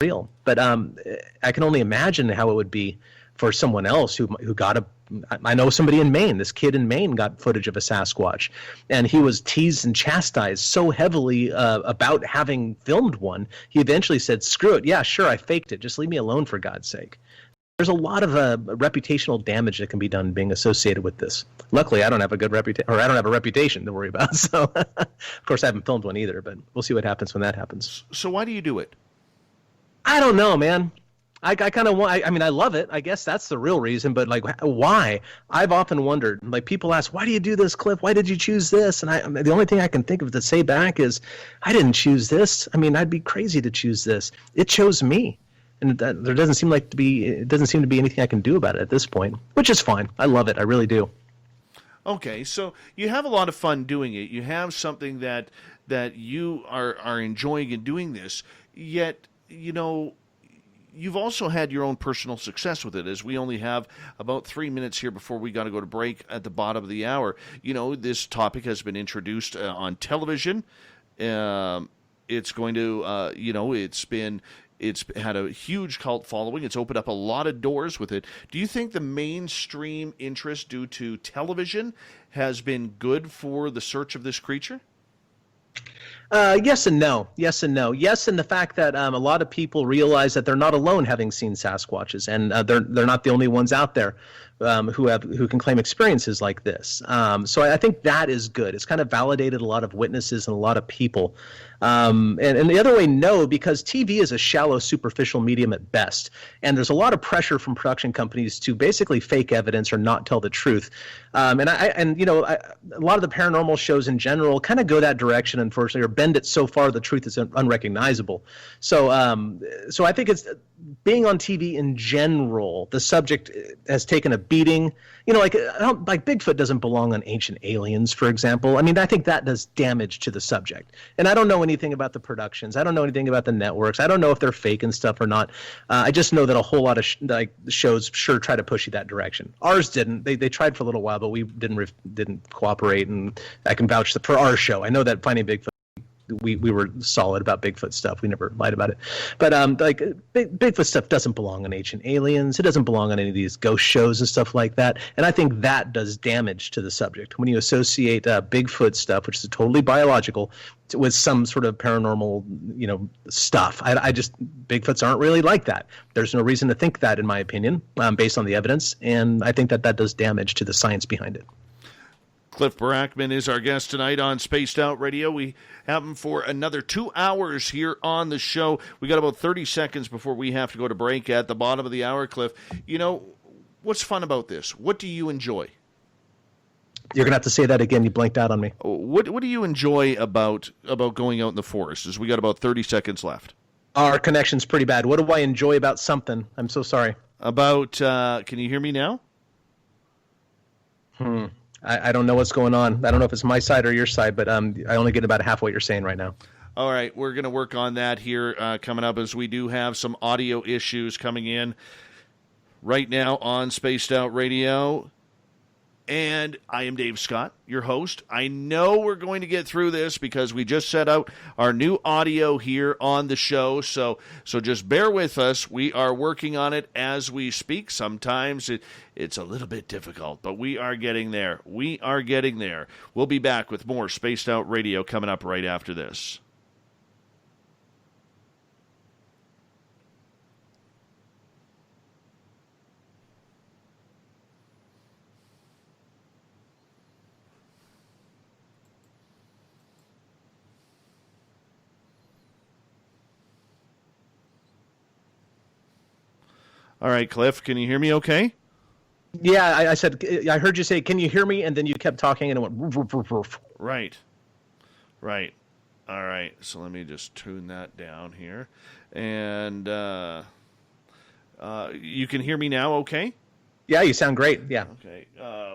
real. But I can only imagine how it would be for someone else who got I know somebody in Maine. This kid in Maine got footage of a Sasquatch, and he was teased and chastised so heavily about having filmed one. He eventually said, "Screw it, yeah, sure, I faked it. Just leave me alone, for God's sake." There's a lot of reputational damage that can be done being associated with this. Luckily, I don't have a good reputation, or I don't have a reputation to worry about. So, of course, I haven't filmed one either. But we'll see what happens when that happens. So, why do you do it? I don't know, man. I kind of want. I mean, I love it. I guess that's the real reason. But like, why? I've often wondered. Like, people ask, "Why do you do this, Cliff? Why did you choose this?" And the only thing I can think of to say back is, "I didn't choose this. I mean, I'd be crazy to choose this. It chose me." And there doesn't seem to be anything I can do about it at this point, which is fine. I love it. I really do. Okay, so you have a lot of fun doing it. You have something that you are enjoying in doing this. Yet, you've also had your own personal success with it, as we only have about 3 minutes here before we got to go to break at the bottom of the hour. This topic has been introduced on television. It's going to, it's had a huge cult following. It's opened up a lot of doors with it. Do you think the mainstream interest due to television has been good for the search of this creature? Yes and no. Yes and no. Yes, in the fact that a lot of people realize that they're not alone having seen Sasquatches, and they're not the only ones out there who can claim experiences like this. So I think that is good. It's kind of validated a lot of witnesses and a lot of people. And the other way, no, because TV is a shallow, superficial medium at best, and there's a lot of pressure from production companies to basically fake evidence or not tell the truth. A lot of the paranormal shows in general kind of go that direction, unfortunately, or bend it so far the truth is unrecognizable. So I think it's being on TV in general. The subject has taken a beating. Like Bigfoot doesn't belong on Ancient Aliens, for example. I mean, I think that does damage to the subject. And I don't know anything about the productions. I don't know anything about the networks. I don't know if they're fake and stuff or not. I just know that a whole lot of shows sure try to push you that direction. Ours didn't. They tried for a little while, but we didn't cooperate. And I can vouch for our show. I know that Finding Bigfoot, we were solid about Bigfoot stuff. We never lied about it. But Bigfoot stuff doesn't belong on Ancient Aliens. It doesn't belong on any of these ghost shows and stuff like that. And I think that does damage to the subject. When you associate Bigfoot stuff, which is totally biological, with some sort of paranormal, stuff. Bigfoots aren't really like that. There's no reason to think that, in my opinion, based on the evidence. And I think that does damage to the science behind it. Cliff Barackman is our guest tonight on Spaced Out Radio. We have him for another 2 hours here on the show. We got about 30 seconds before we have to go to break at the bottom of the hour, Cliff. What's fun about this? What do you enjoy? You're going to have to say that again. You blanked out on me. What do you enjoy about going out in the forest? As we got about 30 seconds left. Our connection's pretty bad. What do I enjoy about something? I'm so sorry. Can you hear me now? I don't know what's going on. I don't know if it's my side or your side, but I only get about half what you're saying right now. All right, we're going to work on that here coming up, as we do have some audio issues coming in right now on Spaced Out Radio. And I am Dave Scott, your host. I know we're going to get through this because we just set out our new audio here on the show. So just bear with us. We are working on it as we speak. Sometimes it's a little bit difficult, but we are getting there. We are getting there. We'll be back with more Spaced Out Radio coming up right after this. All right, Cliff, can you hear me okay? Yeah, I said, I heard you say, can you hear me? And then you kept talking and it went, roof, roof, roof. Right. All right, so let me just tune that down here. And you can hear me now okay? Yeah, you sound great, yeah. Okay,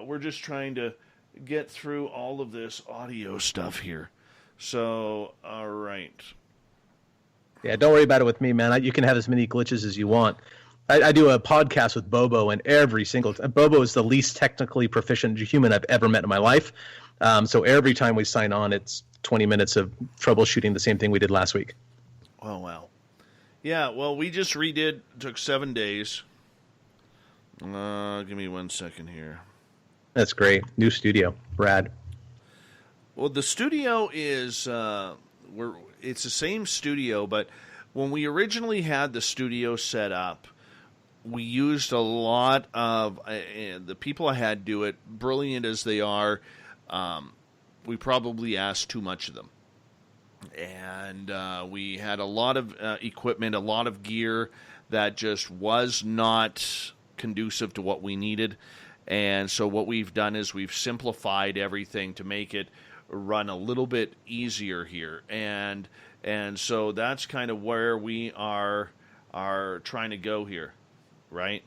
we're just trying to get through all of this audio stuff here. So, all right. Yeah, don't worry about it with me, man. You can have as many glitches as you want. I do a podcast with Bobo, and Bobo is the least technically proficient human I've ever met in my life. So every time we sign on, it's 20 minutes of troubleshooting the same thing we did last week. Oh, wow. Yeah, well, we just redid. Took 7 days. Give me 1 second here. That's great. New studio. Rad. Well, the studio is it's the same studio, but when we originally had the studio set up, we used a lot of the people I had do it, brilliant as they are. We probably asked too much of them, and we had a lot of equipment, a lot of gear that just was not conducive to what we needed. And so what we've done is we've simplified everything to make it run a little bit easier here, and so that's kind of where we are trying to go here, right?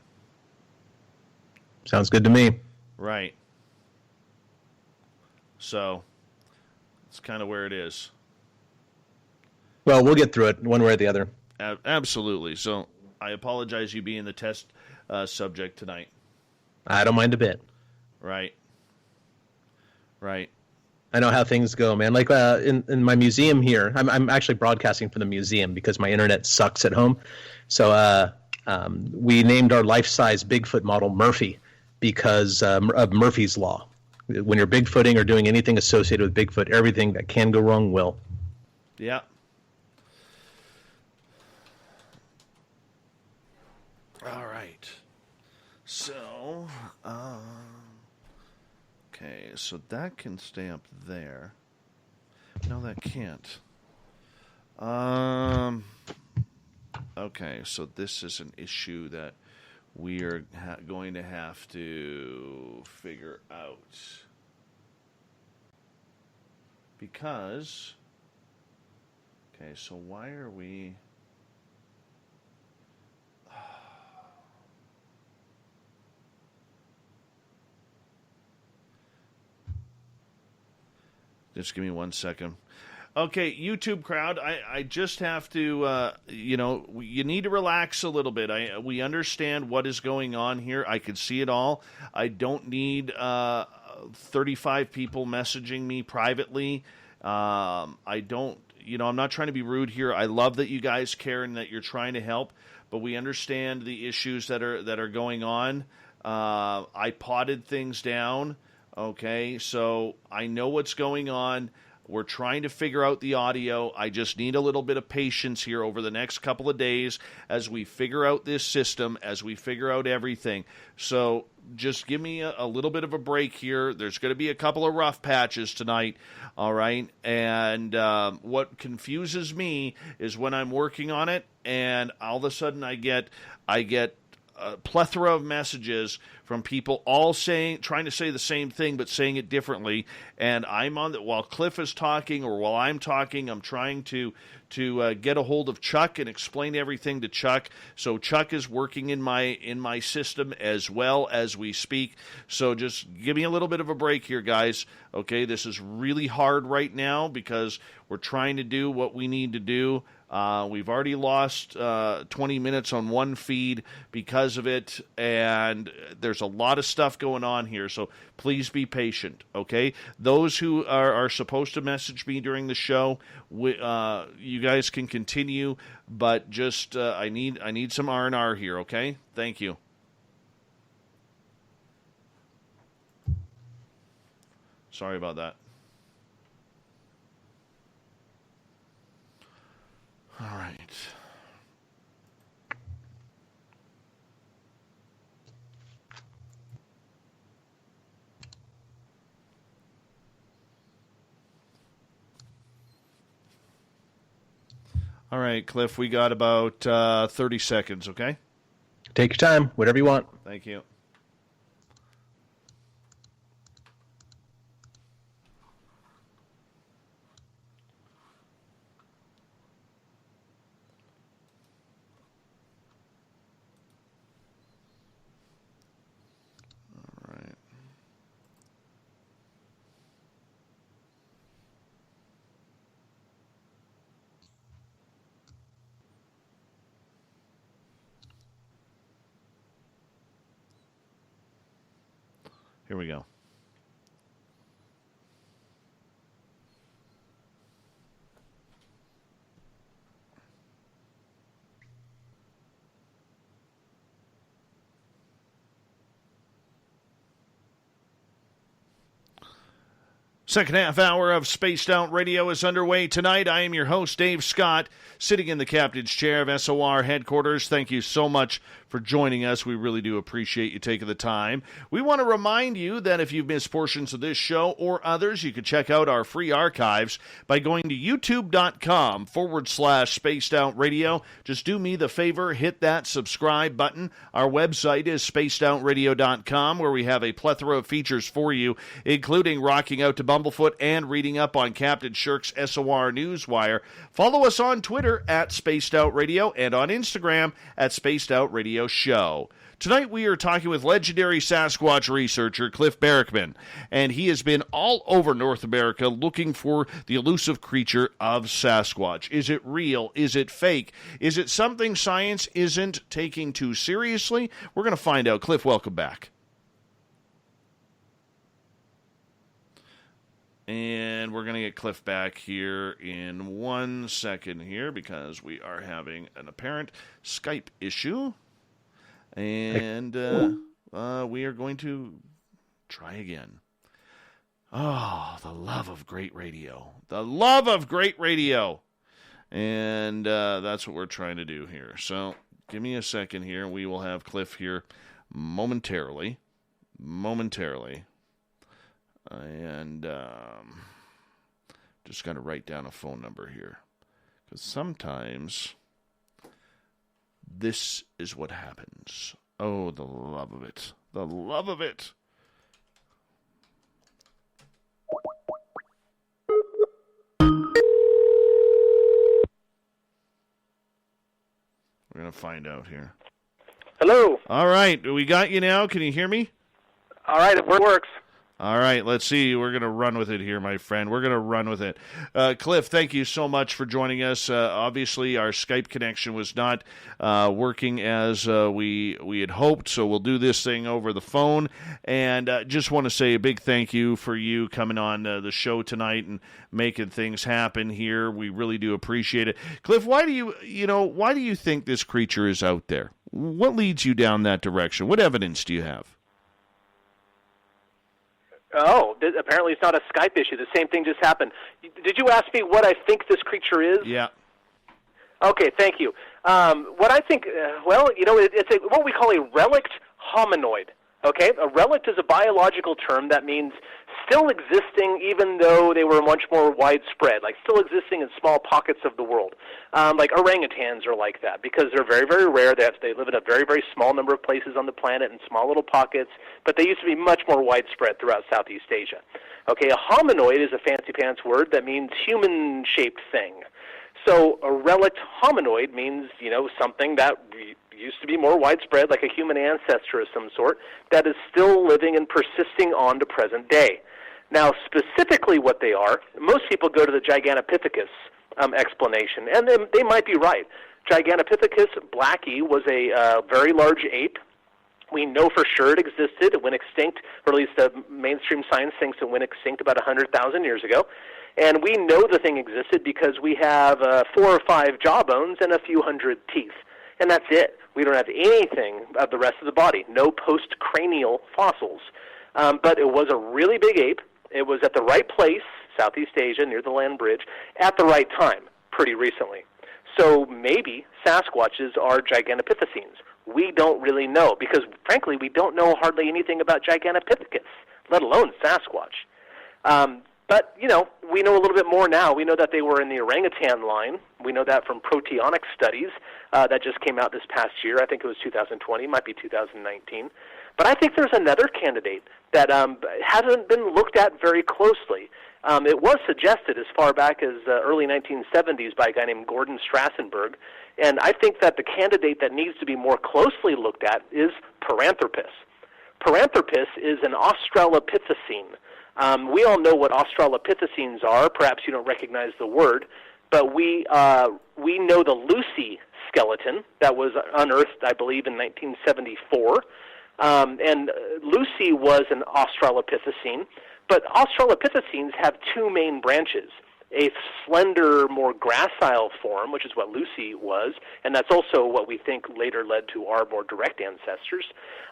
Sounds good to me. Right. So it's kind of where it is. Well, we'll get through it one way or the other. Absolutely. So I apologize you being the test subject tonight. I don't mind a bit. Right. Right. I know how things go, man. Like in my museum here, I'm actually broadcasting from the museum because my internet sucks at home. So we named our life-size Bigfoot model Murphy because of Murphy's Law. When you're Bigfooting or doing anything associated with Bigfoot, everything that can go wrong will. Yeah. All right. So, okay, so that can stay up there. No, that can't. Okay, so this is an issue that we are going to have to figure out. Because, okay, so why are we... Just give me 1 second. Okay, YouTube crowd, I just have to, you need to relax a little bit. We understand what is going on here. I can see it all. I don't need 35 people messaging me privately. I don't, I'm not trying to be rude here. I love that you guys care and that you're trying to help, but we understand the issues that are going on. I potted things down. Okay, so I know what's going on. We're trying to figure out the audio. I just need a little bit of patience here over the next couple of days as we figure out this system, as we figure out everything. So just give me a little bit of a break here. There's going to be a couple of rough patches tonight, all right? And what confuses me is when I'm working on it and all of a sudden I get a plethora of messages from people all trying to say the same thing but saying it differently, and I'm on while Cliff is talking or while I'm talking, I'm trying to get a hold of Chuck and explain everything to Chuck. So Chuck is working in my system as well as we speak. So just give me a little bit of a break here, guys. Okay, this is really hard right now because we're trying to do what we need to do. We've already lost 20 minutes on one feed because of it, and there's a lot of stuff going on here, so please be patient, okay? Those who are supposed to message me during the show, you guys can continue, but just I need some R&R here, okay? Thank you. Sorry about that. All right. All right, Cliff, we got about 30 seconds, okay? Take your time, whatever you want. Thank you. All right. Here we go. Second half hour of Spaced Out Radio is underway tonight. I am your host, Dave Scott, sitting in the captain's chair of SOR headquarters. Thank you so much for joining us. We really do appreciate you taking the time. We want to remind you that if you've missed portions of this show or others, you can check out our free archives by going to youtube.com/Spaced Out Radio. Just do me the favor, hit that subscribe button. Our website is spacedoutradio.com, where we have a plethora of features for you, including rocking out to Bumblefoot and reading up on Captain Shirk's SOR Newswire. Follow us on Twitter at Spaced Out Radio and on Instagram at Spaced Out Radio Show. Tonight we are talking with legendary Sasquatch researcher Cliff Barackman, and he has been all over North America looking for the elusive creature of Sasquatch. Is it real? Is it fake? Is it something science isn't taking too seriously? We're going to find out. Cliff, welcome back. And we're going to get Cliff back here in 1 second here because we are having an apparent Skype issue. And we are going to try again. Oh, the love of great radio. The love of great radio. And that's what we're trying to do here. So give me a second here. We will have Cliff here momentarily. And just got to write down a phone number here. Because sometimes this is what happens. Oh, the love of it. The love of it. We're going to find out here. Hello. All right. We got you now. Can you hear me? All right. It works. All right, let's see. We're going to run with it here, my friend. We're going to run with it. Cliff, thank you so much for joining us. Obviously, our Skype connection was not working as we had hoped, so we'll do this thing over the phone. And just want to say a big thank you for you coming on the show tonight and making things happen here. We really do appreciate it. Cliff, why do you think this creature is out there? What leads you down that direction? What evidence do you have? Oh, apparently it's not a Skype issue. The same thing just happened. Did you ask me what I think this creature is? Yeah. Okay, thank you. What I think, it's what we call a relict hominoid. Okay, a relict is a biological term that means still existing even though they were much more widespread, like still existing in small pockets of the world. Like orangutans are like that because they're very, very rare. They live in a very, very small number of places on the planet in small little pockets, but they used to be much more widespread throughout Southeast Asia. Okay, a hominoid is a fancy pants word that means human-shaped thing. So a relict hominoid means, something that used to be more widespread, like a human ancestor of some sort, that is still living and persisting on to present day. Now, specifically what they are, most people go to the Gigantopithecus explanation, and they might be right. Gigantopithecus blacki was a very large ape. We know for sure it existed. It went extinct, or at least the mainstream science thinks it went extinct about 100,000 years ago. And we know the thing existed because we have 4 or 5 jawbones and a few hundred teeth. And that's it. We don't have anything of the rest of the body, no post-cranial fossils. But it was a really big ape. It was at the right place, Southeast Asia, near the land bridge, at the right time, pretty recently. So maybe Sasquatches are Gigantopithecines. We don't really know because, frankly, we don't know hardly anything about Gigantopithecus, let alone Sasquatch. But, we know a little bit more now. We know that they were in the orangutan line. We know that from proteonic studies that just came out this past year. I think it was 2020, might be 2019. But I think there's another candidate that hasn't been looked at very closely. It was suggested as far back as early 1970s by a guy named Gordon Strassenberg. And I think that the candidate that needs to be more closely looked at is Paranthropus. Paranthropus is an Australopithecine. We all know what Australopithecines are. Perhaps you don't recognize the word, but we know the Lucy skeleton that was unearthed, I believe, in 1974. And Lucy was an Australopithecine, but Australopithecines have 2 main branches. a slender, more gracile form, which is what Lucy was, and that's also what we think later led to our more direct ancestors.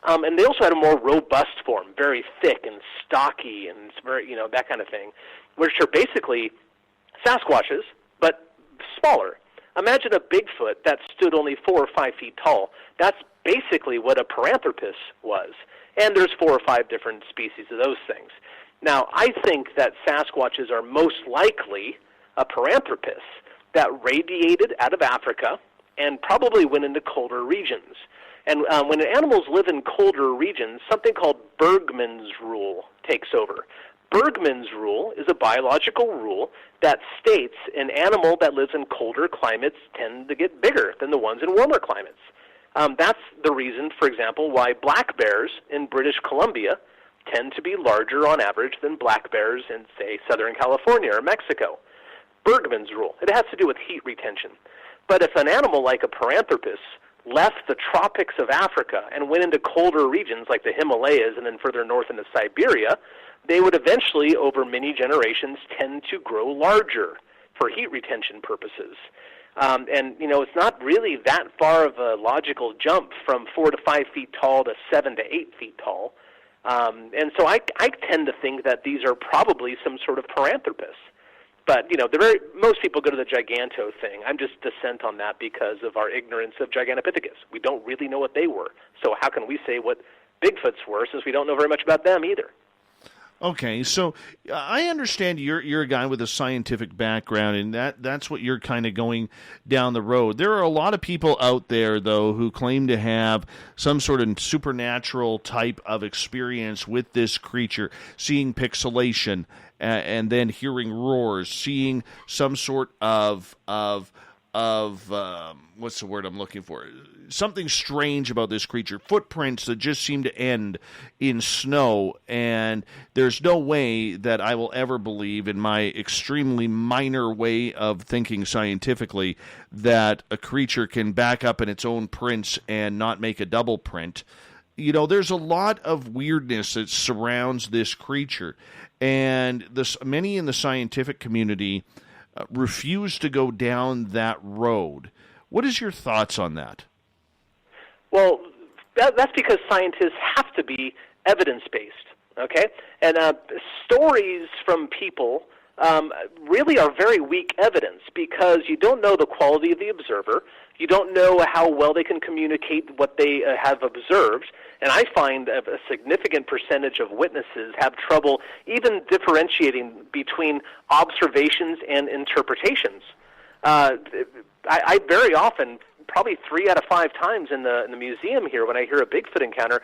And they also had a more robust form, very thick and stocky and very, that kind of thing, which are basically Sasquatches, but smaller. Imagine a Bigfoot that stood only 4 or 5 feet tall. That's basically what a Paranthropus was. And there's 4 or 5 different species of those things. Now, I think that Sasquatches are most likely a Paranthropus that radiated out of Africa and probably went into colder regions. And when animals live in colder regions, something called Bergmann's rule takes over. Bergmann's rule is a biological rule that states an animal that lives in colder climates tend to get bigger than the ones in warmer climates. That's the reason, for example, why black bears in British Columbia tend to be larger on average than black bears in, say, Southern California or Mexico. Bergmann's rule. It has to do with heat retention. But if an animal like a Paranthropus left the tropics of Africa and went into colder regions like the Himalayas and then further north into Siberia, they would eventually, over many generations, tend to grow larger for heat retention purposes. And, it's not really that far of a logical jump from 4 to 5 feet tall to 7 to 8 feet tall. And so I tend to think that these are probably some sort of Paranthropus. But, most people go to the Giganto thing. I'm just dissent on that because of our ignorance of Gigantopithecus. We don't really know what they were. So how can we say what Bigfoots were since we don't know very much about them either? Okay, so I understand you're a guy with a scientific background, and that's what you're kind of going down the road. There are a lot of people out there, though, who claim to have some sort of supernatural type of experience with this creature, seeing pixelation and then hearing roars, seeing some sort of what's the word I'm looking for? Something strange about this creature. Footprints that just seem to end in snow, and there's no way that I will ever believe, in my extremely minor way of thinking scientifically, that a creature can back up in its own prints and not make a double print. There's a lot of weirdness that surrounds this creature, and many in the scientific community refuse to go down that road. What is your thoughts on that? Well, that's because scientists have to be evidence-based, okay? And stories from people really are very weak evidence because you don't know the quality of the observer. You don't know how well they can communicate what they have observed. And I find a significant percentage of witnesses have trouble even differentiating between observations and interpretations. I very often, probably 3 out of 5 times in the museum here, when I hear a Bigfoot encounter,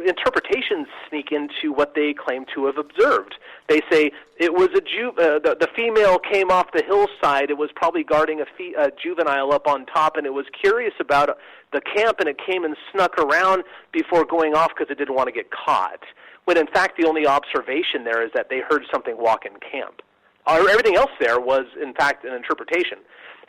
interpretations sneak into what they claim to have observed. They say it was the female came off the hillside. It was probably guarding a juvenile up on top, and it was curious about the camp, and it came and snuck around before going off because it didn't want to get caught. When in fact the only observation there is that they heard something walk in camp. Everything else there was in fact an interpretation.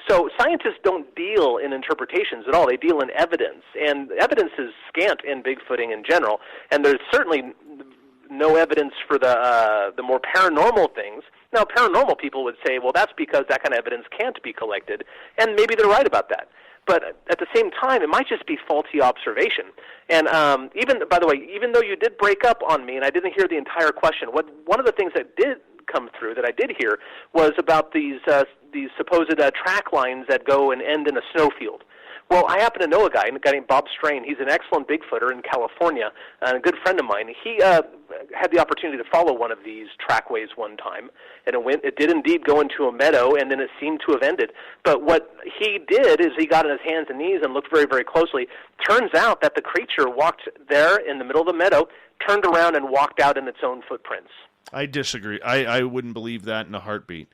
So scientists don't deal in interpretations at all. They deal in evidence, and evidence is scant in Bigfooting in general, and there's certainly no evidence for the more paranormal things. Now, paranormal people would say, well, that's because that kind of evidence can't be collected, and maybe they're right about that. But at the same time, it might just be faulty observation. And by the way, even though you did break up on me and I didn't hear the entire question, one of the things that did come through that I did hear was about these supposed track lines that go and end in a snowfield. Well, I happen to know a guy named Bob Strain. He's an excellent Bigfooter in California, and a good friend of mine. He had the opportunity to follow one of these trackways one time, and it did indeed go into a meadow, and then it seemed to have ended. But what he did is he got on his hands and knees and looked very, very closely. Turns out that the creature walked there in the middle of the meadow, turned around, and walked out in its own footprints. I disagree. I wouldn't believe that in a heartbeat.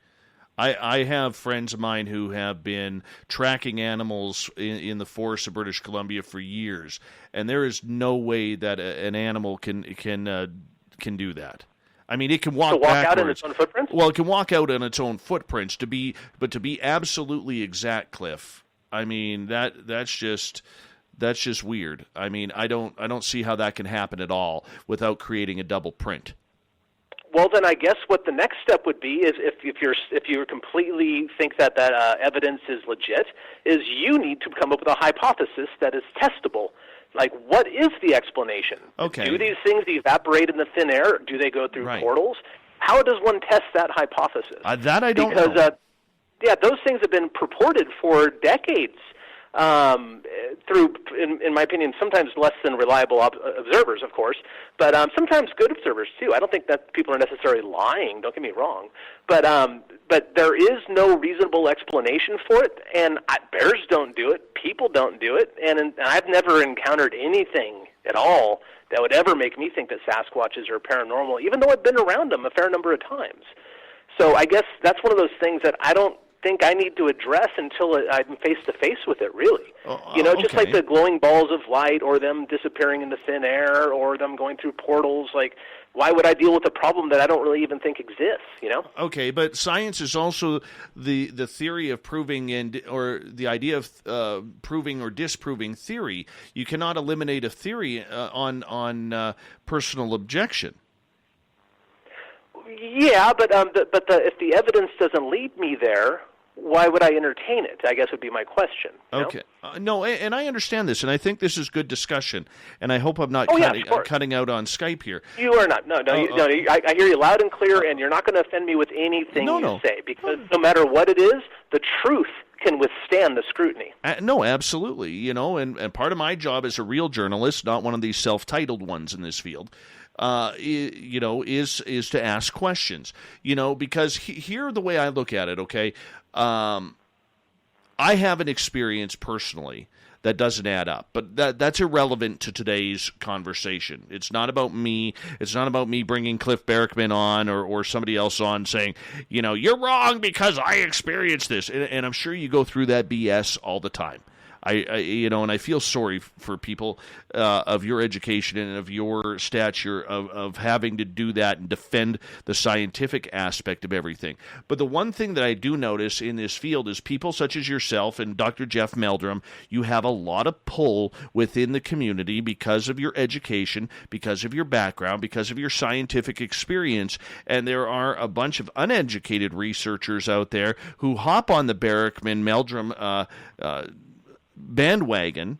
I have friends of mine who have been tracking animals in the forests of British Columbia for years, and there is no way that an animal can do that. I mean, it can walk out in its own footprints? Well, it can walk out on its own footprints. To be absolutely exact, Cliff. I mean, that's just weird. I mean, I don't see how that can happen at all without creating a double print. Well, then I guess what the next step would be is if you completely think that evidence is legit, is you need to come up with a hypothesis that is testable. Like, what is the explanation? Okay. Do these things evaporate in the thin air? Do they go through Right. portals? How does one test that hypothesis? That I don't know. Because, those things have been purported for decades through, in my opinion, sometimes less than reliable observers, of course, but sometimes good observers, too. I don't think that people are necessarily lying, don't get me wrong. But there is no reasonable explanation for it, and bears don't do it, people don't do it, and I've never encountered anything at all that would ever make me think that Sasquatches are paranormal, even though I've been around them a fair number of times. So I guess that's one of those things that I don't think I need to address until I'm face-to-face with it, really. Just like the glowing balls of light or them disappearing in the thin air or them going through portals. Like, why would I deal with a problem that I don't really even think exists, Okay, but science is also the theory of proving or the idea of proving or disproving theory. You cannot eliminate a theory on personal objection. Yeah, but if the evidence doesn't lead me there, why would I entertain it? I guess would be my question. Okay. No, and I understand this, and I think this is good discussion, and I hope I'm not cutting out on Skype here. You are not. No. I hear you loud and clear, and you're not going to offend me with anything you say, because no matter what it is, the truth can withstand the scrutiny. No, absolutely. And part of my job as a real journalist, not one of these self-titled ones in this field, is to ask questions. Because here the way I look at it, okay, I have an experience personally that doesn't add up, but that's irrelevant to today's conversation. It's not about me. It's not about me bringing Cliff Barackman on or somebody else on saying, you're wrong because I experienced this. And I'm sure you go through that BS all the time. And I feel sorry for people of your education and of your stature of having to do that and defend the scientific aspect of everything. But the one thing that I do notice in this field is people such as yourself and Dr. Jeff Meldrum, you have a lot of pull within the community because of your education, because of your background, because of your scientific experience. And there are a bunch of uneducated researchers out there who hop on the Barackman Meldrum bandwagon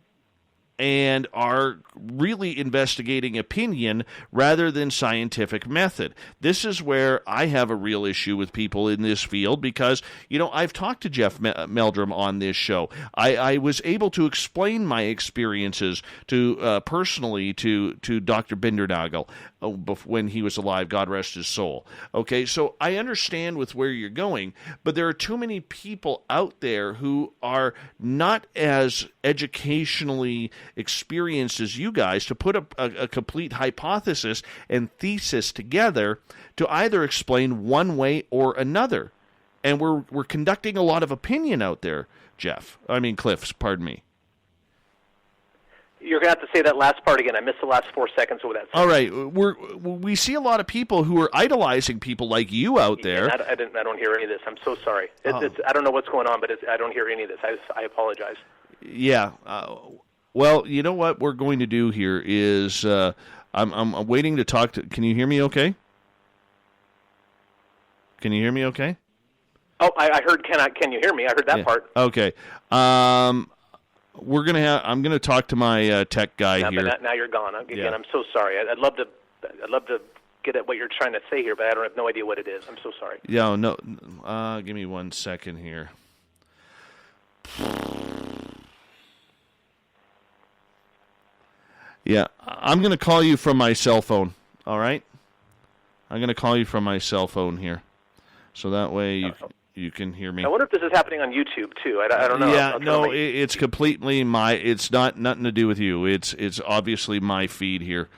and are really investigating opinion rather than scientific method. This is where I have a real issue with people in this field because, I've talked to Jeff Meldrum on this show. I was able to explain my experiences personally to Dr. Bindernagel when he was alive, God rest his soul. Okay, so I understand with where you're going, but there are too many people out there who are not as educationally experienced as you guys to put a complete hypothesis and thesis together to either explain one way or another. And we're conducting a lot of opinion out there, Cliff, pardon me. You're going to have to say that last part again. I missed the last 4 seconds of that. All right. We see a lot of people who are idolizing people like you out there. I don't hear any of this. I'm so sorry. I don't know what's going on, but I don't hear any of this. I apologize. Yeah. Well, you know what we're going to do here is I'm waiting to talk to. Can you hear me? Okay. Can you hear me? Okay. Oh, I heard. Can you hear me? I heard that part. Okay. I'm gonna talk to my tech guy here. But now you're gone. Again, I'm so sorry. I'd love to get at what you're trying to say here, but I have no idea what it is. I'm so sorry. Yeah. No. Give me 1 second here. Yeah, I'm going to call you from my cell phone, all right? I'm going to call you from my cell phone here, so that way you can hear me. I wonder if this is happening on YouTube, too. I don't know. Yeah, no, it's completely it's not nothing to do with you. It's obviously my feed here.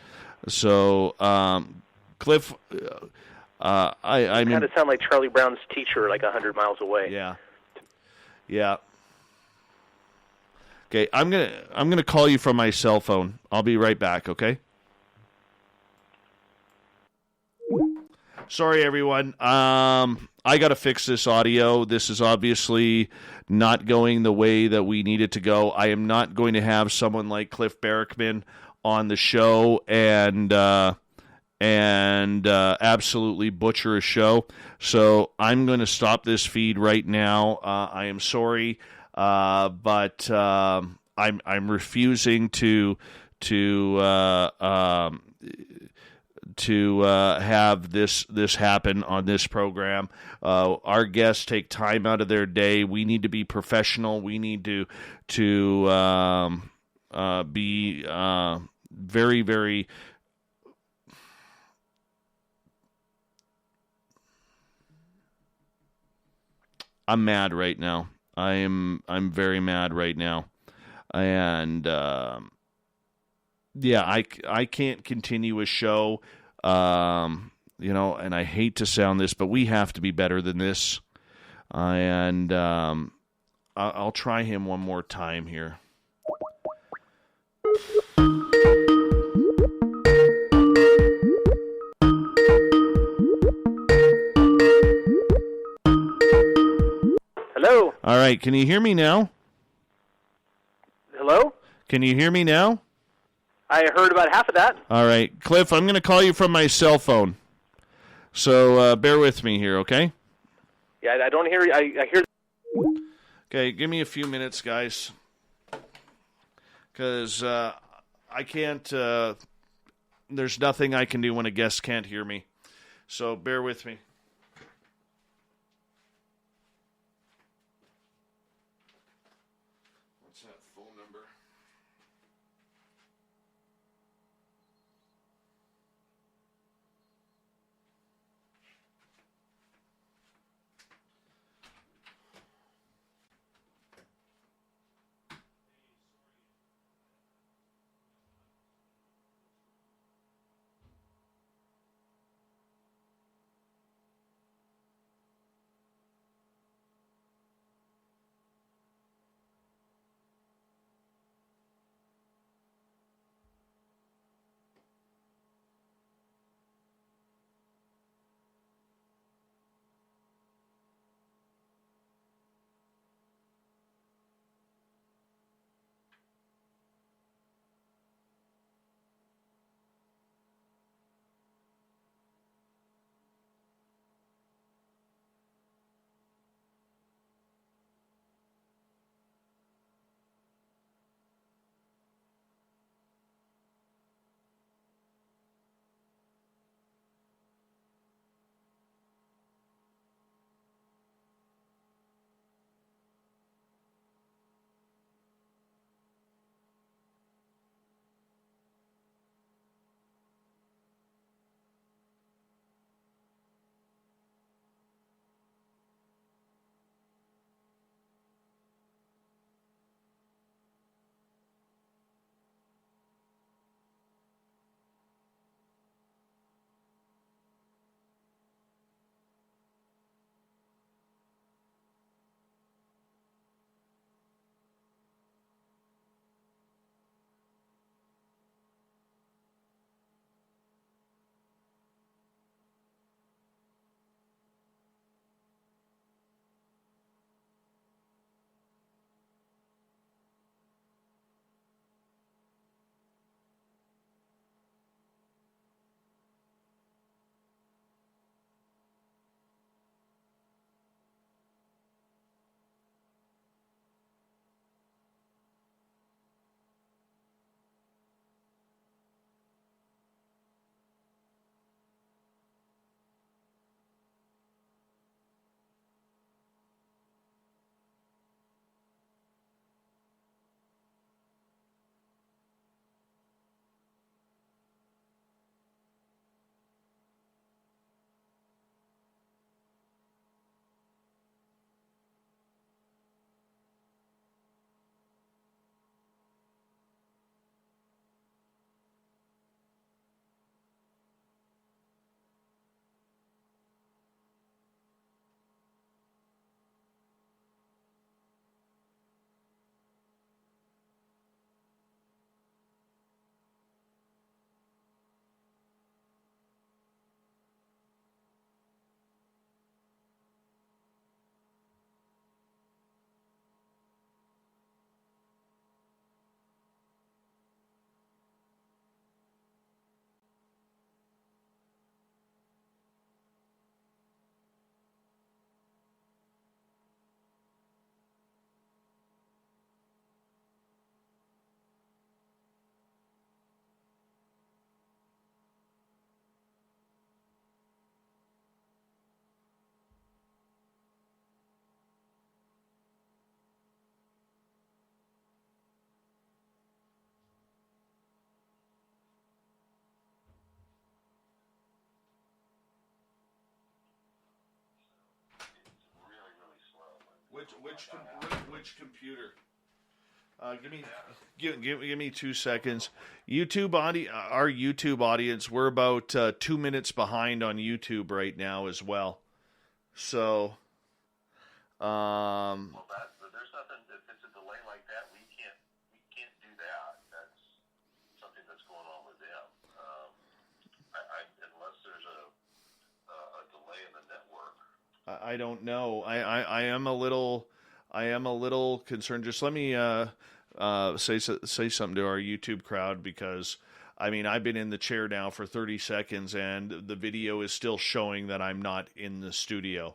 So, Cliff, I kind of sound like Charlie Brown's teacher, like 100 miles away. Yeah. Okay, I'm gonna call you from my cell phone. I'll be right back, okay? Sorry, everyone. I got to fix this audio. This is obviously not going the way that we need it to go. I am not going to have someone like Cliff Barackman on the show and and absolutely butcher a show. So I'm going to stop this feed right now. I am sorry, but I'm refusing to have this happen on this program. Our guests take time out of their day. We need to be professional. We need to be very, very. I'm mad right now. I'm very mad right now, and yeah, I can't continue a show. And I hate to sound this, but we have to be better than this. And I'll try him one more time here. Hello? All right, can you hear me now? Hello? Can you hear me now? I heard about half of that. All right, Cliff, I'm going to call you from my cell phone. So bear with me here, okay? Yeah, I don't hear. I hear. Okay, give me a few minutes, guys, because I can't. There's nothing I can do when a guest can't hear me. So bear with me. What's that phone number? Which computer? Give me 2 seconds. Our YouTube audience, we're about 2 minutes behind on YouTube right now as well. So, well, there's nothing. If it's a delay like that, we can't do that. That's something that's going on with them. Unless there's a delay in the network. I don't know. I am a little concerned. Just let me say something to our YouTube crowd, because I mean, I've been in the chair now for 30 seconds and the video is still showing that I'm not in the studio.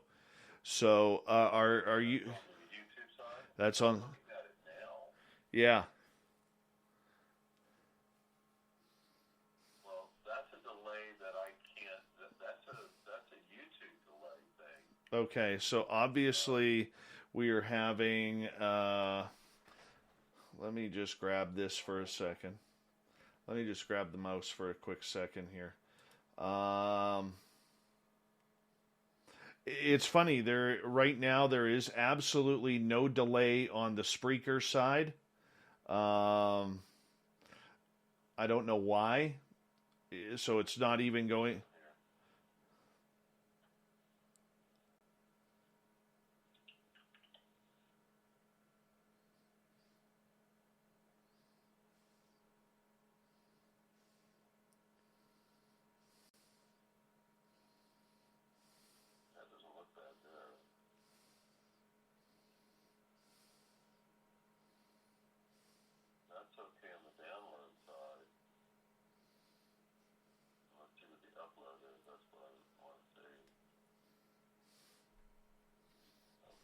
So are you? On the YouTube side? That's on. Looking at it now. Yeah. Well, that's a delay that I can't. That's a YouTube delay thing. Okay. So obviously we are having. Let me just grab this for a second. Let me just grab the mouse for a quick second here. It's funny, right now there is absolutely no delay on the Spreaker side. I don't know why. So it's not even going. That doesn't look bad there. That's okay on the download side. Let's see what the upload is. That's what I want to see.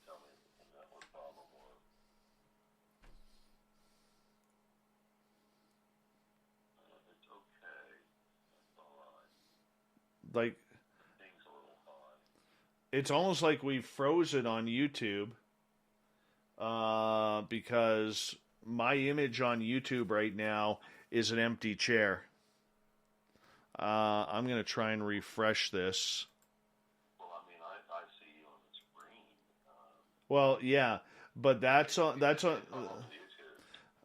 Tell me if it's a network problem or. It's okay. That's all right. Like, Things a little high. it's almost like we've frozen on YouTube, because my image on YouTube right now is an empty chair. I'm going to try and refresh this. Well, I mean, I see you on the screen. Well, yeah, but that's on.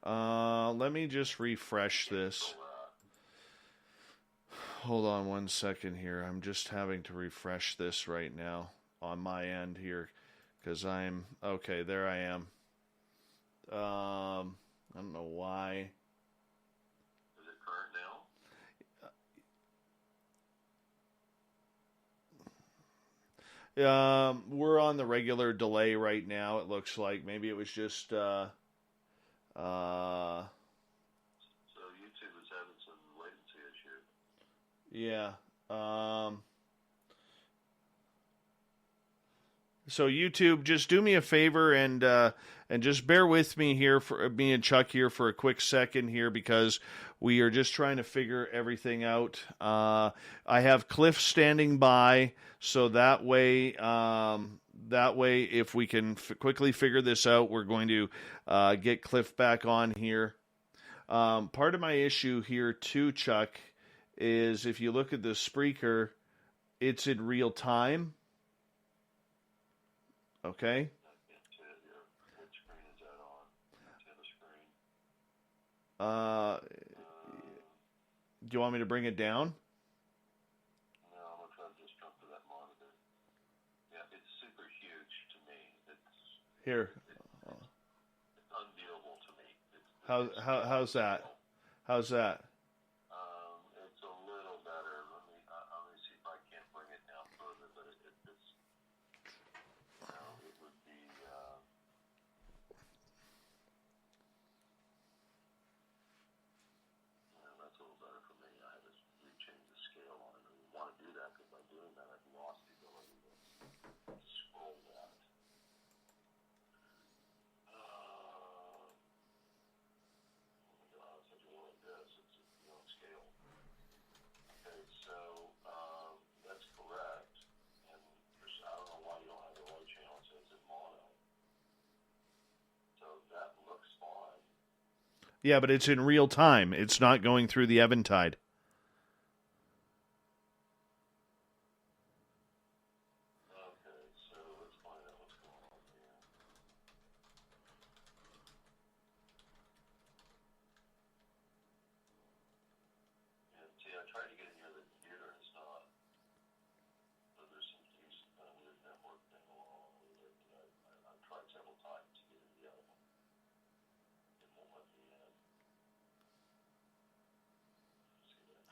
YouTube. Let me just refresh this. Hold on 1 second here. I'm just having to refresh this right now on my end here, because I'm okay. There I am. I don't know why. Is it current now? We're on the regular delay right now. It looks like maybe it was just. So YouTube is having some latency issue. Yeah. So YouTube, just do me a favor and just bear with me here, for me and Chuck here for a quick second here, because we are just trying to figure everything out. I have Cliff standing by, so that way if we can quickly figure this out, we're going to get Cliff back on here. Part of my issue here too, Chuck, is if you look at the Spreaker, it's in real time. Okay. I can't see it here. What screen is that on? Can't see the screen. Do you want me to bring it down? No, I'm going to try to just jump to that monitor. Yeah, it's super huge to me. Here. It's unviewable to me. How's that? How's that? It's a little better. Let me see if I can't bring it down further, but it's it would be that's a little better for me. I had to change the scale on it. I didn't want to do that, because by doing that I've lost the ability to scroll that. Such a one like this, it's on scale. Okay, so that's correct. And I don't know why you don't have the right channel. It says in mono. So that looks fine. Yeah, but it's in real time. It's not going through the Eventide. Okay, so let's find out what's going on here.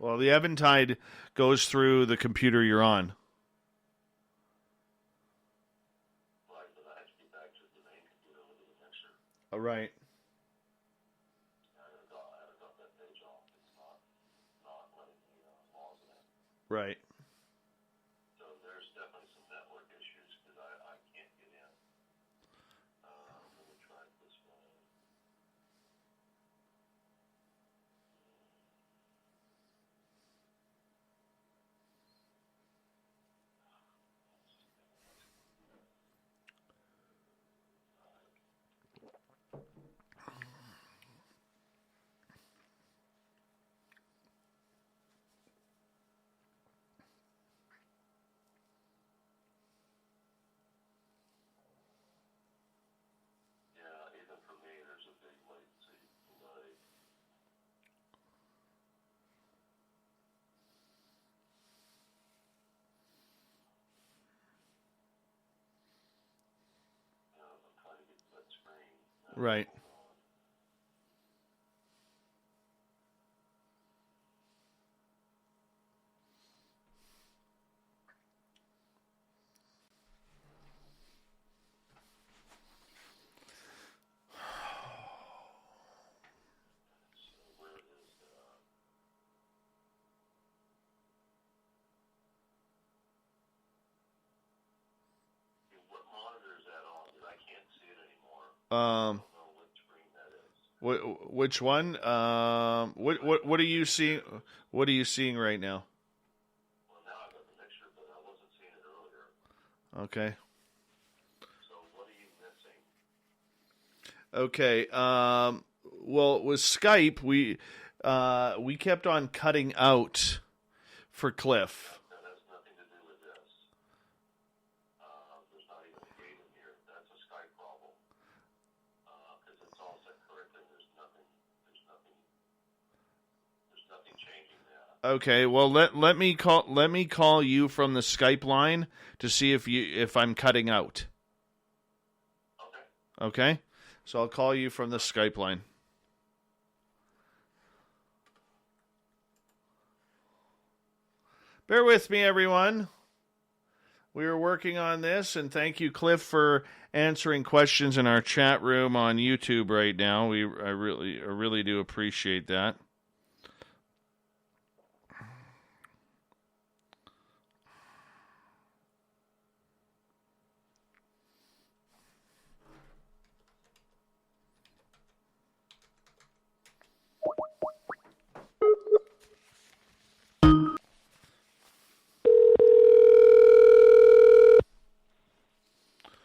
Well, the Eventide goes through the computer you're on. Right, but I have to get back to the main computer with the mixer. All right. I haven't got that page off. It's not letting me log in. Right. So there's definitely some network issues because I can't get in. Let me try it this way. Yeah, even for me, there's a big latency delay. I'm trying to get to that screen. Right. So where is what monitor is that on? Because I can't see it anymore. I don't know what screen that is. Which one? What are you seeing? What are you seeing right now? Well, now I've got the mixture, but I wasn't seeing it earlier. Okay. So what are you missing? Okay. Well, with Skype, we kept on cutting out for Cliff. That has nothing to do with this. There's not even a gate in here. That's a Skype problem. Because it's all set correctly. There's nothing changing that. Okay. Well, let me call you from the Skype line to see if I'm cutting out. Okay. Okay. So I'll call you from the Skype line. Bear with me, everyone. We are working on this, and thank you, Cliff, for answering questions in our chat room on YouTube right now. I really do appreciate that.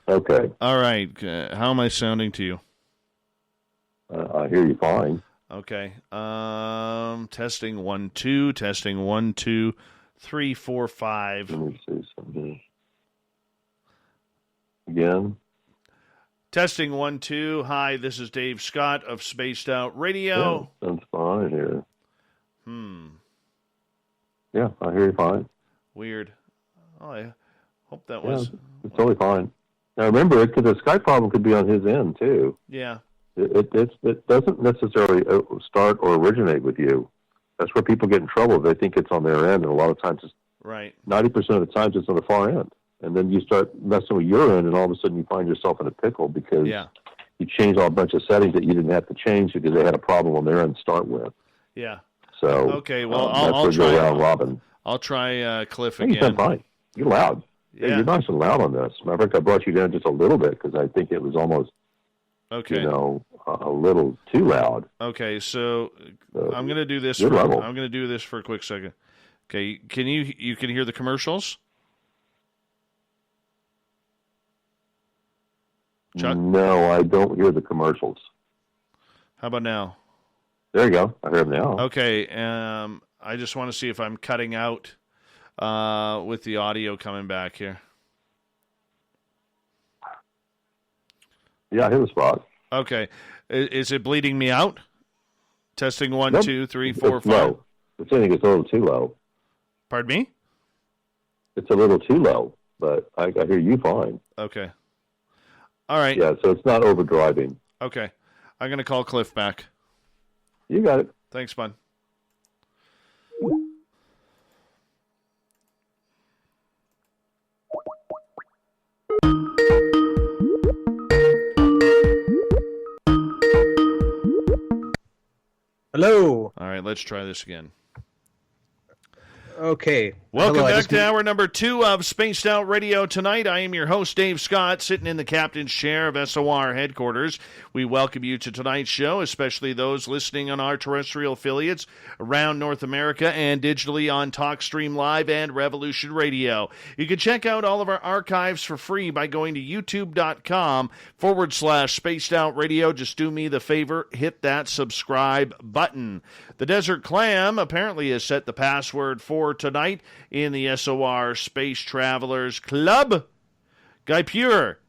Okay. All right. How am I sounding to you? I hear you fine. Okay. Testing 1 2. Testing 1 2 3 4 5. Let me see something. Again? Testing 1 2. Hi, this is Dave Scott of Spaced Out Radio. Yeah, sounds fine here. Hmm. Yeah, I hear you fine. Weird. Oh, I hope that Yeah, was. it's totally fine. Now remember, the Skype problem could be on his end too. Yeah. It doesn't necessarily start or originate with you. That's where people get in trouble. They think it's on their end, and a lot of times, it's Right. 90% of the times, it's on the far end. And then you start messing with your end, and all of a sudden, you find yourself in a pickle because Yeah. you changed a bunch of settings that you didn't have to change because they had a problem on their end to start with. Yeah. So Okay. Well, that's I'll where try. you go round robin. I'll try Cliff Hey, you again. sound fine. You're loud. Hey, Yeah. you're nice and loud on this. Matter of fact, I brought you down just a little bit because I think it was almost, Okay. a little too loud. Okay. So I'm gonna do this. good level. I'm gonna do this for a quick second. Okay. Can you can hear the commercials? Chuck? No, I don't hear the commercials. How about now? There you go. I hear them now. Okay. I just want to see if I'm cutting out with the audio coming back here. Yeah, I hear the spot. Okay. Is it bleeding me out? Testing 1 Nope. 2 3 It's 4 5. low. It's saying it's a little too low. Pardon me? It's a little too low, but I hear you fine. Okay. All right. Yeah, so it's not overdriving. Okay. I'm going to call Cliff back. You got it. Thanks, bud. let's try this again. Okay. Welcome Hello, back to hour number 2 of Spaced Out Radio tonight. I am your host, Dave Scott, sitting in the captain's chair of SOR headquarters. We welcome you to tonight's show, especially those listening on our terrestrial affiliates around North America and digitally on TalkStream Live and Revolution Radio. You can check out all of our archives for free by going to youtube.com/Spaced Out Radio. Just do me the favor, hit that subscribe button. The Desert Clam apparently has set the password for tonight in the SOR Space Travelers Club. Guy Pure,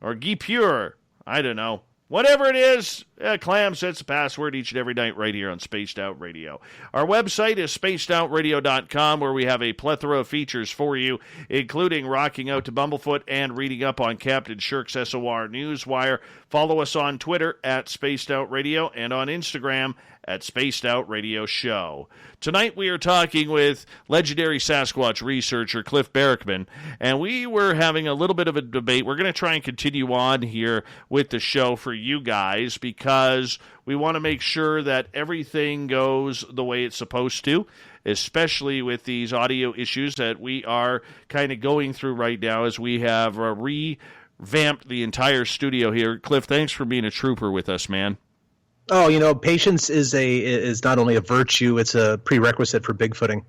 or Guy Pure, I don't know. Whatever it is, Clam sets the password each and every night right here on Spaced Out Radio. Our website is spacedoutradio.com, where we have a plethora of features for you, including rocking out to Bumblefoot and reading up on Captain Shirk's SOR Newswire. Follow us on Twitter at Spaced Out Radio and on Instagram at Spaced Out Radio Show. Tonight we are talking with legendary Sasquatch researcher Cliff Barackman, and we were having a little bit of a debate. We're going to try and continue on here with the show for you guys because we want to make sure that everything goes the way it's supposed to, especially with these audio issues that we are kind of going through right now as we have revamped the entire studio here. Cliff, thanks for being a trooper with us, man. Oh, patience is not only a virtue, it's a prerequisite for bigfooting.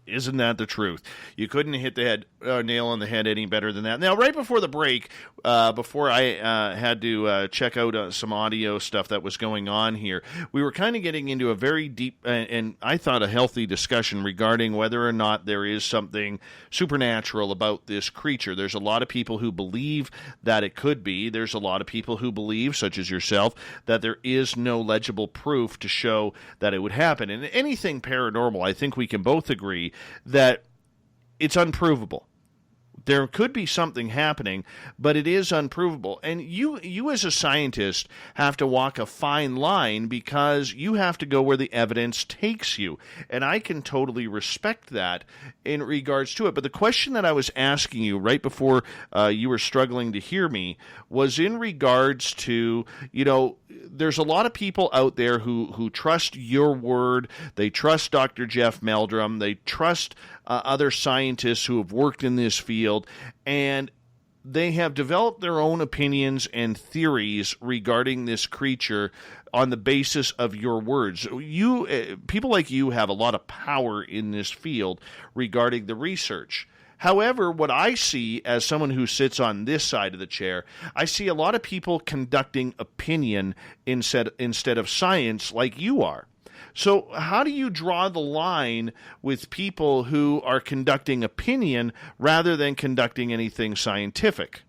Isn't that the truth? You couldn't hit the nail on the head any better than that. Now, right before the break, before I had to check out some audio stuff that was going on here, we were kind of getting into a very deep and I thought a healthy discussion regarding whether or not there is something supernatural about this creature. There's a lot of people who believe that it could be. There's a lot of people who believe, such as yourself, that there is no legible proof to show that it would happen. And anything paranormal, I think we can both agree that it's unprovable. There could be something happening, but it is unprovable. And you as a scientist have to walk a fine line because you have to go where the evidence takes you. And I can totally respect that in regards to it. But the question that I was asking you right before you were struggling to hear me was in regards to, there's a lot of people out there who trust your word. They trust Dr. Jeff Meldrum. They trust other scientists who have worked in this field, and they have developed their own opinions and theories regarding this creature on the basis of your words. People like you have a lot of power in this field regarding the research. However, what I see as someone who sits on this side of the chair, I see a lot of people conducting opinion instead of science like you are. So how do you draw the line with people who are conducting opinion rather than conducting anything scientific?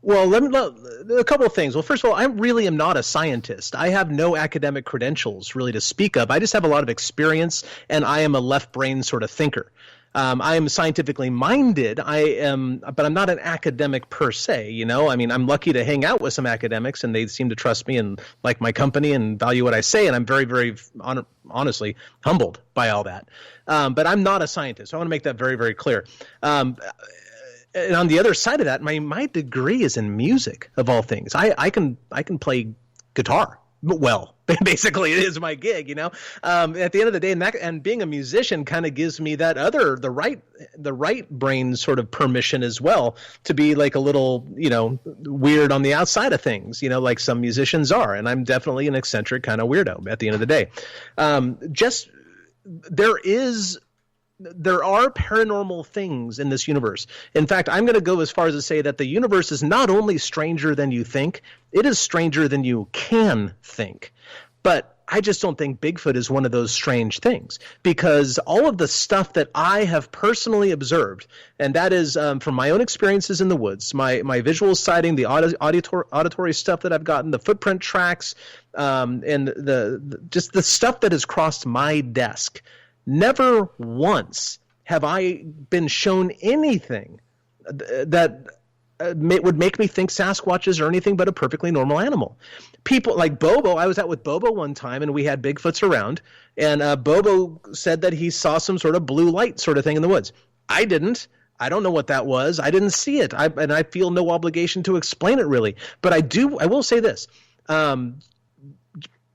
Well, a couple of things. Well, first of all, I really am not a scientist. I have no academic credentials really to speak of. I just have a lot of experience, and I am a left brain sort of thinker. I am scientifically minded. but I'm not an academic per se. I'm lucky to hang out with some academics, and they seem to trust me and like my company and value what I say. And I'm very, very honestly humbled by all that. But I'm not a scientist. I want to make that very, very clear. And on the other side of that, my degree is in music, of all things. I can play guitar. Well, basically, it is my gig, At the end of the day, and being a musician kind of gives me that the right brain sort of permission as well to be like a little, weird on the outside of things, like some musicians are. And I'm definitely an eccentric kind of weirdo at the end of the day. There are paranormal things in this universe. In fact, I'm going to go as far as to say that the universe is not only stranger than you think, it is stranger than you can think. But I just don't think Bigfoot is one of those strange things, because all of the stuff that I have personally observed, and that is from my own experiences in the woods, my visual sighting, the auditory stuff that I've gotten, the footprint tracks, and just the stuff that has crossed my desk. Never once have I been shown anything that would make me think Sasquatches are anything but a perfectly normal animal. People like Bobo, I was out with Bobo one time and we had Bigfoots around, and Bobo said that he saw some sort of blue light sort of thing in the woods. I didn't. I don't know what that was. I didn't see it. And I feel no obligation to explain it really. But I will say this.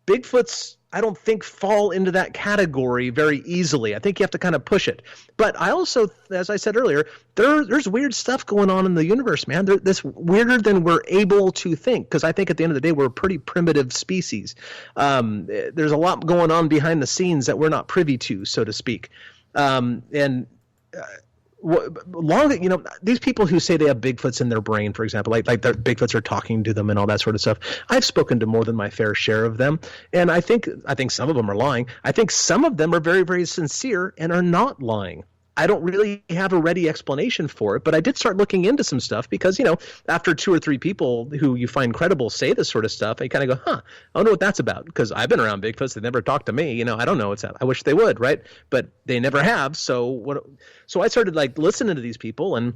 Bigfoot's I don't think fall into that category very easily. I think you have to kind of push it. But I also, as I said earlier, there's weird stuff going on in the universe, man. This weirder than we're able to think, because I think at the end of the day, we're a pretty primitive species. There's a lot going on behind the scenes that we're not privy to, so to speak. These people who say they have Bigfoots in their brain, for example, like their Bigfoots are talking to them and all that sort of stuff. I've spoken to more than my fair share of them, and I think some of them are lying. I think some of them are very, very sincere and are not lying. I don't really have a ready explanation for it, but I did start looking into some stuff because, after 2 or 3 people who you find credible say this sort of stuff, I kind of go, I don't know what that's about, because I've been around Bigfoots. They never talked to me. I don't know what's that. I wish they would, right? But they never have. So I started listening to these people, and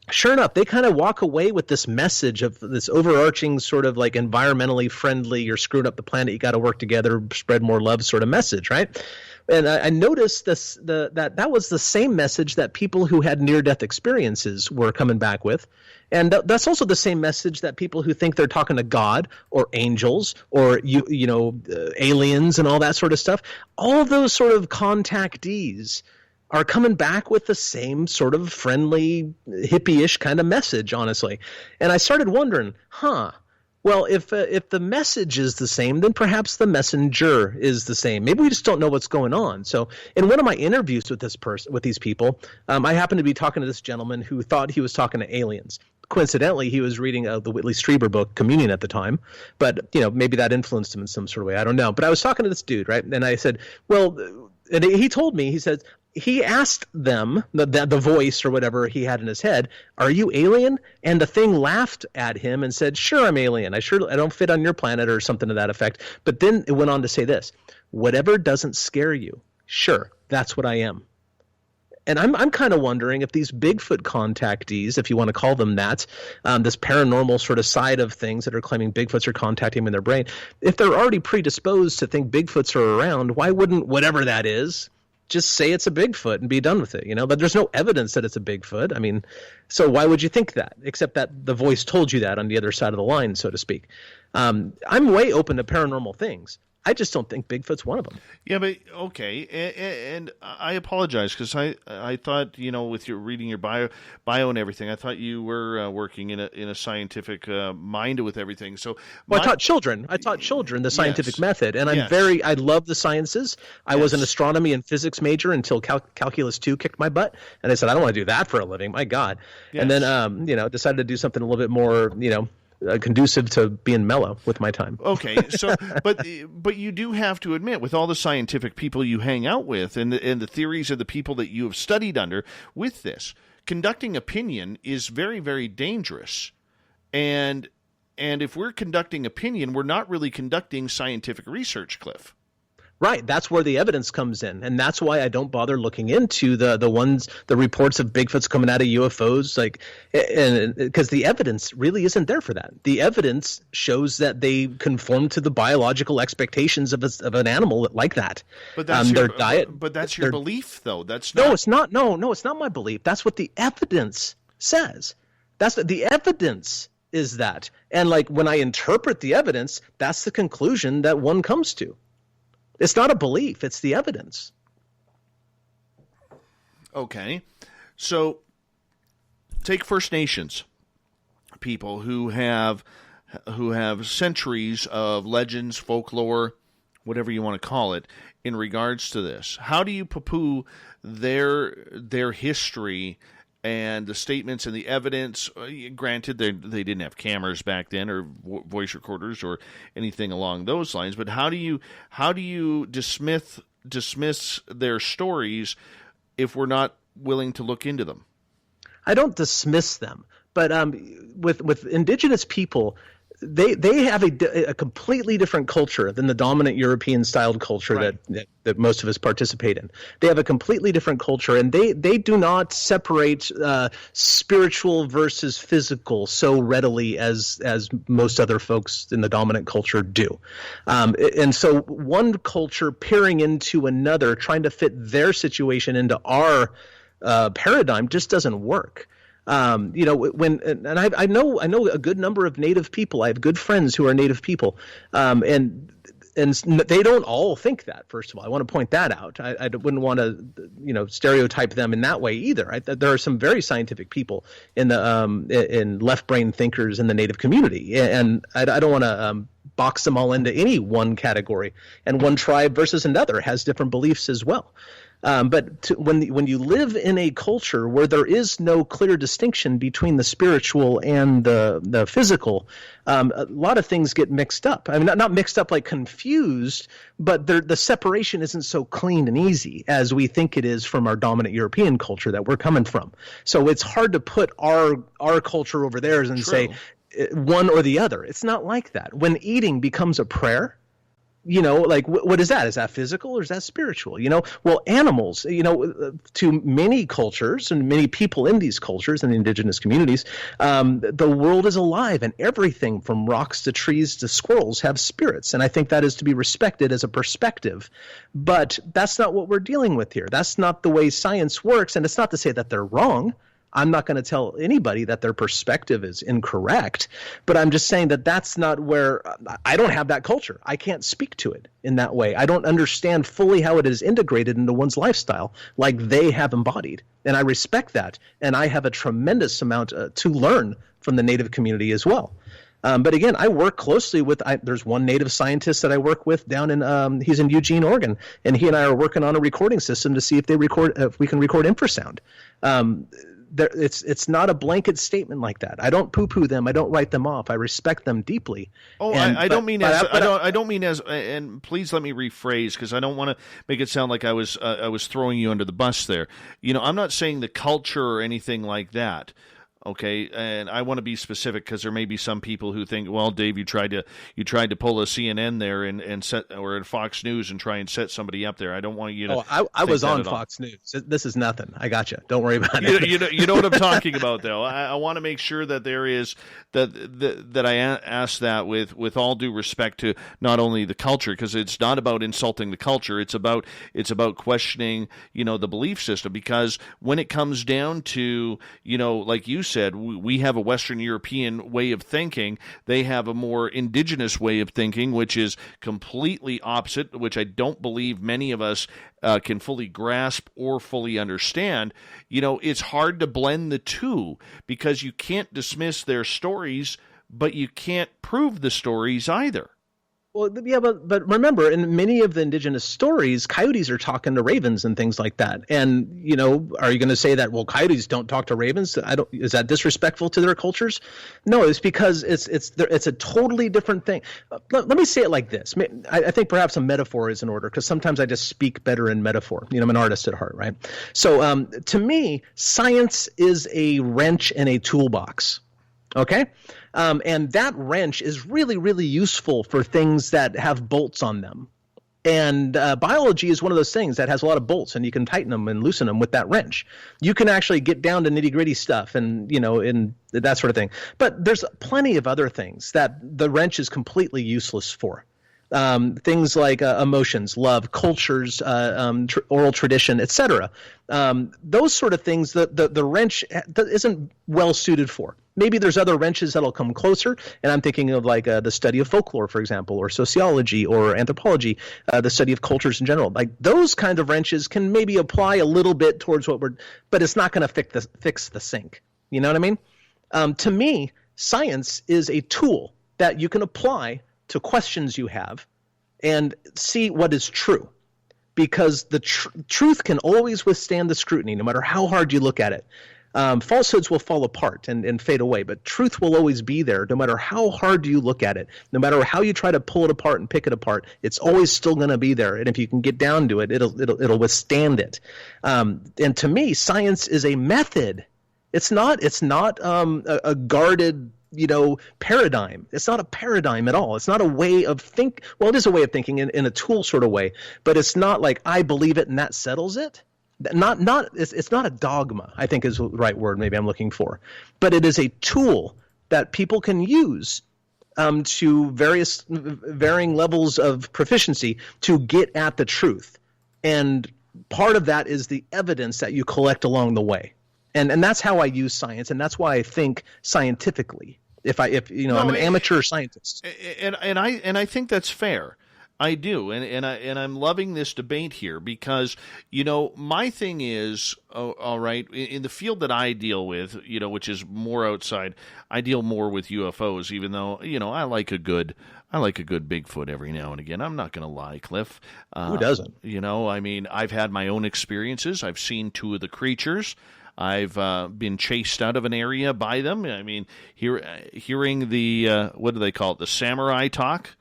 sure enough, they kind of walk away with this message of this overarching sort of environmentally friendly, you're screwing up the planet, you got to work together, spread more love sort of message, right? And I noticed that was the same message that people who had near-death experiences were coming back with. And that's also the same message that people who think they're talking to God or angels or, aliens and all that sort of stuff, all of those sort of contactees are coming back with the same sort of friendly, hippie-ish kind of message, honestly. And I started wondering, well, if the message is the same, then perhaps the messenger is the same. Maybe we just don't know what's going on. So in one of my interviews with these people, I happened to be talking to this gentleman who thought he was talking to aliens. Coincidentally, he was reading the Whitley Strieber book, Communion, at the time. But, maybe that influenced him in some sort of way. I don't know. But I was talking to this dude, right? And I said, well, and he told me, he said, he asked them, the voice or whatever he had in his head, are you alien? And the thing laughed at him and said, sure, I'm alien. I don't fit on your planet, or something to that effect. But then it went on to say this, whatever doesn't scare you, sure, that's what I am. And I'm kind of wondering if these Bigfoot contactees, if you want to call them that, this paranormal sort of side of things that are claiming Bigfoots are contacting them in their brain, if they're already predisposed to think Bigfoots are around, why wouldn't whatever that is just say it's a Bigfoot and be done with it, But there's no evidence that it's a Bigfoot. I mean, so why would you think that, except that the voice told you that on the other side of the line, so to speak? I'm way open to paranormal things. I just don't think Bigfoot's one of them. Yeah, but okay, and I apologize because I thought with your reading your bio and everything, I thought you were working in a scientific mind with everything. So I taught children. The scientific method, and I love the sciences. I was an astronomy and physics major until Calculus 2 kicked my butt, and I said I don't want to do that for a living. My God, and then decided to do something a little bit more conducive to being mellow with my time. Okay, so but you do have to admit, with all the scientific people you hang out with and the theories of the people that you have studied under, with this, conducting opinion is very, very dangerous. And if we're conducting opinion, we're not really conducting scientific research, Cliff. Right, that's where the evidence comes in, and that's why I don't bother looking into the reports of Bigfoots coming out of UFOs, and because the evidence really isn't there for that. The evidence shows that they conform to the biological expectations of an animal like that. But that's their diet. But that's your belief, though. That's not. No, it's not. No, it's not my belief. That's what the evidence says. The evidence is that, and when I interpret the evidence, that's the conclusion that one comes to. It's not a belief, it's the evidence. Okay. So take First Nations people who have centuries of legends, folklore, whatever you want to call it, in regards to this. How do you poo-poo their history and the statements and the evidence? Granted, they didn't have cameras back then, or voice recorders, or anything along those lines. But how do you dismiss their stories if we're not willing to look into them? I don't dismiss them, but with indigenous people, they have a completely different culture than the dominant European-styled culture that most of us participate in. They have a completely different culture, and they do not separate spiritual versus physical so readily as most other folks in the dominant culture do. And so one culture peering into another, trying to fit their situation into our paradigm, just doesn't work. I know a good number of Native people. I have good friends who are Native people, and they don't all think that. First of all, I want to point that out. I wouldn't want to, stereotype them in that way either. There are some very scientific people in the in left brain thinkers in the Native community, and I don't want to box them all into any one category. And one tribe versus another has different beliefs as well. But when you live in a culture where there is no clear distinction between the spiritual and the physical, a lot of things get mixed up. I mean, not mixed up like confused, but the separation isn't so clean and easy as we think it is from our dominant European culture that we're coming from. So it's hard to put our culture over theirs and say one or the other. It's not like that. When eating becomes a prayer, like what is that? Is that physical or is that spiritual? Well, animals, to many cultures and many people in these cultures and indigenous communities, the world is alive, and everything from rocks to trees to squirrels have spirits. And I think that is to be respected as a perspective. But that's not what we're dealing with here. That's not the way science works. And it's not to say that they're wrong. I'm not going to tell anybody that their perspective is incorrect, but I'm just saying that that's not where I don't have that culture. I can't speak to it in that way. I don't understand fully how it is integrated into one's lifestyle like they have embodied. And I respect that. And I have a tremendous amount to learn from the Native community as well. But again, I work closely with, there's one Native scientist that I work with down in, he's in Eugene, Oregon, and he and I are working on a recording system to see if we can record infrasound. It's not a blanket statement like that. I don't poo-poo them. I don't write them off. I respect them deeply. Oh, I don't mean as, and please let me rephrase, because I don't want to make it sound like I was throwing you under the bus there. I'm not saying the culture or anything like that. Okay, and I want to be specific because there may be some people who think, well, Dave, you tried to pull a CNN there and set, or a Fox News and try and set somebody up there. I don't want you to. Oh, I was on Fox News. This is nothing. I got you. Don't worry about it. You know what I'm talking about, though. I want to make sure that there is that I ask that with all due respect to not only the culture, because it's not about insulting the culture. It's about questioning the belief system, because when it comes down to like you said, we have a Western European way of thinking. They have a more indigenous way of thinking, which is completely opposite, which I don't believe many of us can fully grasp or fully understand. It's hard to blend the two, because you can't dismiss their stories, but you can't prove the stories either. Well, yeah, but remember, in many of the indigenous stories, coyotes are talking to ravens and things like that. And are you going to say that, well, coyotes don't talk to ravens? Is that disrespectful to their cultures? No, it's because it's a totally different thing. Let me say it like this. I think perhaps a metaphor is in order, because sometimes I just speak better in metaphor. I'm an artist at heart, right? So to me, science is a wrench in a toolbox. Okay? And that wrench is really, really useful for things that have bolts on them. And biology is one of those things that has a lot of bolts, and you can tighten them and loosen them with that wrench. You can actually get down to nitty-gritty stuff and, in that sort of thing. But there's plenty of other things that the wrench is completely useless for. Things like emotions, love, cultures, oral tradition, etc. Those sort of things the wrench isn't well suited for. Maybe there's other wrenches that'll come closer, and I'm thinking of like the study of folklore, for example, or sociology or anthropology, the study of cultures in general. Like those kind of wrenches can maybe apply a little bit towards but it's not going to fix the sink. You know what I mean? To me, science is a tool that you can apply to questions you have and see what is true, because the truth can always withstand the scrutiny, no matter how hard you look at it. Falsehoods will fall apart and fade away, but truth will always be there, no matter how hard you look at it, no matter how you try to pull it apart and pick it apart. It's always still going to be there, and if you can get down to it, it'll withstand it. And to me, science is a method. It's not a guarded paradigm. It's not a paradigm at all. It's not a way of think. Well, it is a way of thinking in a tool sort of way, but it's not like I believe it and that settles it. It's not a dogma, I think is the right word maybe I'm looking for, but it is a tool that people can use to varying levels of proficiency to get at the truth. And part of that is the evidence that you collect along the way. And that's how I use science, and that's why I think scientifically. I'm an amateur scientist. And I think that's fair. I do, and I'm loving this debate here because, you know, my thing is, all right, in the field that I deal with, you know, which is more outside, I deal more with UFOs, even though, you know, I like a good Bigfoot every now and again. I'm not going to lie, Cliff. Who doesn't? You know, I mean, I've had my own experiences. I've seen two of the creatures. I've been chased out of an area by them. I mean, hearing the what do they call it? The samurai talk.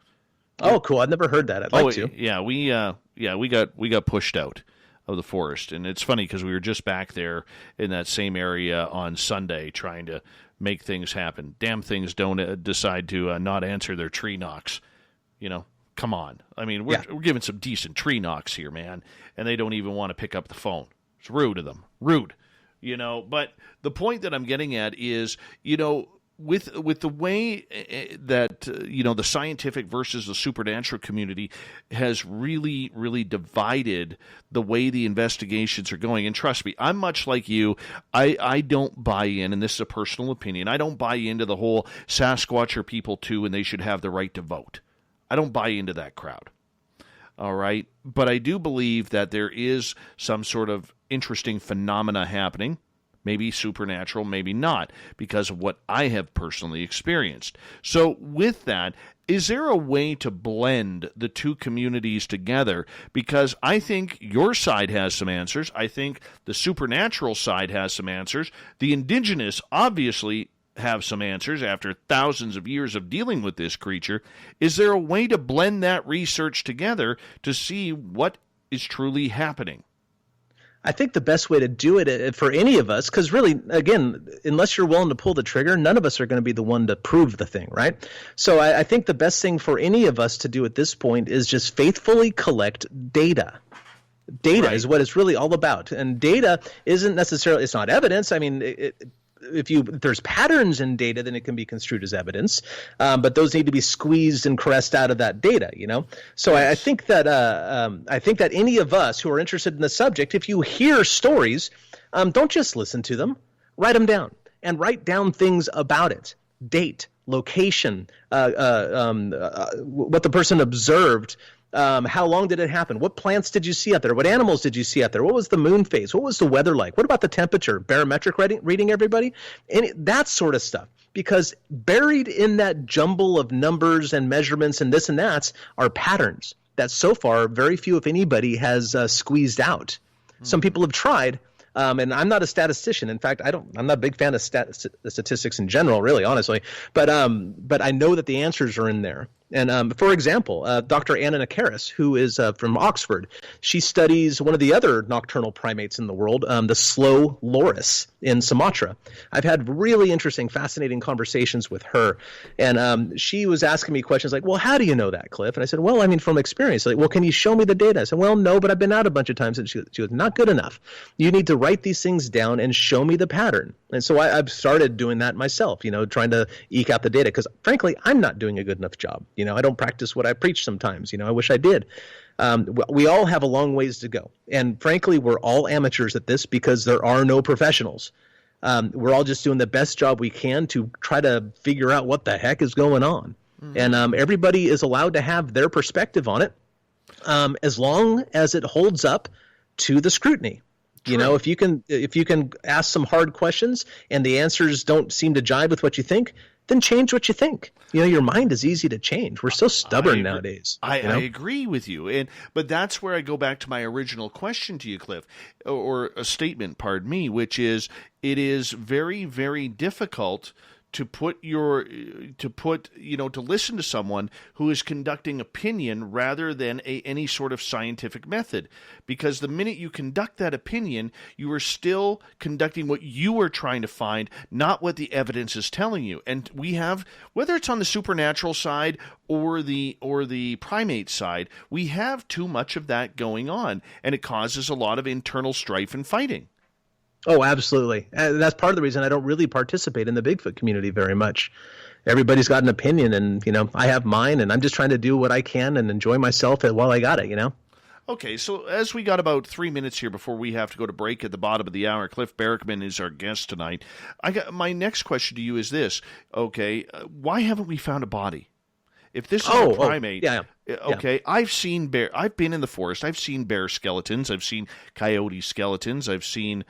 Oh, cool! I've never heard that. I'd like to. Yeah, we got pushed out of the forest, and it's funny because we were just back there in that same area on Sunday trying to make things happen. Damn things don't decide to not answer their tree knocks. You know, come on. I mean, we're giving some decent tree knocks here, man, and they don't even want to pick up the phone. It's rude of them. Rude. You know, but the point that I'm getting at is, you know, with the way that, you know, the scientific versus the supernatural community has really, really divided the way the investigations are going. And trust me, I'm much like you. I don't buy in, and this is a personal opinion, I don't buy into the whole Sasquatch are people too and they should have the right to vote. I don't buy into that crowd. All right. But I do believe that there is some sort of interesting phenomena happening. Maybe supernatural, maybe not, because of what I have personally experienced. So with that, is there a way to blend the two communities together? Because I think your side has some answers. I think the supernatural side has some answers. The indigenous obviously have some answers after thousands of years of dealing with this creature. Is there a way to blend that research together to see what is truly happening? I think the best way to do it for any of us, because really, again, unless you're willing to pull the trigger, none of us are going to be the one to prove the thing, right? So I think the best thing for any of us to do at this point is just faithfully collect data. Data is what it's really all about. And data isn't necessarily, it's not evidence. I mean, if there's patterns in data, then it can be construed as evidence, but those need to be squeezed and caressed out of that data, you know. So I think that any of us who are interested in the subject, if you hear stories, don't just listen to them, write them down and write down things about it, date, location, what the person observed. How long did it happen? What plants did you see out there? What animals did you see out there? What was the moon phase? What was the weather like? What about the temperature? Barometric reading everybody? That sort of stuff. Because buried in that jumble of numbers and measurements and this and that are patterns that so far very few, if anybody, has squeezed out. Some people have tried. And I'm not a statistician. In fact, I'm not a big fan of statistics in general, really, honestly. But I know that the answers are in there. And for example, Dr. Anna Nakaris, who is from Oxford, she studies one of the other nocturnal primates in the world, the slow loris in Sumatra. I've had really interesting, fascinating conversations with her. And she was asking me questions like, well, how do you know that, Cliff? And I said, well, I mean, from experience. Like, well, can you show me the data? I said, well, no, but I've been out a bunch of times. And she was not good enough. You need to write these things down and show me the pattern. And so I've started doing that myself, you know, trying to eke out the data because, frankly, I'm not doing a good enough job. You know, I don't practice what I preach sometimes. You know, I wish I did. We all have a long ways to go. And frankly, we're all amateurs at this because there are no professionals. We're all just doing the best job we can to try to figure out what the heck is going on. And everybody is allowed to have their perspective on it as long as it holds up to the scrutiny. You know, if you can ask some hard questions and the answers don't seem to jive with what you think, then change what you think. You know, your mind is easy to change. We're so stubborn nowadays. I agree with you. But that's where I go back to my original question to you, Cliff, or a statement, pardon me, which is it is very, very difficult to listen to someone who is conducting opinion rather than any sort of scientific method. Because the minute you conduct that opinion, you are still conducting what you are trying to find, not what the evidence is telling you. And we have, whether it's on the supernatural side or the primate side, we have too much of that going on, and it causes a lot of internal strife and fighting. Oh, absolutely. And that's part of the reason I don't really participate in the Bigfoot community very much. Everybody's got an opinion, and, you know, I have mine, and I'm just trying to do what I can and enjoy myself while I got it, you know? Okay, so as we got about 3 minutes here before we have to go to break at the bottom of the hour, Cliff Barackman is our guest tonight. My next question to you is this. Okay, why haven't we found a body? If this is a primate, yeah. Okay, I've seen bear. I've been in the forest. I've seen bear skeletons. I've seen coyote skeletons. I've seen,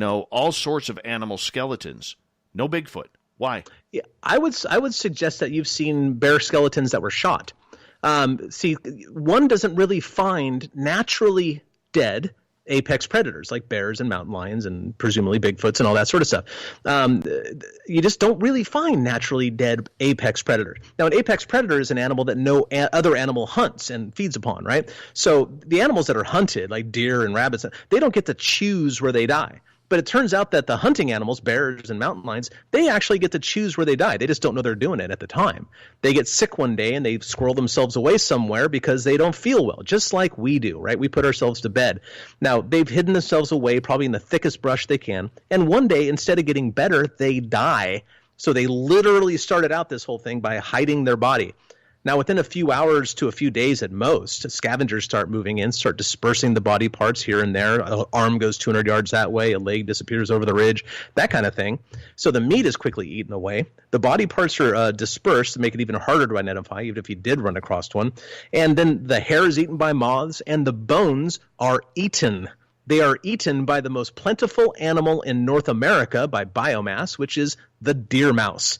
all sorts of animal skeletons. No Bigfoot. Why? Yeah, I would suggest that you've seen bear skeletons that were shot. See, one doesn't really find naturally dead apex predators like bears and mountain lions and presumably Bigfoots and all that sort of stuff. You just don't really find naturally dead apex predators. Now, an apex predator is an animal that no other animal hunts and feeds upon, right? So the animals that are hunted, like deer and rabbits, they don't get to choose where they die. But it turns out that the hunting animals, bears and mountain lions, they actually get to choose where they die. They just don't know they're doing it at the time. They get sick one day and they squirrel themselves away somewhere because they don't feel well, just like we do, right? We put ourselves to bed. Now, they've hidden themselves away probably in the thickest brush they can. And one day, instead of getting better, they die. So they literally started out this whole thing by hiding their body. Now, within a few hours to a few days at most, scavengers start moving in, start dispersing the body parts here and there. An arm goes 200 yards that way, a leg disappears over the ridge, that kind of thing. So the meat is quickly eaten away. The body parts are dispersed to make it even harder to identify, even if you did run across one. And then the hair is eaten by moths, and the bones are eaten. They are eaten by the most plentiful animal in North America by biomass, which is the deer mouse.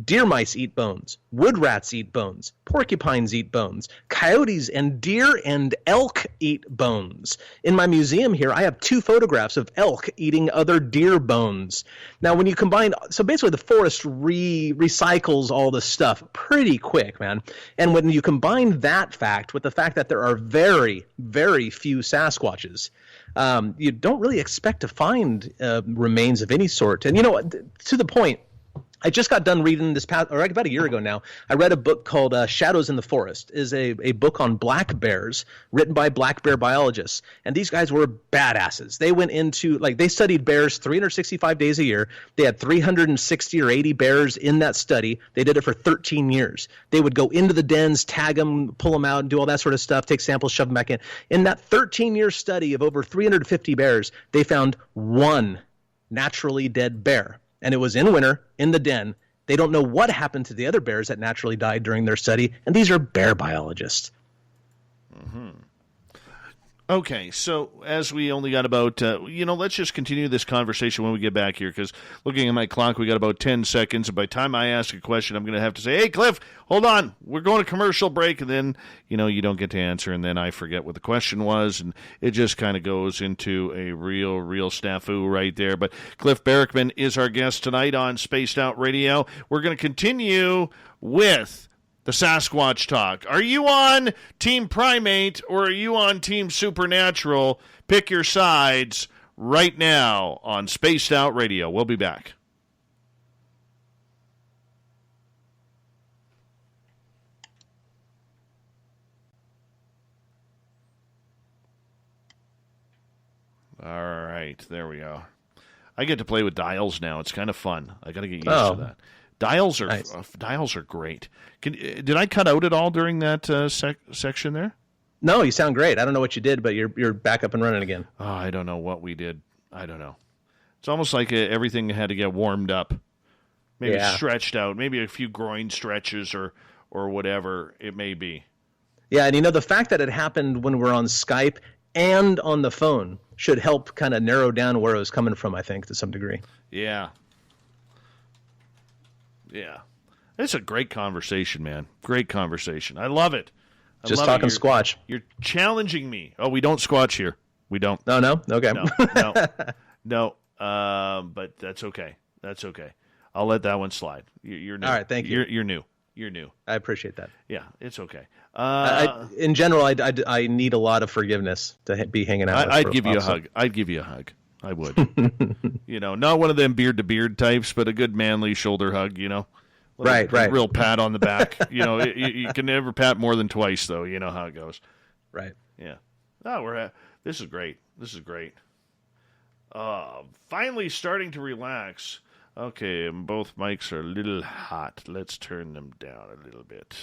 Deer mice eat bones. Wood rats eat bones. Porcupines eat bones. Coyotes and deer and elk eat bones. In my museum here, I have 2 photographs of elk eating other deer bones. Now, when you combine, so basically the forest recycles all this stuff pretty quick, man. And when you combine that fact with the fact that there are very, very few Sasquatches, you don't really expect to find remains of any sort. And, to the point, I just got done reading about a year ago now. I read a book called Shadows in the Forest. Is a book on black bears written by black bear biologists. And these guys were badasses. They went into, they studied bears 365 days a year. They had 360 or 80 bears in that study. They did it for 13 years. They would go into the dens, tag them, pull them out, and do all that sort of stuff, take samples, shove them back in. In that 13-year study of over 350 bears, they found one naturally dead bear. And it was in winter, in the den. They don't know what happened to the other bears that naturally died during their study, and these are bear biologists. Mm-hmm. Okay, so as we only got about, let's just continue this conversation when we get back here, because looking at my clock, we got about 10 seconds, and by the time I ask a question, I'm going to have to say, hey, Cliff, hold on, we're going to commercial break, and then, you don't get to answer, and then I forget what the question was, and it just kind of goes into a real snafu right there. But Cliff Barackman is our guest tonight on Spaced Out Radio. We're going to continue with the Sasquatch talk. Are you on Team Primate or are you on Team Supernatural? Pick your sides right now on Spaced Out Radio. We'll be back. All right, there we go. I get to play with dials now. It's kind of fun. I got to get used to that. Dials are nice. Dials are great. Did I cut out at all during that section there? No, you sound great. I don't know what you did, but you're back up and running again. Oh, I don't know what we did. I don't know. It's almost like everything had to get warmed up, maybe stretched out, maybe a few groin stretches or whatever it may be. Yeah, and the fact that it happened when we're on Skype and on the phone should help kind of narrow down where it was coming from, I think, to some degree. Yeah. Yeah. It's a great conversation, man. Great conversation. I love it. Just talking Squatch. You're challenging me. Oh, we don't Squatch here. We don't. Oh, no? Okay. No. But that's okay. That's okay. I'll let that one slide. You're new. All right, thank you. You're new. You're new. I appreciate that. Yeah, it's okay. In general, I need a lot of forgiveness to be hanging out with. I'd give you a hug. I'd give you a hug. I would. Not one of them beard-to-beard types, but a good manly shoulder hug, Right. Real pat on the back. You can never pat more than twice, though. You know how it goes. Right. Yeah. Oh, this is great. This is great. Finally starting to relax. Okay, both mics are a little hot. Let's turn them down a little bit.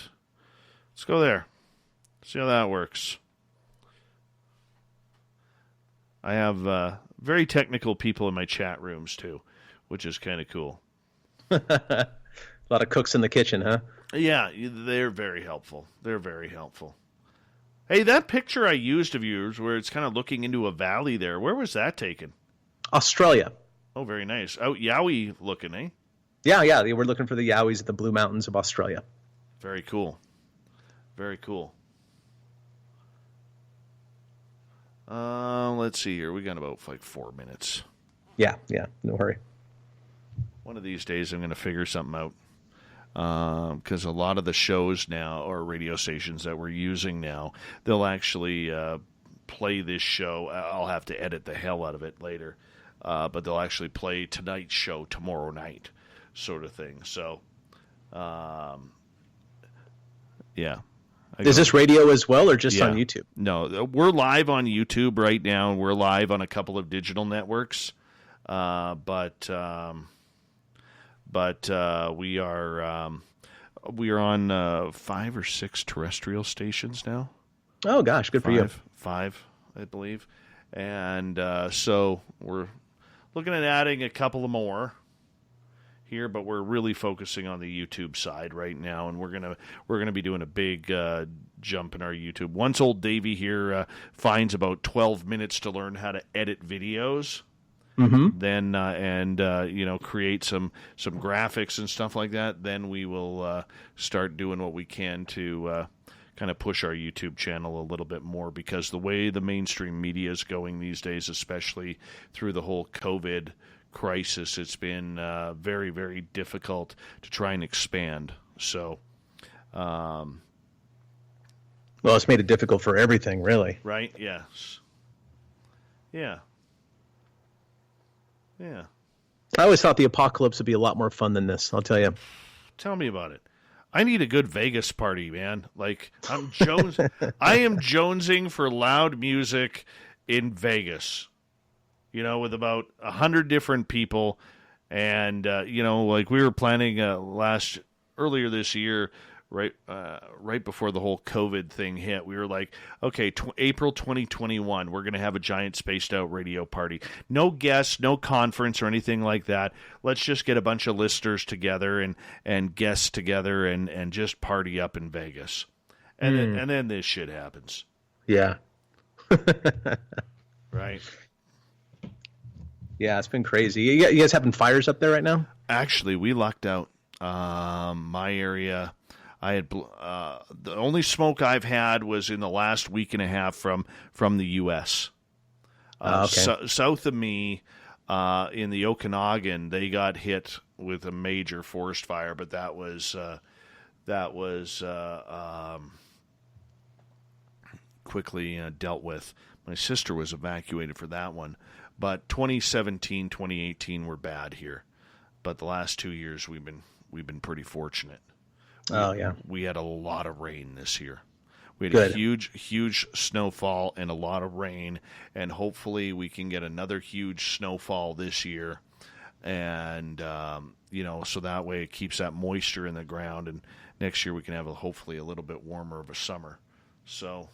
Let's go there. See how that works. I have very technical people in my chat rooms, too, which is kind of cool. A lot of cooks in the kitchen, huh? Yeah, they're very helpful. They're very helpful. Hey, that picture I used of yours where it's kind of looking into a valley there, where was that taken? Australia. Oh, very nice. Oh, Yowie looking, eh? Yeah. We're looking for the Yowies at the Blue Mountains of Australia. Very cool. Very cool. Let's see here. We got about 4 minutes. Yeah. No hurry. One of these days I'm going to figure something out. Because a lot of the shows now, or radio stations that we're using now, they'll actually play this show. I'll have to edit the hell out of it later. But they'll actually play tonight's show tomorrow night, sort of thing. So, yeah. Is this radio as well, or just on YouTube? No, we're live on YouTube right now. We're live on a couple of digital networks, but we are on 5 or 6 terrestrial stations now. Oh gosh, good for you. Five, I believe, and so we're looking at adding a couple of more here, but we're really focusing on the YouTube side right now, and we're gonna be doing a big jump in our YouTube. Once old Davey here finds about 12 minutes to learn how to edit videos, then create some graphics and stuff like that, then we will start doing what we can to kind of push our YouTube channel a little bit more, because the way the mainstream media is going these days, especially through the whole COVID crisis, it's been very, very difficult to try and expand. So, well, it's made it difficult for everything, really. Right? Yes. Yeah. Yeah. I always thought the apocalypse would be a lot more fun than this, I'll tell you. Tell me about it. I need a good Vegas party, man. Like, I am jonesing for loud music in Vegas. With about 100 different people, and like we were planning earlier this year, right before the whole COVID thing hit. We were like, okay, April 2021, we're going to have a giant spaced out radio party. No guests, no conference or anything like that. Let's just get a bunch of listeners together and guests together and just party up in Vegas, and then this shit happens. Yeah. Right. Yeah, it's been crazy. You guys having fires up there right now? Actually, we lucked out. My area, I had the only smoke I've had was in the last week and a half from the U.S. Okay. South of me, in the Okanagan, they got hit with a major forest fire, but that was quickly dealt with. My sister was evacuated for that one. But 2017, 2018 were bad here. But the last 2 years we've been pretty fortunate. We had a lot of rain this year. We had a huge snowfall and a lot of rain, and hopefully we can get another huge snowfall this year. And so that way it keeps that moisture in the ground, and next year we can have hopefully a little bit warmer of a summer. So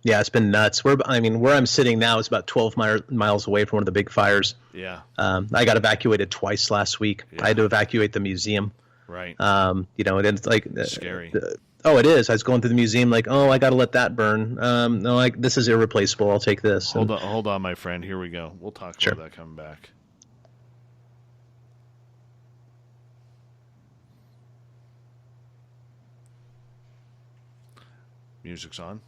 yeah, it's been nuts. Where I'm sitting now is about 12 miles away from one of the big fires. Yeah. I got evacuated twice last week. Yeah. I had to evacuate the museum. Right. And it's like scary. It is. I was going through the museum like, I got to let that burn. No, this is irreplaceable. I'll take this. Hold on, my friend. Here we go. We'll talk about that coming back. Music's on.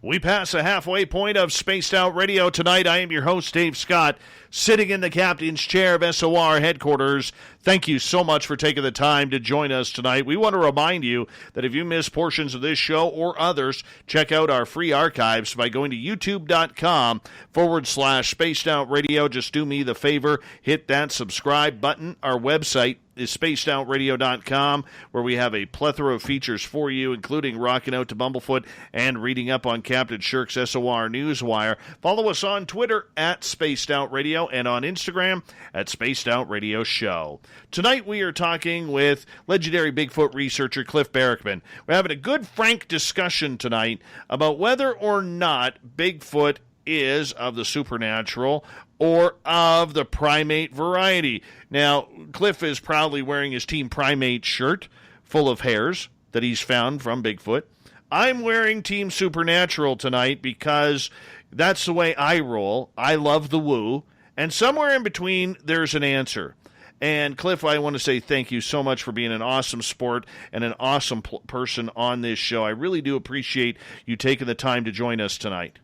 We pass the halfway point of Spaced Out Radio tonight. I am your host, Dave Scott, sitting in the captain's chair of SOR headquarters. Thank you so much for taking the time to join us tonight. We want to remind you that if you miss portions of this show or others, check out our free archives by going to youtube.com/Spaced Out Radio. Just do me the favor, hit that subscribe button. Our website is spacedoutradio.com, where we have a plethora of features for you, including rocking out to Bumblefoot and reading up on Captain Shirk's SOR Newswire. Follow us on Twitter at Spaced Out Radio and on Instagram at Spaced Out Radio Show. Tonight we are talking with legendary Bigfoot researcher Cliff Barackman. We're having a good, frank discussion tonight about whether or not Bigfoot is of the supernatural or of the primate variety. Now, Cliff is proudly wearing his Team Primate shirt full of hairs that he's found from Bigfoot. I'm wearing Team Supernatural tonight because that's the way I roll. I love the woo. And somewhere in between, there's an answer. And Cliff, I want to say thank you so much for being an awesome sport and an awesome person on this show. I really do appreciate you taking the time to join us tonight.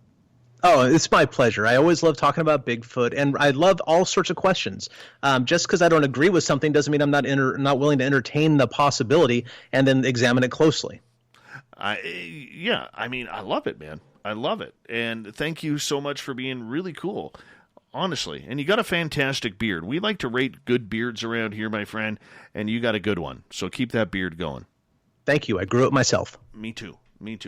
Oh, it's my pleasure. I always love talking about Bigfoot, and I love all sorts of questions. Just because I don't agree with something doesn't mean I'm not willing to entertain the possibility and then examine it closely. I love it, man. I love it. And thank you so much for being really cool, honestly. And you got a fantastic beard. We like to rate good beards around here, my friend, and you got a good one. So keep that beard going. Thank you. I grew it myself. Me too.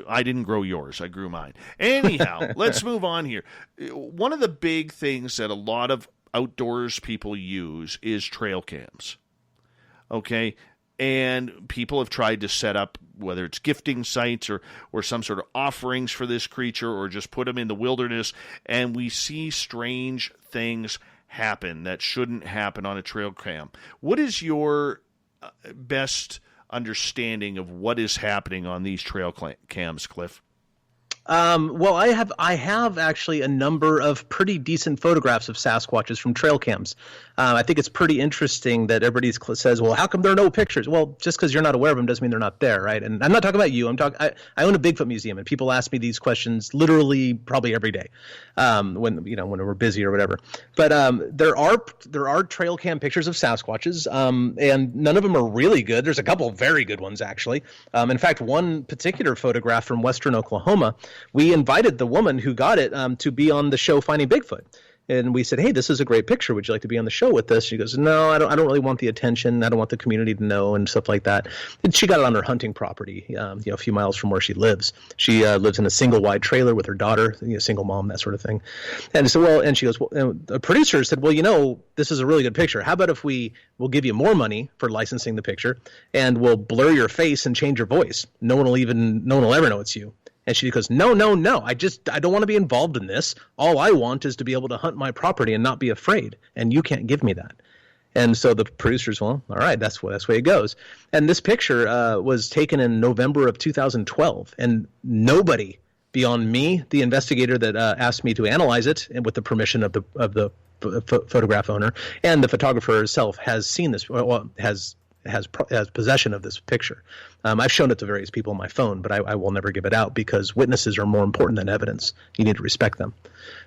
I didn't grow yours. I grew mine. Anyhow, let's move on here. One of the big things that a lot of outdoors people use is trail cams. Okay? And people have tried to set up, whether it's gifting sites or some sort of offerings for this creature or just put them in the wilderness, and we see strange things happen that shouldn't happen on a trail cam. What is your best understanding of what is happening on these trail cams, Cliff? Well, I have actually a number of pretty decent photographs of Sasquatches from trail cams. I think it's pretty interesting that everybody says, well, how come there are no pictures? Well, just because you're not aware of them doesn't mean they're not there, right? And I'm not talking about you. I own a Bigfoot museum, and people ask me these questions literally probably every day when we're busy or whatever. But there are trail cam pictures of Sasquatches, and none of them are really good. There's a couple of very good ones, actually. In fact, one particular photograph from western Oklahoma, we invited the woman who got it to be on the show Finding Bigfoot. And we said, hey, this is a great picture. Would you like to be on the show with us? She goes, no, I don't really want the attention. I don't want the community to know and stuff like that. And she got it on her hunting property, a few miles from where she lives. She lives in a single wide trailer with her daughter, single mom, that sort of thing. And so, and she goes, the producer said, well, this is a really good picture. How about if we'll give you more money for licensing the picture, and we'll blur your face and change your voice. No one will ever know it's you. And she goes, no. I don't want to be involved in this. All I want is to be able to hunt my property and not be afraid. And you can't give me that. And so the producers, well, all right, that's the way it goes. And this picture was taken in November of 2012. And nobody beyond me, the investigator that asked me to analyze it, and with the permission of the photograph owner, and the photographer herself, has seen this, has possession of this picture. I've shown it to various people on my phone, but I will never give it out because witnesses are more important than evidence. You need to respect them.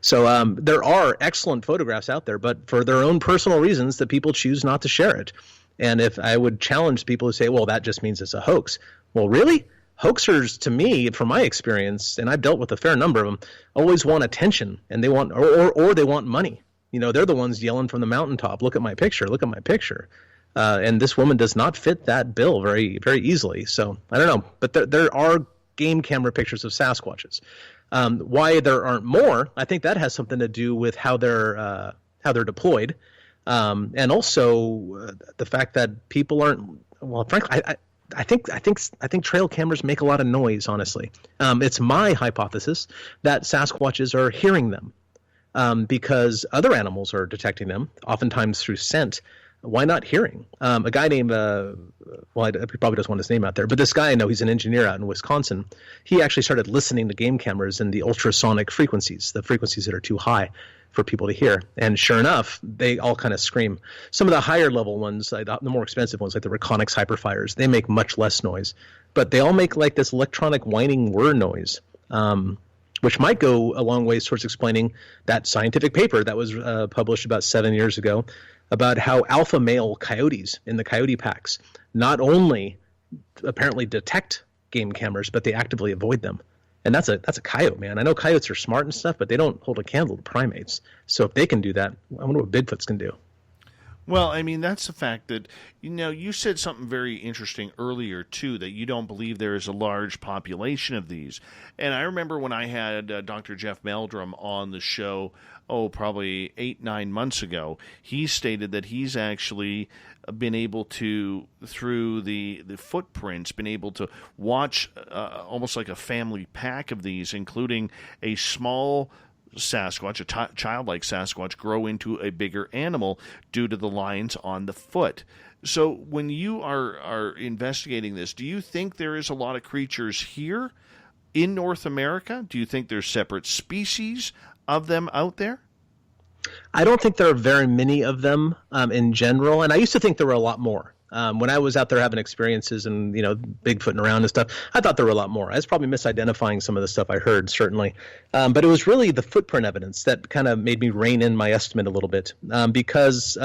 So there are excellent photographs out there, but for their own personal reasons, the people choose not to share it. And if I would challenge people who say, well, that just means it's a hoax. Well, really? Hoaxers, to me, from my experience, and I've dealt with a fair number of them, always want attention, and they want or they want money. They're the ones yelling from the mountaintop, look at my picture, look at my picture. And this woman does not fit that bill very, very easily. So I don't know, but there are game camera pictures of Sasquatches. Why there aren't more? I think that has something to do with how they're deployed, and also the fact that people aren't. Well, frankly, I think trail cameras make a lot of noise. Honestly, it's my hypothesis that Sasquatches are hearing them because other animals are detecting them, oftentimes through scent. Why not hearing? A guy named, he probably doesn't want his name out there, but this guy I know, he's an engineer out in Wisconsin. He actually started listening to game cameras in the ultrasonic frequencies, the frequencies that are too high for people to hear. And sure enough, they all kind of scream. Some of the higher level ones, the more expensive ones, like the Reconyx Hyperfires, they make much less noise. But they all make like this electronic whining whir noise, which might go a long ways towards explaining that scientific paper that was published about 7 years ago about how alpha male coyotes in the coyote packs not only apparently detect game cameras, but they actively avoid them. And that's a coyote, man. I know coyotes are smart and stuff, but they don't hold a candle to primates. So if they can do that, I wonder what Bigfoots can do. Well, I mean, that's the fact that, you said something very interesting earlier, too, that you don't believe there is a large population of these. And I remember when I had Dr. Jeff Meldrum on the show, probably 8-9 months ago, he stated that he's actually been able to, through the footprints, been able to watch almost like a family pack of these, including a small Sasquatch, a childlike Sasquatch, grow into a bigger animal due to the lines on the foot. So when you are investigating this, do you think there is a lot of creatures here in North America? Do you think there's separate species of them out there? I don't think there are very many of them in general, and I used to think there were a lot more. When I was out there having experiences and, Bigfooting around and stuff, I thought there were a lot more. I was probably misidentifying some of the stuff I heard, certainly. But it was really the footprint evidence that kind of made me rein in my estimate a little bit, because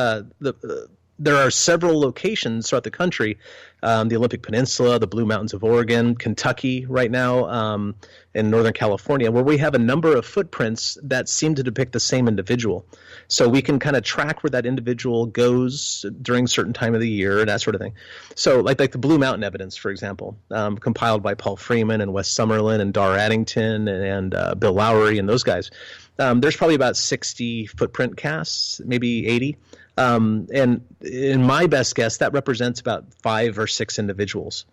there are several locations throughout the country, the Olympic Peninsula, the Blue Mountains of Oregon, Kentucky right now, in Northern California, where we have a number of footprints that seem to depict the same individual. So we can kind of track where that individual goes during a certain time of the year and that sort of thing. So like the Blue Mountain evidence, for example, compiled by Paul Freeman and Wes Summerlin and Dar Addington and Bill Lowry and those guys. There's probably about 60 footprint casts, maybe 80. And in my best guess, that represents about 5 or 6 individuals.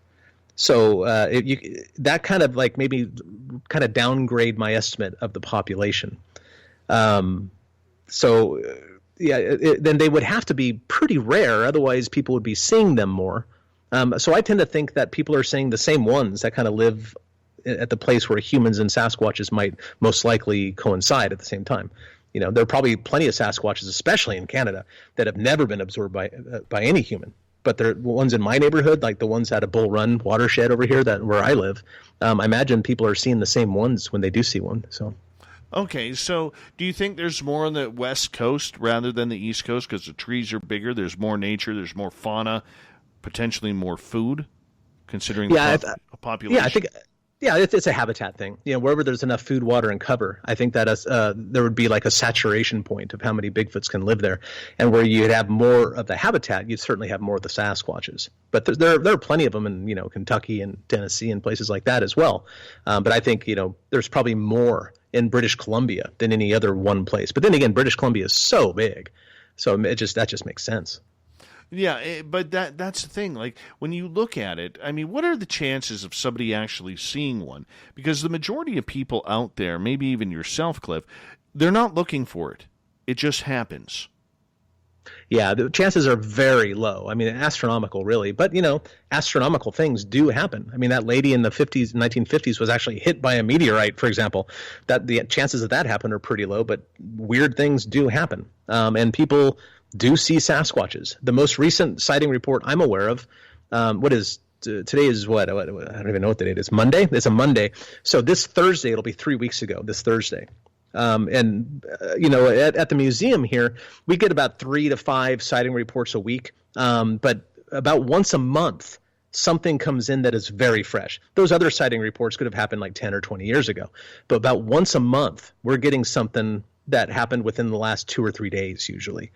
So that kind of like maybe kind of downgrade my estimate of the population. Then they would have to be pretty rare. Otherwise, people would be seeing them more. So I tend to think that people are seeing the same ones that kind of live at the place where humans and Sasquatches might most likely coincide at the same time. There are probably plenty of Sasquatches, especially in Canada, that have never been absorbed by any human. But the ones in my neighborhood, like the ones at a Bull Run watershed over here, where I live, I imagine people are seeing the same ones when they do see one. So, okay, so do you think there's more on the West Coast rather than the East Coast because the trees are bigger, there's more nature, there's more fauna, potentially more food, considering the population? Yeah, I think. Yeah, it's a habitat thing. Wherever there's enough food, water, and cover, I think that there would be like a saturation point of how many Bigfoots can live there. And where you'd have more of the habitat, you'd certainly have more of the Sasquatches. But there are plenty of them in Kentucky and Tennessee and places like that as well. But I think there's probably more in British Columbia than any other one place. But then again, British Columbia is so big, so that just makes sense. Yeah, but that's the thing. Like, when you look at it, I mean, what are the chances of somebody actually seeing one? Because the majority of people out there, maybe even yourself, Cliff, they're not looking for it. It just happens. Yeah, the chances are very low. I mean, astronomical, really. But, astronomical things do happen. I mean, that lady in the 1950s was actually hit by a meteorite, for example. That the chances of that happen are pretty low, but weird things do happen. And people do see Sasquatches. The most recent sighting report I'm aware of, today is what? I don't even know what the date is. Monday? It's a Monday. So this Thursday, it'll be 3 weeks ago, this Thursday. At the museum here, we get about 3 to 5 sighting reports a week. But about once a month, something comes in that is very fresh. Those other sighting reports could have happened like 10 or 20 years ago. But about once a month, we're getting something that happened within the last 2 or 3 days usually.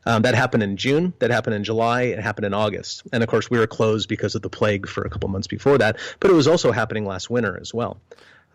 That happened in June, that happened in July, it happened in August. And of course, we were closed because of the plague for a couple months before that, but it was also happening last winter as well.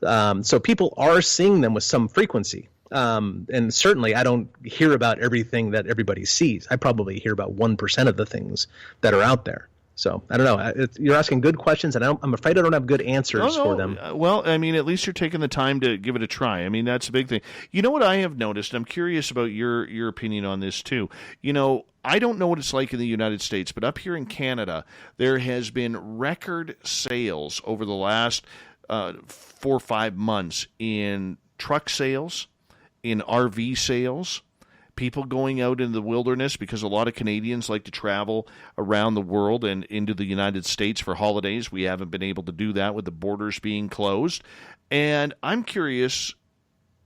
So people are seeing them with some frequency. And certainly I don't hear about everything that everybody sees. I probably hear about 1% of the things that are out there. So I don't know. You're asking good questions, and I'm afraid I don't have good answers for them. Well, I mean, at least you're taking the time to give it a try. I mean, that's a big thing. You know what I have noticed? I'm curious about your opinion on this too. I don't know what it's like in the United States, but up here in Canada, there has been record sales over the last 4 or 5 months in truck sales, in RV sales. People going out in the wilderness, because a lot of Canadians like to travel around the world and into the United States for holidays. We haven't been able to do that with the borders being closed. And I'm curious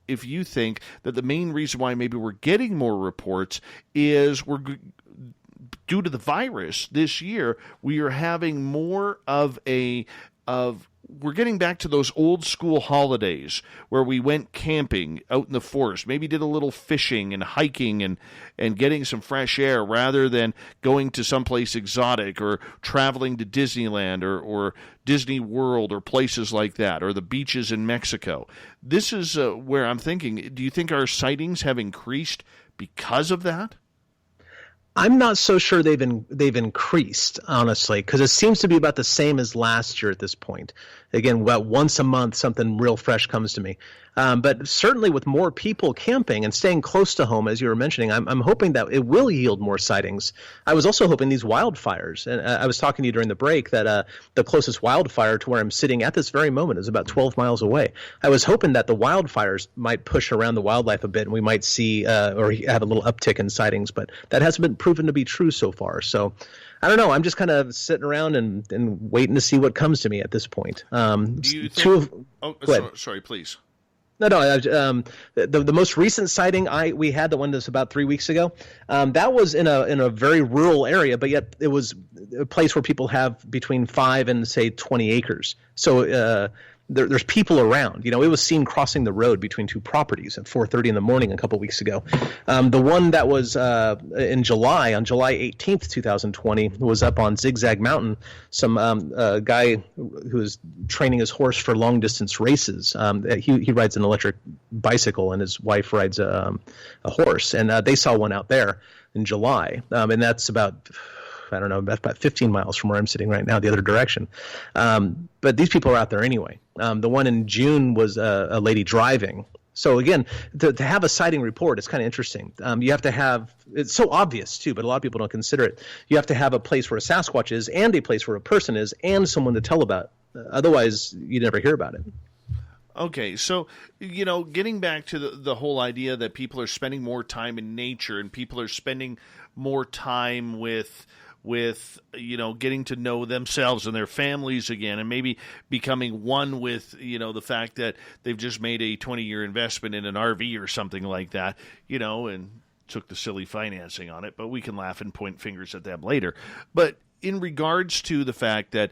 if you think that the main reason why maybe we're getting more reports is due to the virus this year, we are having more of we're getting back to those old school holidays where we went camping out in the forest, maybe did a little fishing and hiking and getting some fresh air rather than going to someplace exotic or traveling to Disneyland or Disney World or places like that, or the beaches in Mexico. This is where I'm thinking, do you think our sightings have increased because of that? I'm not so sure they've increased, honestly, because it seems to be about the same as last year at this point. Again, about once a month, something real fresh comes to me. But certainly with more people camping and staying close to home, as you were mentioning, I'm hoping that it will yield more sightings. I was also hoping these wildfires, and I was talking to you during the break that the closest wildfire to where I'm sitting at this very moment is about 12 miles away. I was hoping that the wildfires might push around the wildlife a bit and we might see or have a little uptick in sightings, but that hasn't been proven to be true so far. So I don't know. I'm just kind of sitting around and waiting to see what comes to me at this point. Do you think, sorry, please. No. The most recent sighting we had, the one that's about 3 weeks ago, that was in a very rural area, but yet it was a place where people have between 5 and say 20 acres. So there's people around. It was seen crossing the road between two properties at 4:30 in the morning a couple weeks ago. The one that was in July, on July 18th, 2020, was up on Zigzag Mountain. Some guy who is training his horse for long distance races. He rides an electric bicycle, and his wife rides a horse, and they saw one out there in July, and that's about, I don't know, about 15 miles from where I'm sitting right now, the other direction. But these people are out there anyway. The one in June was a lady driving. So again, to have a sighting report is kind of interesting. You have to have, it's so obvious too, but a lot of people don't consider it. You have to have a place where a Sasquatch is and a place where a person is and someone to tell about. Otherwise, you never hear about it. Okay, so, getting back to the whole idea that people are spending more time in nature and people are spending more time with getting to know themselves and their families again, and maybe becoming one with, the fact that they've just made a 20-year investment in an RV or something like that, and took the silly financing on it, but we can laugh and point fingers at them later. But in regards to the fact that,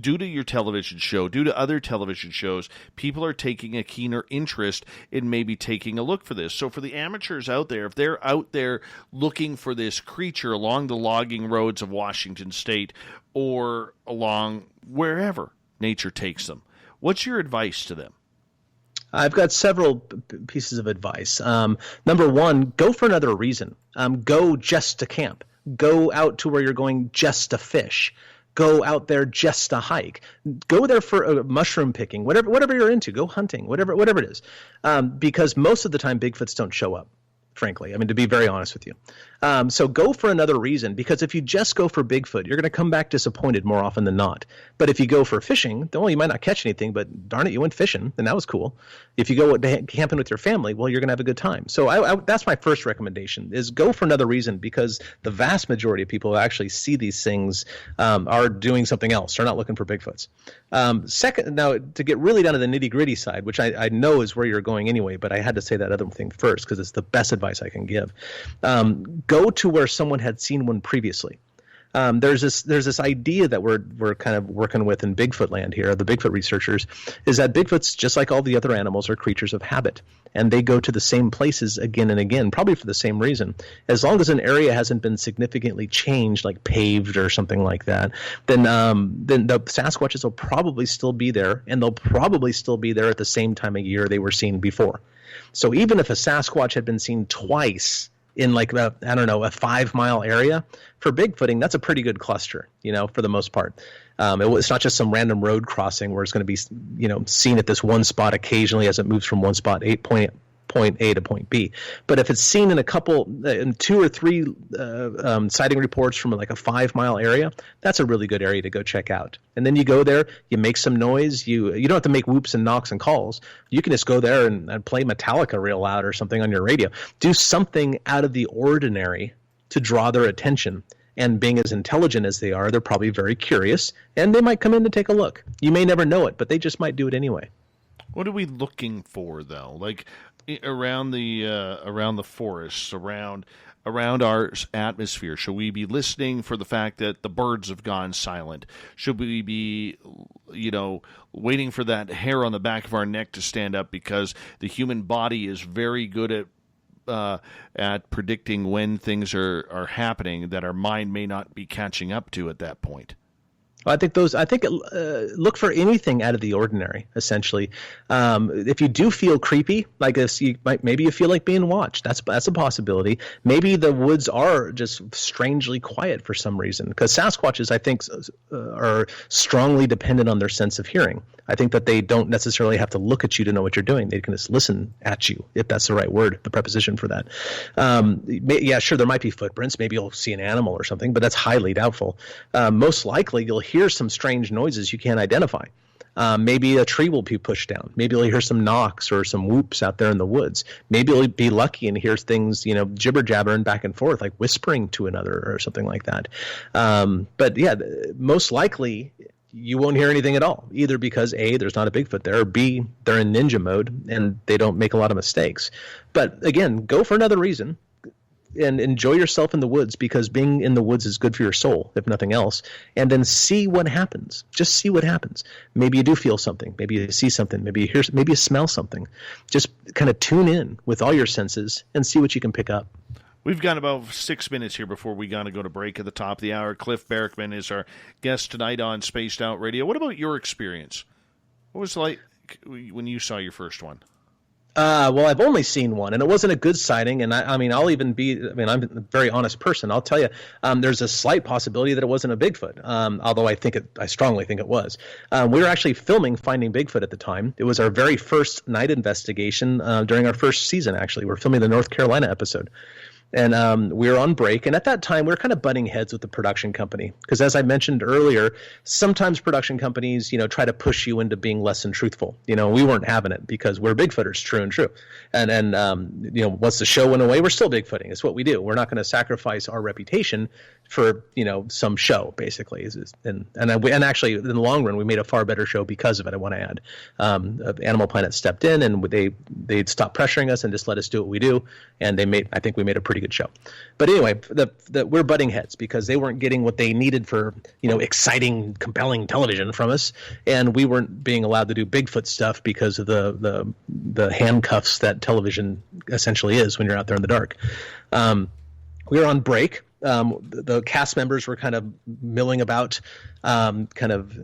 due to your television show, due to other television shows, people are taking a keener interest in maybe taking a look for this. So for the amateurs out there, if they're out there looking for this creature along the logging roads of Washington State or along wherever nature takes them, what's your advice to them? I've got several pieces of advice. Number one, go for another reason. Go just to camp. Go out to where you're going just to fish. Go out there just to hike. Go there for mushroom picking, whatever you're into. Go hunting, whatever it is, because most of the time Bigfoots don't show up. Frankly, to be very honest with you. So go for another reason, because if you just go for Bigfoot, you're going to come back disappointed more often than not. But if you go for fishing, well, you might not catch anything, but darn it, you went fishing, and that was cool. If you go camping with your family, well, you're going to have a good time. So that's my first recommendation, is go for another reason, because the vast majority of people who actually see these things are doing something else. They're not looking for Bigfoots. Second, now, to get really down to the nitty-gritty side, which I know is where you're going anyway, but I had to say that other thing first because it's the best advice I can give. Go to where someone had seen one previously. There's this idea that we're kind of working with in Bigfoot land here, the Bigfoot researchers, is that Bigfoots, just like all the other animals, are creatures of habit, and they go to the same places again and again, probably for the same reason. As long as an area hasn't been significantly changed, like paved or something like that, then the Sasquatches will probably still be there, and they'll probably still be there at the same time of year they were seen before. So even if a Sasquatch had been seen twice in like a 5-mile area, for Bigfooting, that's a pretty good cluster, for the most part. It's not just some random road crossing where it's going to be, seen at this one spot occasionally as it moves from one spot, point A to point B. But if it's seen in in 2 or 3 sighting reports from like a 5-mile area, that's a really good area to go check out. And then you go there, you make some noise. You don't have to make whoops and knocks and calls. You can just go there and play Metallica real loud or something on your radio. Do something out of the ordinary to draw their attention. And being as intelligent as they are, they're probably very curious, and they might come in to take a look. You may never know it, but they just might do it anyway. What are we looking for, though? Like around the forests, around around our atmosphere? Should we be listening for the fact that the birds have gone silent? Should we be, waiting for that hair on the back of our neck to stand up because the human body is very good at predicting when things are happening that our mind may not be catching up to at that point? Look for anything out of the ordinary, essentially. If you do feel creepy, like this, maybe you feel like being watched. That's a possibility. Maybe the woods are just strangely quiet for some reason, because Sasquatches, I think, are strongly dependent on their sense of hearing. I think that they don't necessarily have to look at you to know what you're doing. They can just listen at you, if that's the right word, the preposition for that. Yeah, sure, there might be footprints. Maybe you'll see an animal or something, but that's highly doubtful. Most likely, you'll hear some strange noises you can't identify. Maybe a tree will be pushed down. Maybe you'll hear some knocks or some whoops out there in the woods. Maybe you'll be lucky and hear things, jibber jabbering back and forth, like whispering to another or something like that. But yeah, most likely you won't hear anything at all, either because A, there's not a Bigfoot there, or B, they're in ninja mode and they don't make a lot of mistakes. But again, go for another reason and enjoy yourself in the woods, because being in the woods is good for your soul, if nothing else. And then see what happens. Just see what happens. Maybe you do feel something. Maybe you see something. Maybe you hear. Maybe you smell something. Just kind of tune in with all your senses and see what you can pick up. We've got about 6 minutes here before we got to go to break at the top of the hour. Cliff Barackman is our guest tonight on Spaced Out Radio. What about your experience? What was it like when you saw your first one? Well, I've only seen one, and it wasn't a good sighting. And I'm a very honest person. I'll tell you, there's a slight possibility that it wasn't a Bigfoot. Although I strongly think it was. We were actually filming Finding Bigfoot at the time. It was our very first night investigation during our first season. Actually, we're filming the North Carolina episode. And we were on break, and at that time we were kind of butting heads with the production company, because as I mentioned earlier, sometimes production companies, try to push you into being less than truthful. We weren't having it because we're Bigfooters, true and true. And once the show went away, we're still Bigfooting. It's what we do. We're not going to sacrifice our reputation for some show, basically. And actually, in the long run, we made a far better show because of it. I want to add, Animal Planet stepped in, and they stopped pressuring us and just let us do what we do. And I think we made a pretty good show. But anyway, we're butting heads because they weren't getting what they needed for exciting, compelling television from us, and we weren't being allowed to do Bigfoot stuff because of the handcuffs that television essentially is when you're out there in the dark. We were on break. The cast members were kind of milling about, kind of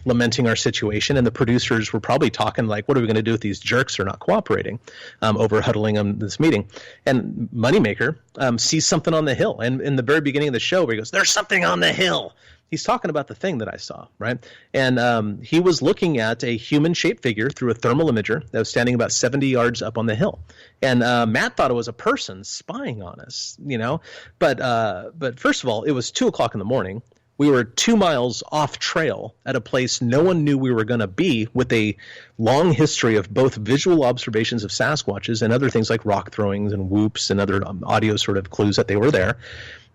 lamenting our situation, and the producers were probably talking like, what are we going to do if these jerks are not cooperating, over huddling on this meeting. And Moneymaker sees something on the hill, and in the very beginning of the show where he goes, there's something on the hill, he's talking about the thing that I saw, right? And he was looking at a human-shaped figure through a thermal imager that was standing about 70 yards up on the hill. And Matt thought it was a person spying on us, But first of all, it was 2 o'clock in the morning. We were 2 miles off trail at a place no one knew we were going to be, with a long history of both visual observations of Sasquatches and other things like rock throwings and whoops and other audio sort of clues that they were there.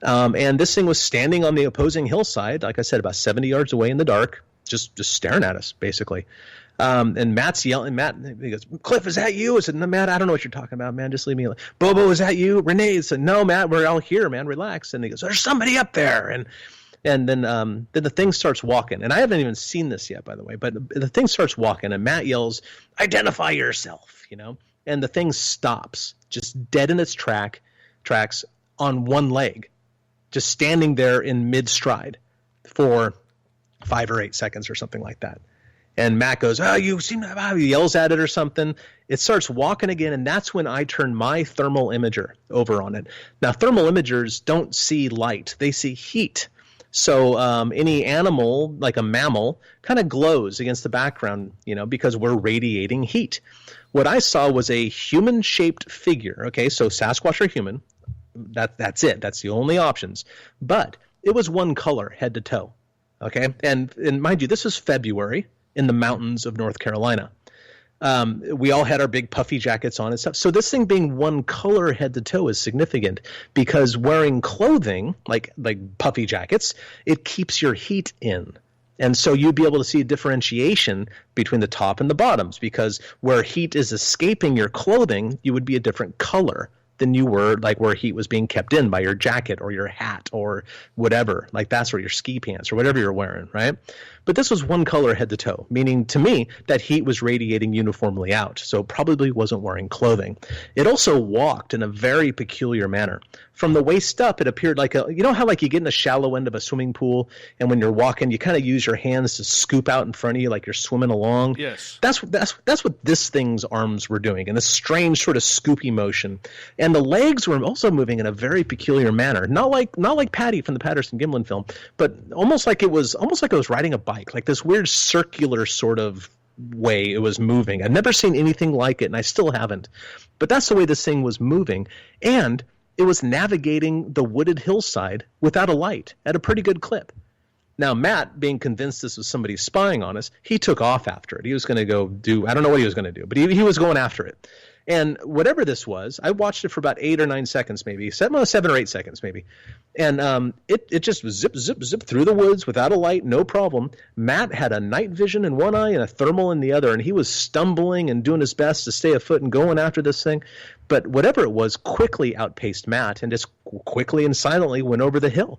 And this thing was standing on the opposing hillside, like I said, about 70 yards away in the dark, just staring at us, basically. And Matt's yelling. Matt, he goes, Cliff, is that you? I said, no, Matt, I don't know what you're talking about, man. Just leave me alone. Bobo, is that you? Renee said, no, Matt, we're all here, man. Relax. And he goes, there's somebody up there. And then the thing starts walking. And I haven't even seen this yet, by the way. But the thing starts walking, and Matt yells, identify yourself, And the thing stops, just dead in its tracks on one leg, just standing there in mid-stride for 5 or 8 seconds or something like that. And Matt goes, oh, you seem to, he yells at it or something. It starts walking again, and that's when I turn my thermal imager over on it. Now, thermal imagers don't see light. They see heat. So any animal, like a mammal, kind of glows against the background, because we're radiating heat. What I saw was a human-shaped figure. Okay, so Sasquatch or human. That's it. That's the only options. But it was one color, head to toe. Okay, and mind you, this was February in the mountains of North Carolina. We all had our big puffy jackets on and stuff. So this thing being one color head to toe is significant, because wearing clothing like puffy jackets, it keeps your heat in. And so you'd be able to see a differentiation between the top and the bottoms, because where heat is escaping your clothing, you would be a different color than you were like where heat was being kept in by your jacket or your hat or whatever. Like that's where your ski pants or whatever you're wearing, right? But this was one color head to toe, meaning to me that heat was radiating uniformly out, so probably wasn't wearing clothing. It also walked in a very peculiar manner. From the waist up, it appeared like you know how like you get in the shallow end of a swimming pool, and when you're walking, you kind of use your hands to scoop out in front of you like you're swimming along? Yes. That's what this thing's arms were doing, in a strange sort of scoopy motion. And the legs were also moving in a very peculiar manner, not like Patty from the Patterson-Gimlin film, but almost like it was riding a bike, like this weird circular sort of way it was moving. I've never seen anything like it, and I still haven't. But that's the way this thing was moving, and it was navigating the wooded hillside without a light at a pretty good clip. Now, Matt, being convinced this was somebody spying on us, he took off after it. He was going to go do, I don't know what he was going to do, but he was going after it. And whatever this was, I watched it for about 8 or 9 seconds, maybe 7 or 8 seconds, maybe. And it just zip, zip, zip through the woods without a light, no problem. Matt had a night vision in one eye and a thermal in the other, and he was stumbling and doing his best to stay afoot and going after this thing. But whatever it was quickly outpaced Matt and just quickly and silently went over the hill.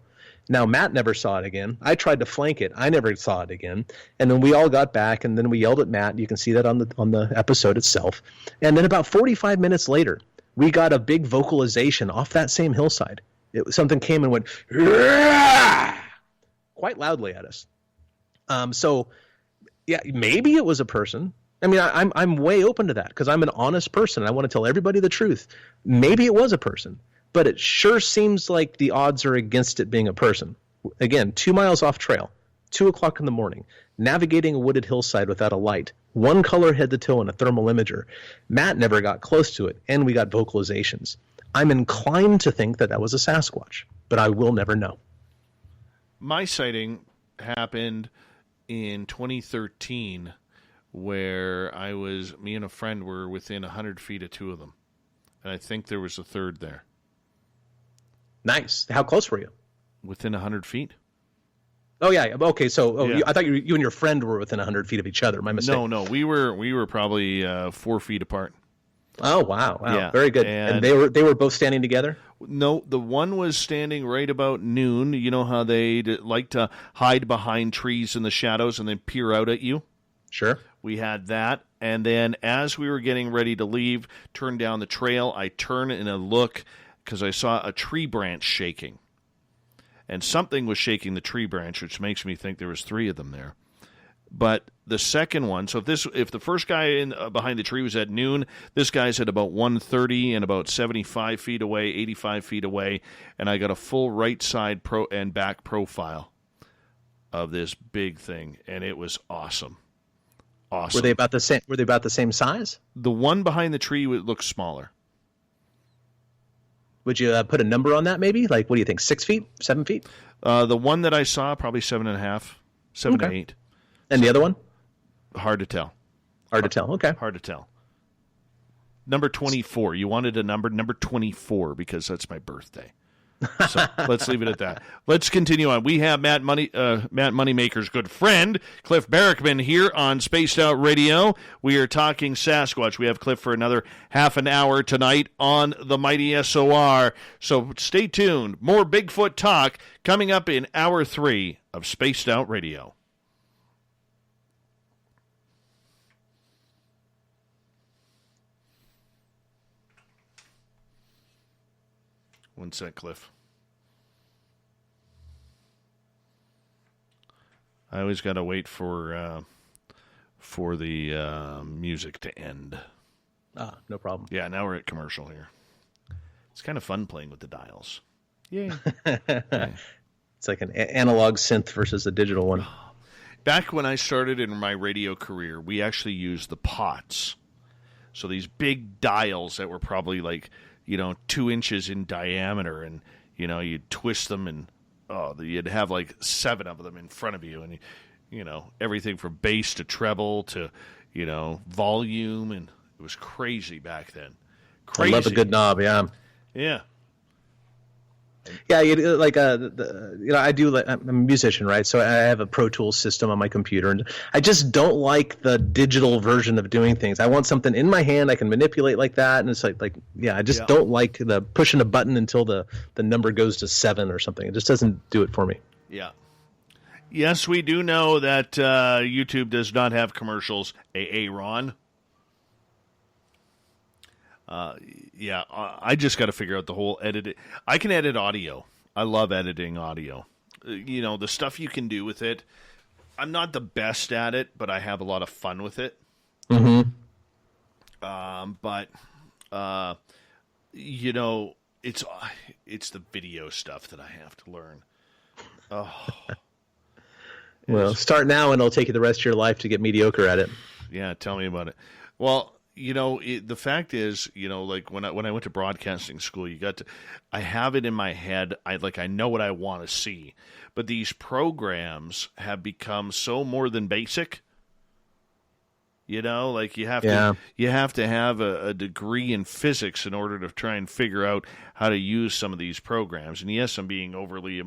Now, Matt never saw it again. I tried to flank it. I never saw it again. And then we all got back, and then we yelled at Matt. You can see that on the episode itself. And then about 45 minutes later, we got a big vocalization off that same hillside. Something came and went quite loudly at us. So, yeah, maybe it was a person. I mean, I'm way open to that because I'm an honest person. I want to tell everybody the truth. Maybe it was a person. But it sure seems like the odds are against it being a person. Again, 2 miles off trail, 2 o'clock in the morning, navigating a wooded hillside without a light, one color head to toe and a thermal imager. Matt never got close to it, and we got vocalizations. I'm inclined to think that was a Sasquatch, but I will never know. My sighting happened in 2013 where me and a friend were within 100 feet of 2 of them. And I think there was a third there. Nice. How close were you? Within 100 feet. Oh, yeah. Okay, so Yeah. I thought you and your friend were within 100 feet of each other. My mistake. No. We were probably 4 feet apart. Oh, wow. Yeah. Very good. And they were both standing together? No, the one was standing right about noon. You know how they like to hide behind trees in the shadows and then peer out at you? Sure. We had that. And then as we were getting ready to leave, turn down the trail, I turn and I look because I saw a tree branch shaking. And something was shaking the tree branch, which makes me think there was 3 of them there. But the second one, so if the first guy behind the tree was at noon, this guy's at about 130 and about 75 feet away, 85 feet away, and I got a full right side and back profile of this big thing, and it was awesome. Awesome. Were they about the same size? The one behind the tree looked smaller. Would you put a number on that maybe? Like, what do you think, 6 feet, 7 feet? The one that I saw, probably 7.5, 7 to 8. And the other one? Hard to tell. Hard to tell. Okay. Hard to tell. Number 24. You wanted a number 24 because that's my birthday. So let's leave it at that. Let's continue on. We have Matt Moneymaker's good friend, Cliff Barackman, here on Spaced Out Radio. We are talking Sasquatch. We have Cliff for another half an hour tonight on the Mighty SOR. So stay tuned. More Bigfoot talk coming up in hour 3 of Spaced Out Radio. One sec, Cliff. I always got to wait for the music to end. No problem. Yeah, now we're at commercial here. It's kind of fun playing with the dials. Yay. It's like an analog synth versus a digital one. Back when I started in my radio career, we actually used the pots. So these big dials that were probably like, 2 inches in diameter, and, you'd twist them, and, you'd have like 7 of them in front of you, and, everything from bass to treble to, volume, and it was crazy back then. Crazy. I love a good knob, yeah. Yeah. Yeah, I do. I'm a musician, right? So I have a Pro Tools system on my computer, and I just don't like the digital version of doing things. I want something in my hand I can manipulate like that, and it's I just don't like the pushing a button until the number goes to 7 or something. It just doesn't do it for me. Yeah. Yes, we do know that YouTube does not have commercials. Ron. I just got to figure out the whole edit. I can edit audio. I love editing audio. The stuff you can do with it. I'm not the best at it, but I have a lot of fun with it. Mm-hmm. It's the video stuff that I have to learn. Oh. Well, start now, and it'll take you the rest of your life to get mediocre at it. Yeah, tell me about it. Well, the fact is, like when I went to broadcasting school, I have it in my head. I know what I want to see, but these programs have become so more than basic. You have to have a degree in physics in order to try and figure out how to use some of these programs. And yes, I'm being overly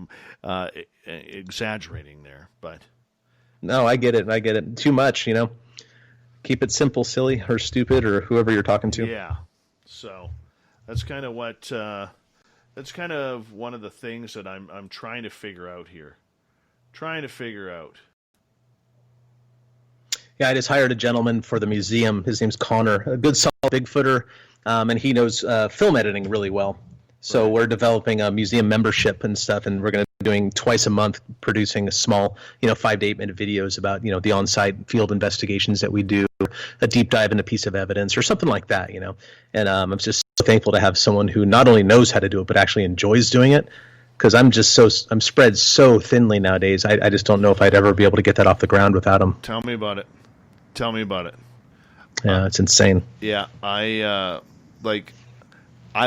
exaggerating there, but no, I get it. Too much, Keep it simple, silly, or stupid, or whoever you're talking to. Yeah. So that's kind of what. That's kind of one of the things that I'm trying to figure out here. Yeah, I just hired a gentleman for the museum. His name's Connor, a good solid Bigfooter, and he knows film editing really well. So We're developing a museum membership and stuff, and we're going to be doing twice a month, producing a small, 5 to 8 minute videos about, the on-site field investigations that we do, a deep dive into a piece of evidence or something like that, And I'm just so thankful to have someone who not only knows how to do it, but actually enjoys doing it. Because I'm spread so thinly nowadays. I just don't know if I'd ever be able to get that off the ground without him. Tell me about it. Yeah, it's insane. Yeah, I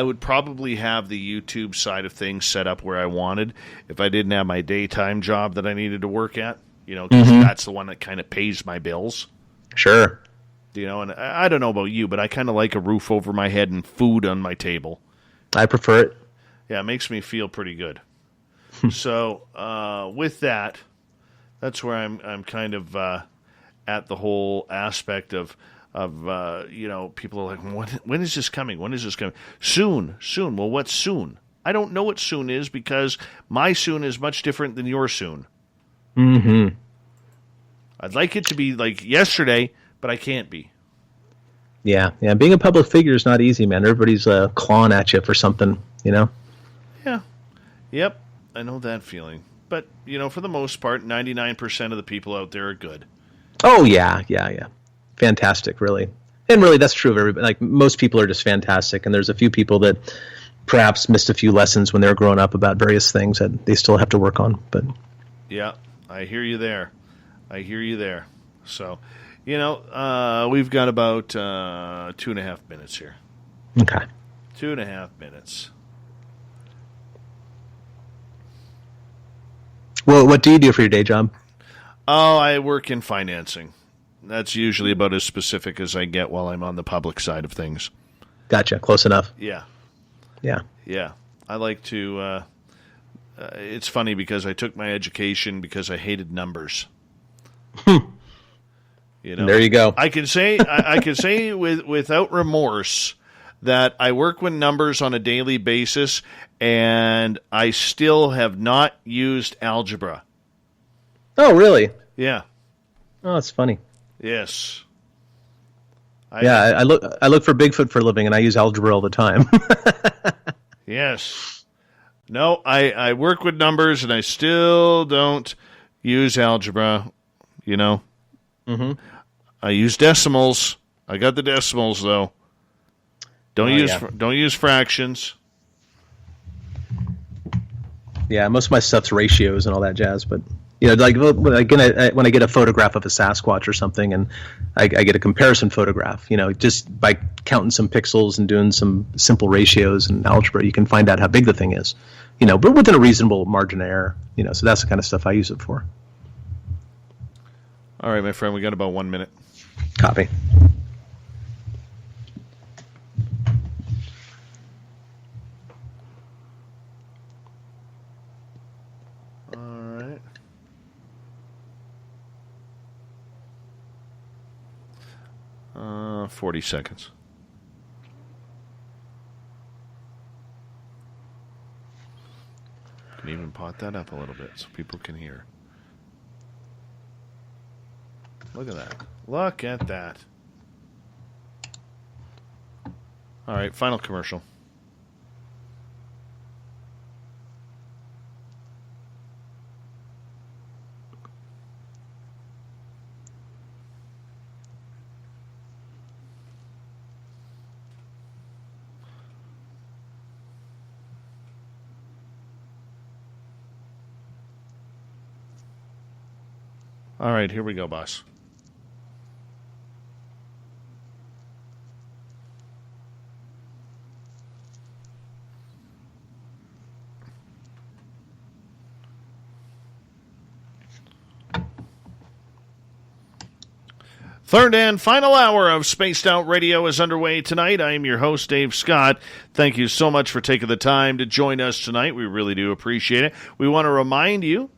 would probably have the YouTube side of things set up where I wanted if I didn't have my daytime job that I needed to work at, because that's the one that kind of pays my bills. Sure. And I don't know about you, but I kind of like a roof over my head and food on my table. I prefer it. Yeah, it makes me feel pretty good. So with that's where I'm kind of at the whole aspect of people are like, when is this coming? When is this coming? Soon. Well, what's soon? I don't know what soon is because my soon is much different than your soon. Mm-hmm. I'd like it to be like yesterday, but I can't be. Yeah. Being a public figure is not easy, man. Everybody's clawing at you for something, Yeah. Yep. I know that feeling. But, for the most part, 99% of the people out there are good. Oh, yeah. Fantastic, really. And really, that's true of everybody. Like, most people are just fantastic, and there's a few people that perhaps missed a few lessons when they were growing up about various things that they still have to work on. But yeah, I hear you there. So, we've got about 2.5 minutes here. Okay. 2.5 minutes. Well, what do you do for your day job? Oh, I work in financing. That's usually about as specific as I get while I'm on the public side of things. Gotcha. Close enough. Yeah. I like to. It's funny because I took my education because I hated numbers. There you go. I can say without remorse that I work with numbers on a daily basis, and I still have not used algebra. Oh, really? Yeah. Oh, that's funny. Yes. I look for Bigfoot for a living, and I use algebra all the time. Yes. No, I work with numbers, and I still don't use algebra. Mm-hmm. I use decimals. I got the decimals though. Don't use fractions. Yeah, most of my stuff's ratios and all that jazz, but like when I get a photograph of a Sasquatch or something, and I get a comparison photograph, just by counting some pixels and doing some simple ratios and algebra, you can find out how big the thing is, but within a reasonable margin of error, so that's the kind of stuff I use it for. All right, my friend, we got about 1 minute. Copy. 40 seconds. Can even pot that up a little bit so people can hear. Look at that. Look at that. All right, final commercial. All right, here we go, boss. Third and final hour of Spaced Out Radio is underway tonight. I am your host, Dave Scott. Thank you so much for taking the time to join us tonight. We really do appreciate it. We want to remind you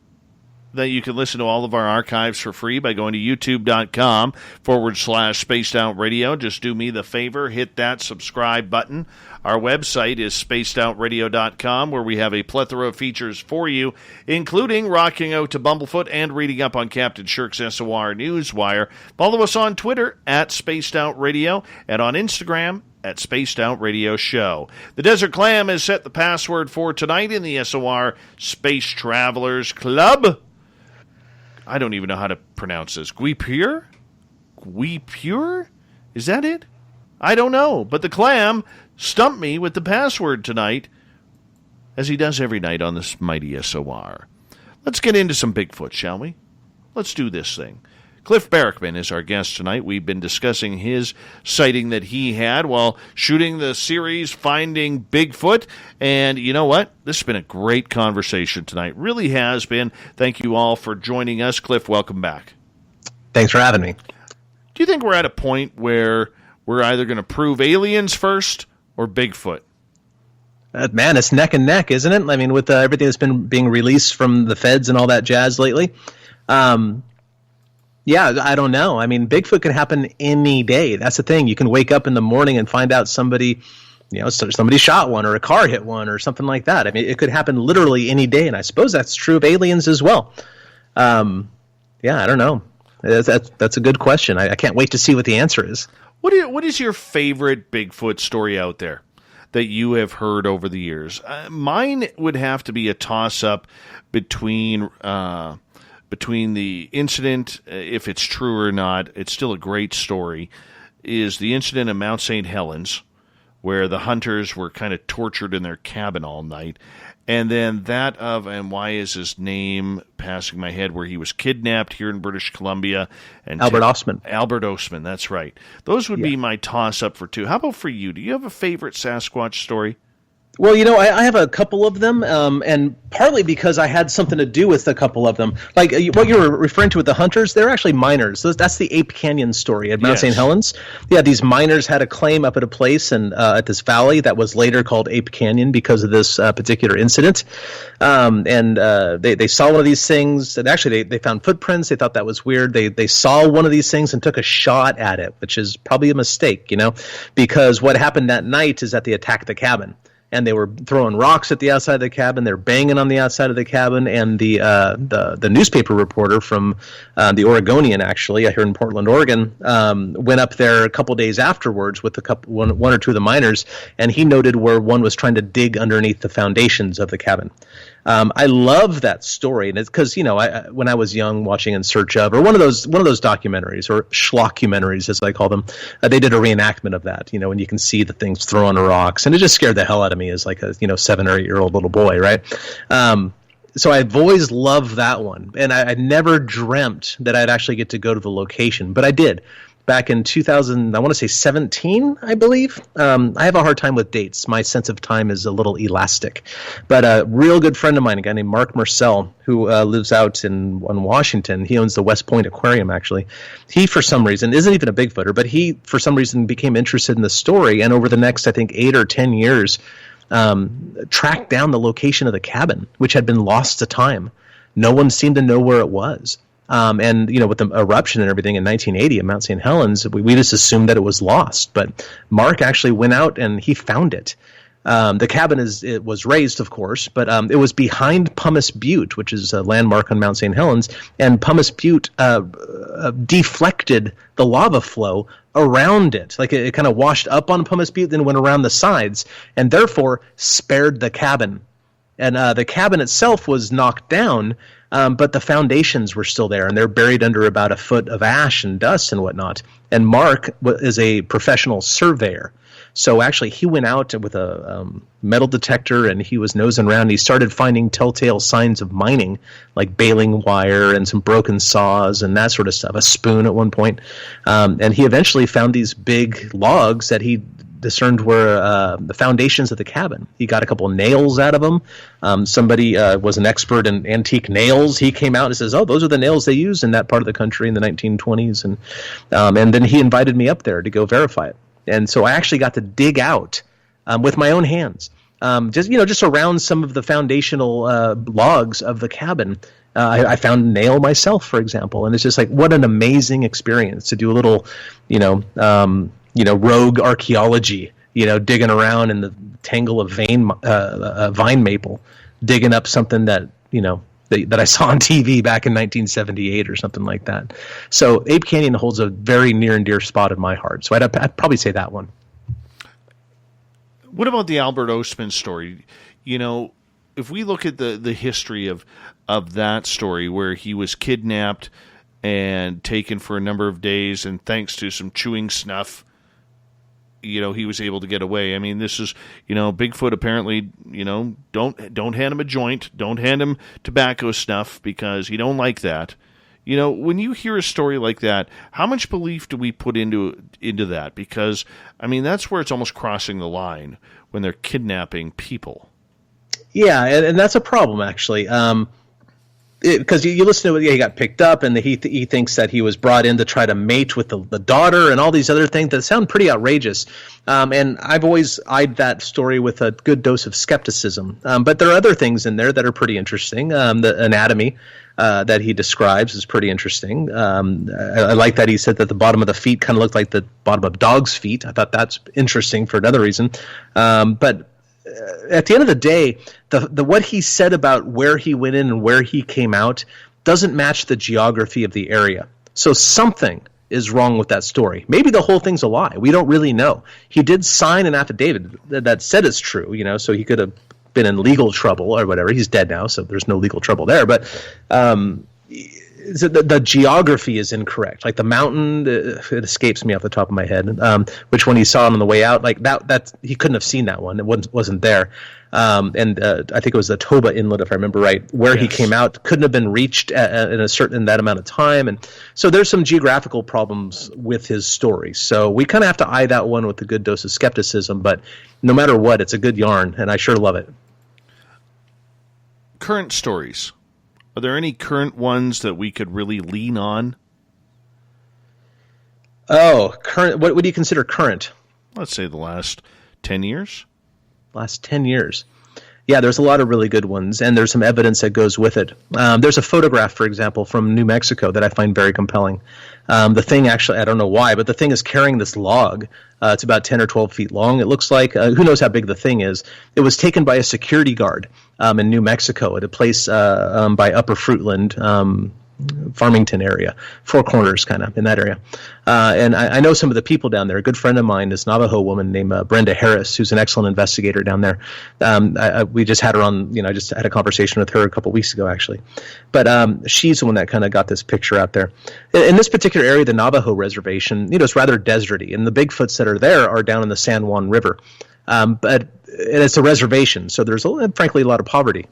that you can listen to all of our archives for free by going to youtube.com/Spaced Out Radio. Just do me the favor, hit that subscribe button. Our website is spacedoutradio.com, where we have a plethora of features for you, including rocking out to Bumblefoot and reading up on Captain Shirk's SOR Newswire. Follow us on Twitter at Spaced Out Radio and on Instagram at Spaced Out Radio Show. The Desert Clam has set the password for tonight in the SOR Space Travelers Club. I don't even know how to pronounce this. Guipure? Guipure? Is that it? I don't know. But the Clam stumped me with the password tonight, as he does every night on this mighty SOR. Let's get into some Bigfoot, shall we? Let's do this thing. Cliff Barackman is our guest tonight. We've been discussing his sighting that he had while shooting the series Finding Bigfoot. And you know what? This has been a great conversation tonight. Really has been. Thank you all for joining us. Cliff, welcome back. Thanks for having me. Do you think we're at a point where we're either going to prove aliens first or Bigfoot? Man, it's neck and neck, isn't it? I mean, with everything that's been being released from the feds and all that jazz lately. Yeah, I don't know. I mean, Bigfoot can happen any day. That's the thing. You can wake up in the morning and find out somebody shot one or a car hit one or something like that. I mean, it could happen literally any day, and I suppose that's true of aliens as well. Yeah, I don't know. That's a good question. I can't wait to see what the answer is. What is your favorite Bigfoot story out there that you have heard over the years? Mine would have to be a toss-up between the incident, if it's true or not. It's still a great story, is the incident in Mount St. Helens, where the hunters were kind of tortured in their cabin all night. And then that of, and why is his name passing my head, where he was kidnapped here in British Columbia. And Albert Ostman. Albert Ostman, that's right. Those would be my toss-up for two. How about for you? Do you have a favorite Sasquatch story? Well, I have a couple of them, and partly because I had something to do with a couple of them. Like what you were referring to with the hunters, they're actually miners. That's the Ape Canyon story at Mount St. Helens. Yeah, these miners had a claim up at a place and at this valley that was later called Ape Canyon because of this particular incident. They saw one of these things, and actually they found footprints. They thought that was weird. They saw one of these things and took a shot at it, which is probably a mistake, because what happened that night is that they attacked the cabin. And they were throwing rocks at the outside of the cabin. They're banging on the outside of the cabin. And the newspaper reporter from the Oregonian, actually, here in Portland, Oregon, went up there a couple days afterwards with one or two of the miners, and he noted where one was trying to dig underneath the foundations of the cabin. I love that story, and it's because when I was young, watching In Search of, or one of those documentaries or schlockumentaries as I call them, they did a reenactment of that. And you can see the things throwing rocks, and it just scared the hell out of me as like a 7 or 8 year old little boy, right? So I've always loved that one, and I never dreamt that I'd actually get to go to the location, but I did. Back in 2000, I want to say 17, I believe. I have a hard time with dates. My sense of time is a little elastic. But a real good friend of mine, a guy named Mark Marcel, who lives out in Washington, he owns the West Point Aquarium, actually. He, for some reason, isn't even a Bigfooter, but he, for some reason, became interested in the story, and over the next, I think, 8 or 10 years, tracked down the location of the cabin, which had been lost to time. No one seemed to know where it was. And with the eruption and everything in 1980 at Mount St. Helens, we just assumed that it was lost. But Mark actually went out and he found it. The cabin it was raised, of course, but it was behind Pumice Butte, which is a landmark on Mount St. Helens, and Pumice Butte deflected the lava flow around it. Like it kind of washed up on Pumice Butte, then went around the sides, and therefore spared the cabin. And the cabin itself was knocked down, but the foundations were still there, and they're buried under about a foot of ash and dust and whatnot. And Mark is a professional surveyor. So actually, he went out with a metal detector, and he was nosing around. And he started finding telltale signs of mining, like baling wire and some broken saws and that sort of stuff, a spoon at one point. And he eventually found these big logs that he discerned were the foundations of the cabin. He got a couple of nails out of them. Somebody was an expert in antique nails. He came out and says, "Oh, those are the nails they used in that part of the country in the 1920s." And then he invited me up there to go verify it. And so I actually got to dig out with my own hands, just around some of the foundational logs of the cabin. I found a nail myself, for example, and it's just like, what an amazing experience to do a little, rogue archaeology, digging around in the tangle of vine maple, digging up something that I saw on TV back in 1978 or something like that. So Ape Canyon holds a very near and dear spot in my heart. So I'd probably say that one. What about the Albert Ostman story? If we look at the history of that story, where he was kidnapped and taken for a number of days, and thanks to some chewing snuff, he was able to get away. I mean, this is, Bigfoot apparently, don't hand him a joint, don't hand him tobacco snuff, because he don't like that. When you hear a story like that, how much belief do we put into that? Because, I mean, that's where it's almost crossing the line when they're kidnapping people. Yeah, and that's a problem, actually. Because you listen to it, he got picked up, and he thinks that he was brought in to try to mate with the daughter and all these other things that sound pretty outrageous. And I've always eyed that story with a good dose of skepticism. But there are other things in there that are pretty interesting. The anatomy that he describes is pretty interesting. I like that he said that the bottom of the feet kind of looked like the bottom of dog's feet. I thought that's interesting for another reason. But at the end of the day, the what he said about where he went in and where he came out doesn't match the geography of the area. So something is wrong with that story. Maybe the whole thing's a lie. We don't really know. He did sign an affidavit that said it's true, so he could have been in legal trouble or whatever. He's dead now, so there's no legal trouble there. But the geography is incorrect. Like the mountain, it escapes me off the top of my head. Which one he saw on the way out, like that he couldn't have seen that one. It wasn't there. And I think it was the Toba Inlet, if I remember right, where he came out, couldn't have been reached in that amount of time. And so there's some geographical problems with his story. So we kind of have to eye that one with a good dose of skepticism. But no matter what, it's a good yarn, and I sure love it. Current stories. Are there any current ones that we could really lean on? Oh, current. What do you consider current? Let's say the last 10 years. Last 10 years. Yeah, there's a lot of really good ones, and there's some evidence that goes with it. There's a photograph, for example, from New Mexico that I find very compelling. The thing actually, I don't know why, but the thing is carrying this log. It's about 10 or 12 feet long, it looks like. Who knows how big the thing is. It was taken by a security guard in New Mexico at a place by Upper Fruitland, Farmington area, Four Corners kind of in that area. And I know some of the people down there. A good friend of mine is a Navajo woman named Brenda Harris, who's an excellent investigator down there. We just had her on, I just had a conversation with her a couple weeks ago, actually. But she's the one that kind of got this picture out there. In this particular area, the Navajo reservation, it's rather deserty, and the Bigfoots that are there are down in the San Juan River. But it's a reservation, so there's frankly a lot of poverty,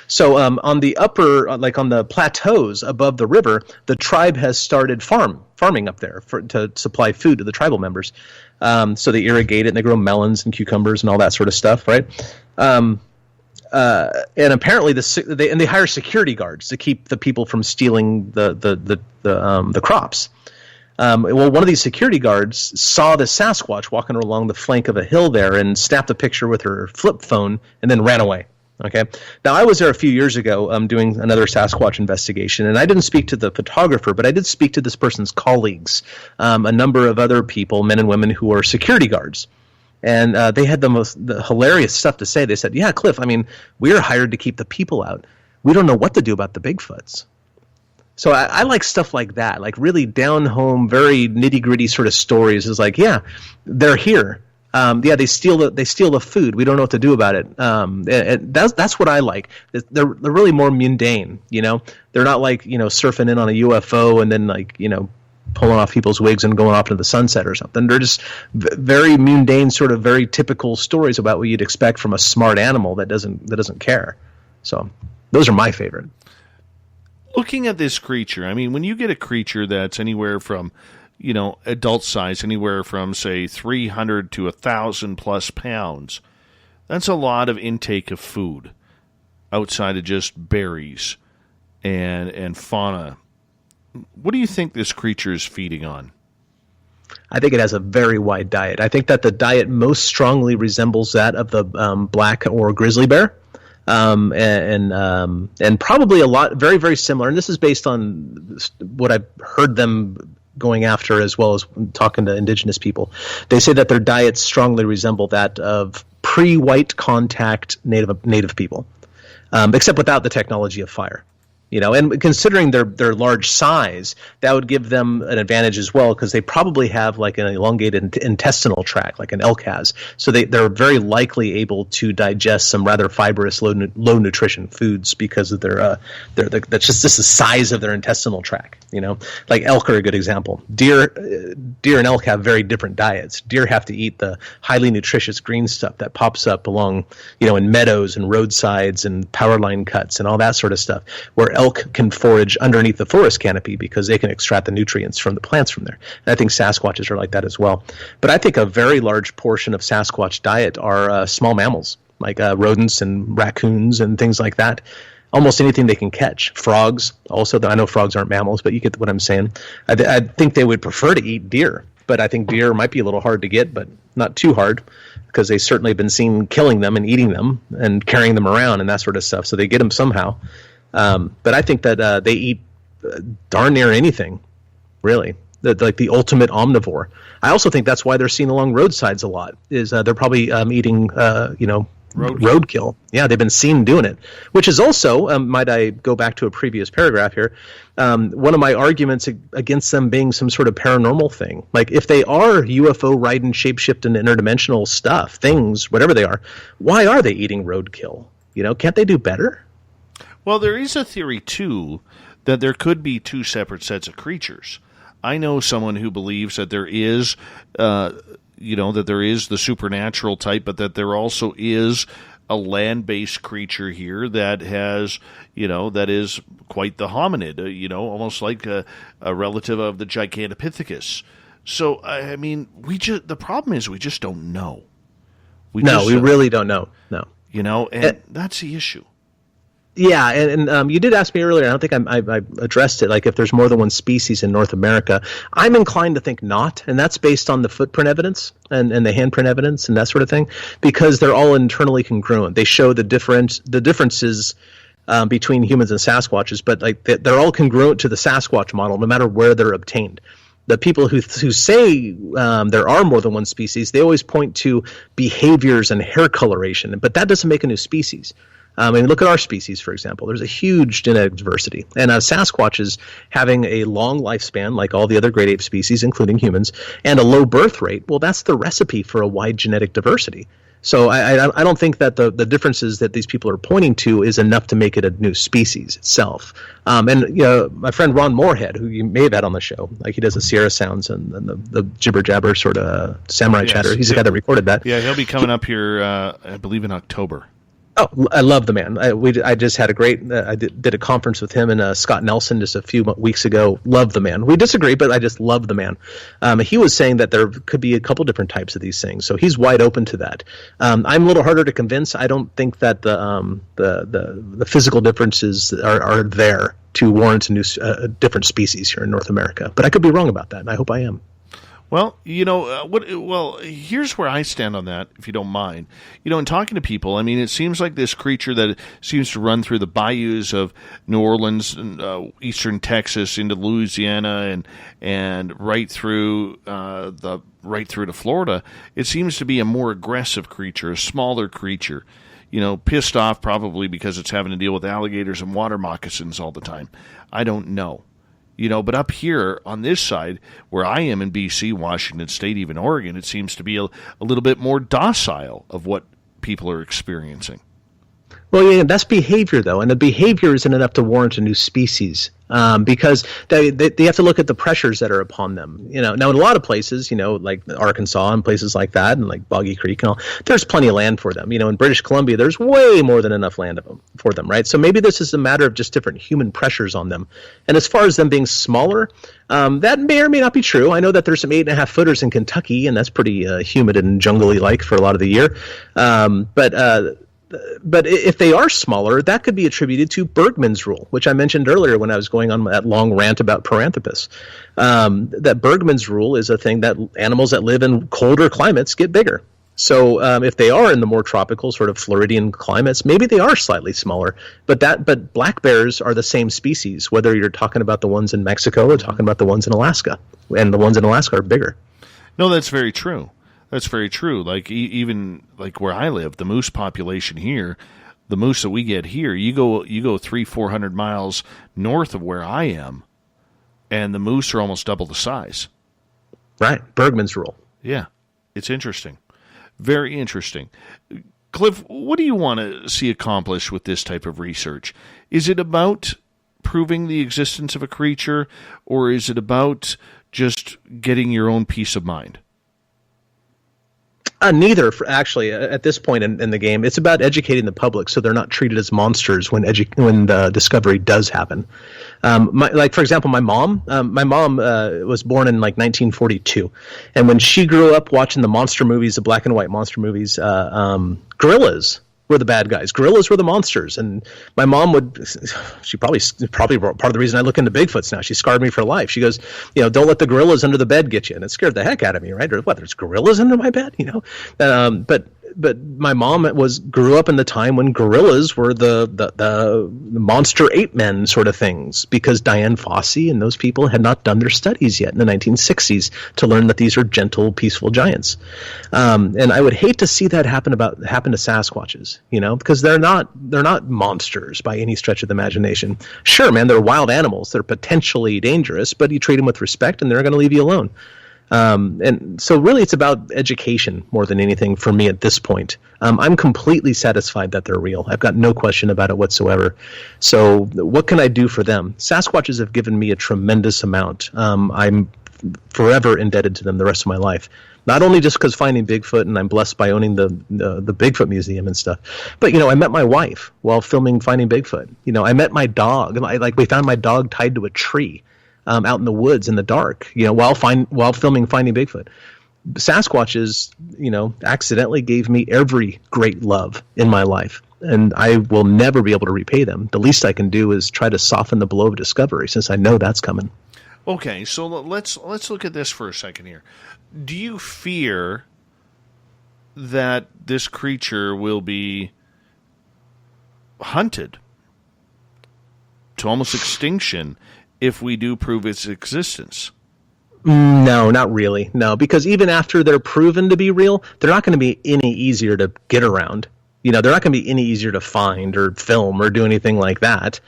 So on the upper, like on the plateaus above the river, the tribe has started farming up there to supply food to the tribal members. So they irrigate it, and they grow melons and cucumbers and all that sort of stuff, right? And apparently they hire security guards to keep the people from stealing the crops. Well, one of these security guards saw the Sasquatch walking along the flank of a hill there and snapped a picture with her flip phone and then ran away. Okay. Now, I was there a few years ago doing another Sasquatch investigation, and I didn't speak to the photographer, but I did speak to this person's colleagues, a number of other people, men and women who are security guards. And they had the hilarious stuff to say. They said, yeah, Cliff, I mean, we're hired to keep the people out. We don't know what to do about the Bigfoots. So I like stuff like that, like really down-home, very nitty-gritty sort of stories. It's like, yeah, they're here. They steal the food. We don't know what to do about it. That's what I like. They're really more mundane. They're not like surfing in on a UFO and then like pulling off people's wigs and going off into the sunset or something. They're just very mundane, sort of very typical stories about what you'd expect from a smart animal that doesn't care. So those are my favorite. Looking at this creature, I mean, when you get a creature that's anywhere from adult size, anywhere from, say, 300 to 1,000 plus pounds. That's a lot of intake of food outside of just berries and fauna. What do you think this creature is feeding on? I think it has a very wide diet. I think that the diet most strongly resembles that of the black or grizzly bear. And probably a lot, very, very similar. And this is based on what I've heard them going after, as well as talking to indigenous people. They say that their diets strongly resemble that of pre-white contact native people, except without the technology of fire. And considering their large size, that would give them an advantage as well, because they probably have like an elongated intestinal tract, like an elk has. So they're very likely able to digest some rather fibrous, low nutrition foods because of that's just the size of their intestinal tract. Like elk are a good example. Deer and elk have very different diets. Deer have to eat the highly nutritious green stuff that pops up along, in meadows and roadsides and power line cuts and all that sort of stuff, where elk can forage underneath the forest canopy because they can extract the nutrients from the plants from there. And I think Sasquatches are like that as well. But I think a very large portion of Sasquatch diet are small mammals, like rodents and raccoons and things like that. Almost anything they can catch. Frogs, also. I know frogs aren't mammals, but you get what I'm saying. I think they would prefer to eat deer, but I think deer might be a little hard to get, but not too hard, because they certainly have been seen killing them and eating them and carrying them around and that sort of stuff. So they get them somehow. But I think that they eat darn near anything, really. Like the ultimate omnivore. I also think that's why they're seen along roadsides a lot. Is they're probably eating, roadkill. Yeah, they've been seen doing it. Which is also, might I go back to a previous paragraph here? One of my arguments against them being some sort of paranormal thing. Like if they are UFO riding, shape-shifting, interdimensional stuff, things, whatever they are, why are they eating roadkill? Can't they do better? Well, there is a theory, too, that there could be two separate sets of creatures. I know someone who believes that there is, that there is the supernatural type, but that there also is a land-based creature here that has, that is quite the hominid, almost like a relative of the Gigantopithecus. So, I mean, the problem is we just don't know. We really don't know. No. And that's the issue. Yeah, and you did ask me earlier, I don't think I addressed it, like if there's more than one species in North America. I'm inclined to think not, and that's based on the footprint evidence and the handprint evidence and that sort of thing, because they're all internally congruent. They show the differences between humans and Sasquatches, but like they're all congruent to the Sasquatch model, no matter where they're obtained. The people who say there are more than one species, they always point to behaviors and hair coloration, but that doesn't make a new species. Look at our species, for example. There's a huge genetic diversity. And Sasquatches having a long lifespan, like all the other great ape species, including humans, and a low birth rate, well, that's the recipe for a wide genetic diversity. So I don't think that the differences that these people are pointing to is enough to make it a new species itself. My friend Ron Moorhead, who you may have had on the show, like he does the Sierra Sounds and the jibber jabber sort of samurai chatter. He's the guy that recorded that. Yeah, he'll be coming up here, I believe, in October. Oh, I love the man. I just had a great. I did a conference with him and Scott Nelson just a few weeks ago. Love the man. We disagree, but I just love the man. He was saying that there could be a couple different types of these things, so he's wide open to that. I'm a little harder to convince. I don't think that the physical differences are there to warrant a different species here in North America. But I could be wrong about that, and I hope I am. Well, here's where I stand on that, if you don't mind. In talking to people, I mean, it seems like this creature that seems to run through the bayous of New Orleans and eastern Texas into Louisiana and right through to Florida. It seems to be a more aggressive creature, a smaller creature. Pissed off probably because it's having to deal with alligators and water moccasins all the time. I don't know. But up here on this side, where I am in B.C., Washington State, even Oregon, it seems to be a little bit more docile of what people are experiencing. Well, yeah, that's behavior, though, and the behavior isn't enough to warrant a new species because they have to look at the pressures that are upon them. Now in a lot of places, like Arkansas and places like that, and like Boggy Creek and all, there's plenty of land for them. In British Columbia, there's way more than enough land for them, right? So maybe this is a matter of just different human pressures on them. And as far as them being smaller, that may or may not be true. I know that there's some 8.5 footers in Kentucky, and that's pretty humid and jungly like for a lot of the year. But if they are smaller, that could be attributed to Bergman's rule, which I mentioned earlier when I was going on that long rant about Paranthropus. That Bergman's rule is a thing that animals that live in colder climates get bigger. So if they are in the more tropical, sort of Floridian climates, maybe they are slightly smaller. But black bears are the same species, whether you're talking about the ones in Mexico or talking about the ones in Alaska. And the ones in Alaska are bigger. No, that's very true. That's very true. Like even like where I live, the moose population here, the moose that we get here, you go 300-400 miles north of where I am, and the moose are almost double the size. Right, Bergman's rule. Yeah, it's interesting, very interesting. Cliff, what do you want to see accomplished with this type of research? Is it about proving the existence of a creature, or is it about just getting your own peace of mind? Neither, actually, at this point in the game. It's about educating the public so they're not treated as monsters when the discovery does happen. For example, my mom was born in 1942, and when she grew up watching the monster movies, the black and white monster movies, gorillas were the bad guys. Gorillas were the monsters. And my mom she probably part of the reason I look into Bigfoots now. She scarred me for life. She goes, don't let the gorillas under the bed get you. And it scared the heck out of me, right? Or what, there's gorillas under my bed, But my mom grew up in the time when gorillas were the monster ape men sort of things, because Diane Fossey and those people had not done their studies yet in the 1960s to learn that these are gentle, peaceful giants. And I would hate to see that happen to Sasquatches, because they're not monsters by any stretch of the imagination. Sure, man, they're wild animals. They're potentially dangerous, but you treat them with respect and they're going to leave you alone. And so really it's about education more than anything for me at this point. I'm completely satisfied that they're real. I've got no question about it whatsoever. So what can I do for them? Sasquatches have given me a tremendous amount. I'm forever indebted to them the rest of my life. Not only just because finding Bigfoot, and I'm blessed by owning the Bigfoot Museum and stuff, but I met my wife while filming Finding Bigfoot. I met my dog. We found my dog tied to a tree. Out in the woods in the dark, while filming Finding Bigfoot. Sasquatches, accidentally gave me every great love in my life, and I will never be able to repay them. The least I can do is try to soften the blow of discovery, since I know that's coming. Okay, so let's look at this for a second here. Do you fear that this creature will be hunted to almost extinction if we do prove its existence? No, not really. No, because even after they're proven to be real, they're not going to be any easier to get around. They're not going to be any easier to find or film or do anything like that.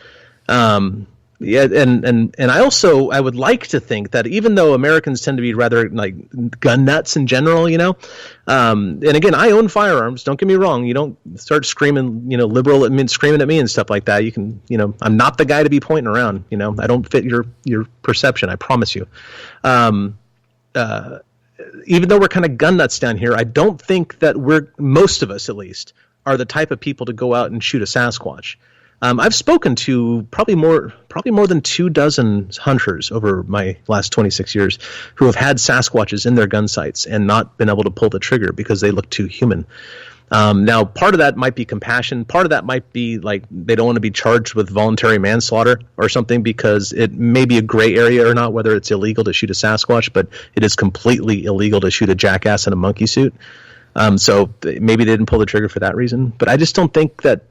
Yeah, and I would like to think that even though Americans tend to be rather like gun nuts in general, and again, I own firearms. Don't get me wrong. You don't start screaming, liberal screaming at me and stuff like that. You can, I'm not the guy to be pointing around. I don't fit your perception. I promise you. Even though we're kind of gun nuts down here, I don't think that most of us at least are the type of people to go out and shoot a Sasquatch. I've spoken to probably more than 24 hunters over my last 26 years who have had Sasquatches in their gun sights and not been able to pull the trigger because they look too human. Now, part of that might be compassion. Part of that might be like they don't want to be charged with voluntary manslaughter or something, because it may be a gray area or not whether it's illegal to shoot a Sasquatch, but it is completely illegal to shoot a jackass in a monkey suit. So maybe they didn't pull the trigger for that reason. But I just don't think that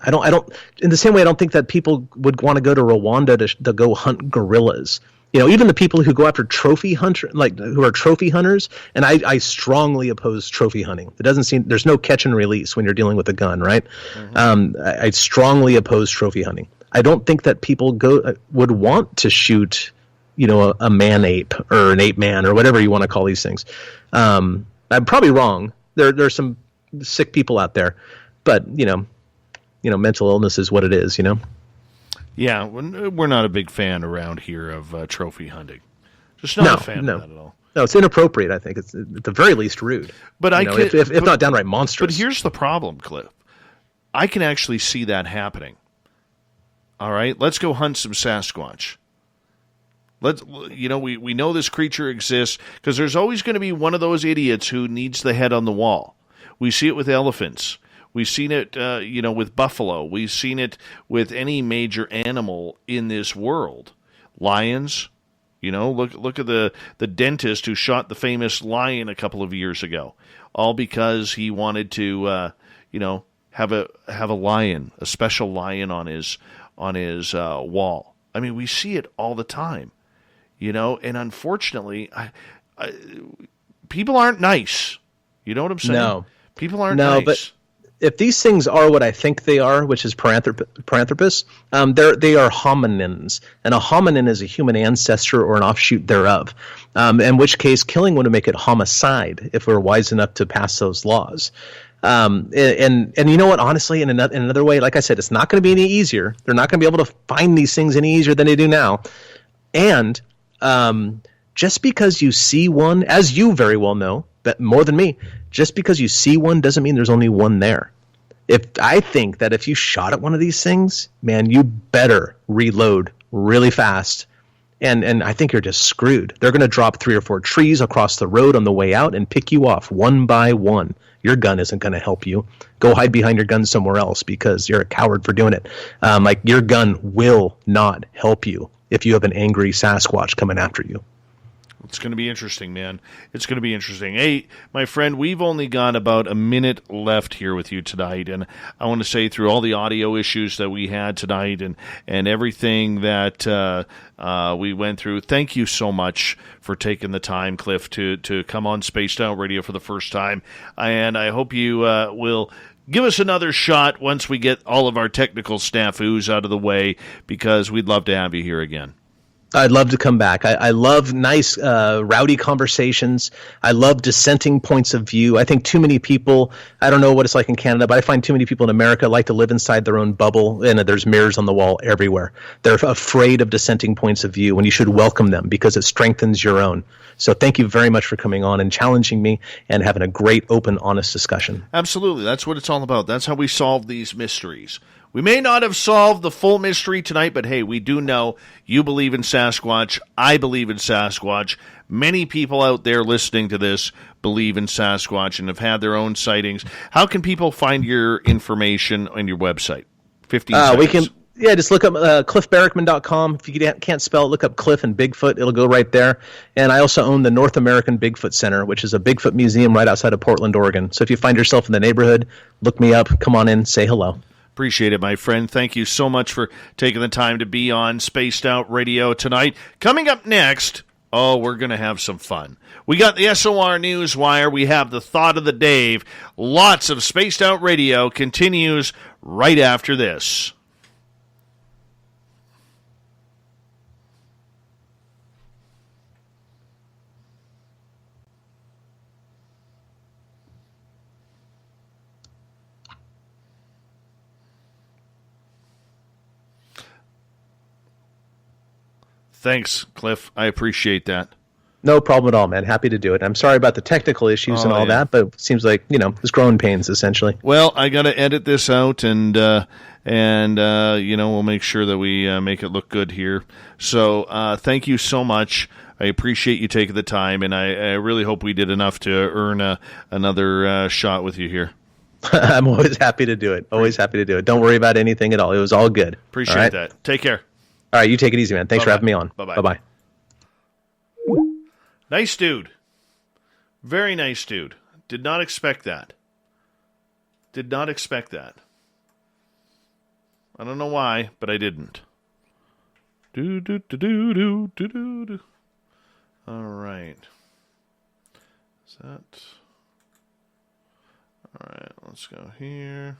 I don't. In the same way, I don't think that people would want to go to Rwanda to go hunt gorillas. Even the people who go after trophy hunter, like who are trophy hunters, and I strongly oppose trophy hunting. It doesn't seem there's no catch and release when you're dealing with a gun, right? Mm-hmm. I strongly oppose trophy hunting. I don't think that people would want to shoot, a man ape or an ape man or whatever you want to call these things. I'm probably wrong. There's some sick people out there, but mental illness is what it is. Yeah, we're not a big fan around here of trophy hunting. Just not a fan of that at all. No, it's inappropriate, I think. It's at the very least rude. But if not downright monstrous. But here's the problem, Cliff. I can actually see that happening. All right, let's go hunt some Sasquatch. We know this creature exists because there's always going to be one of those idiots who needs the head on the wall. We see it with elephants. We've seen it, with buffalo. We've seen it with any major animal in this world. Lions, look at the dentist who shot the famous lion a couple of years ago, all because he wanted to, have a lion, a special lion on his wall. I mean, we see it all the time, and unfortunately, people aren't nice. You know what I'm saying? No, people aren't nice. But if these things are what I think they are, which is paranthropus, they are hominins, and a hominin is a human ancestor or an offshoot thereof. In which case, killing would make it homicide if we were wise enough to pass those laws. And you know what? Honestly, in another way, like I said, it's not going to be any easier. They're not going to be able to find these things any easier than they do now. And just because you see one, as you very well know, but more than me, just because you see one doesn't mean there's only one there. I think that if you shot at one of these things, man, you better reload really fast. And I think you're just screwed. They're going to drop 3 or 4 trees across the road on the way out and pick you off one by one. Your gun isn't going to help you. Go hide behind your gun somewhere else because you're a coward for doing it. Your gun will not help you if you have an angry Sasquatch coming after you. It's going to be interesting, man. It's going to be interesting. Hey, my friend, we've only got about a minute left here with you tonight, and I want to say through all the audio issues that we had tonight and everything that we went through, thank you so much for taking the time, Cliff, to come on Spaced Out Radio for the first time, and I hope you will give us another shot once we get all of our technical snafus out of the way, because we'd love to have you here again. I'd love to come back. I love nice, rowdy conversations. I love dissenting points of view. I think too many people, I don't know what it's like in Canada, but I find too many people in America like to live inside their own bubble, and there's mirrors on the wall everywhere. They're afraid of dissenting points of view, and you should welcome them because it strengthens your own. So thank you very much for coming on and challenging me and having a great, open, honest discussion. Absolutely. That's what it's all about. That's how we solve these mysteries. We may not have solved the full mystery tonight, but hey, we do know you believe in Sasquatch. I believe in Sasquatch. Many people out there listening to this believe in Sasquatch and have had their own sightings. How can people find your information on your website? 15 seconds. Just look up cliffbarackman.com. If you can't spell it, look up Cliff and Bigfoot. It'll go right there. And I also own the North American Bigfoot Center, which is a Bigfoot museum right outside of Portland, Oregon. So if you find yourself in the neighborhood, look me up. Come on in. Say hello. Appreciate it, my friend. Thank you so much for taking the time to be on Spaced Out Radio tonight. Coming up next, we're going to have some fun. We got the SOR News Wire. We have the Thought of the Dave. Lots of Spaced Out Radio continues right after this. Thanks, Cliff. I appreciate that. No problem at all, man. Happy to do it. I'm sorry about the technical issues and all that, but it seems like, it's growing pains, essentially. Well, I got to edit this out, and we'll make sure that we make it look good here. So thank you so much. I appreciate you taking the time, and I really hope we did enough to earn another shot with you here. I'm always happy to do it. Always happy to do it. Don't worry about anything at all. It was all good. Appreciate all right? that. Take care. All right, you take it easy, man. Thanks for Bye-bye. having me on. Bye-bye. Bye-bye. Nice dude. Very nice dude. Did not expect that. Did not expect that. I don't know why, but I didn't. Do do do do do do do do. All right. Is that? All right. Let's go here.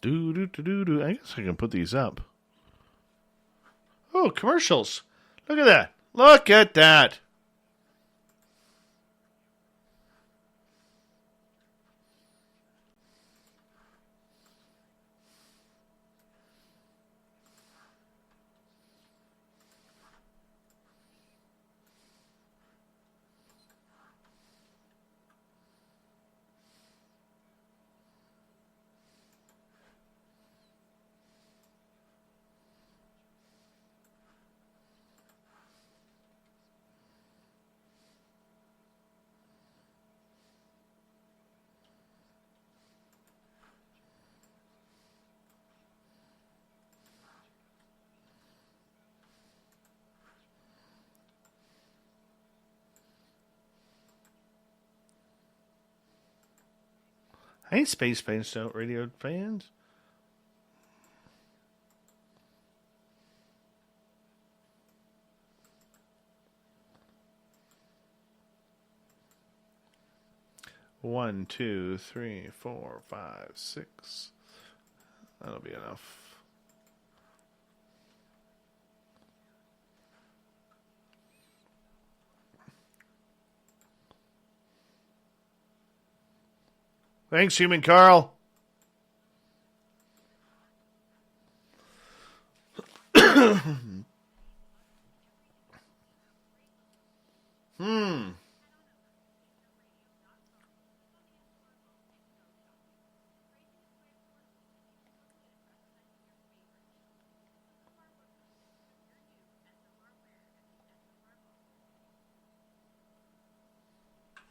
Do do do do do. I guess I can put these up. Oh, commercials! Look at that! Look at that! Hey, Space Out Radio fans. One, two, three, 4, 5, 6. That'll be enough. Thanks, Human Carl.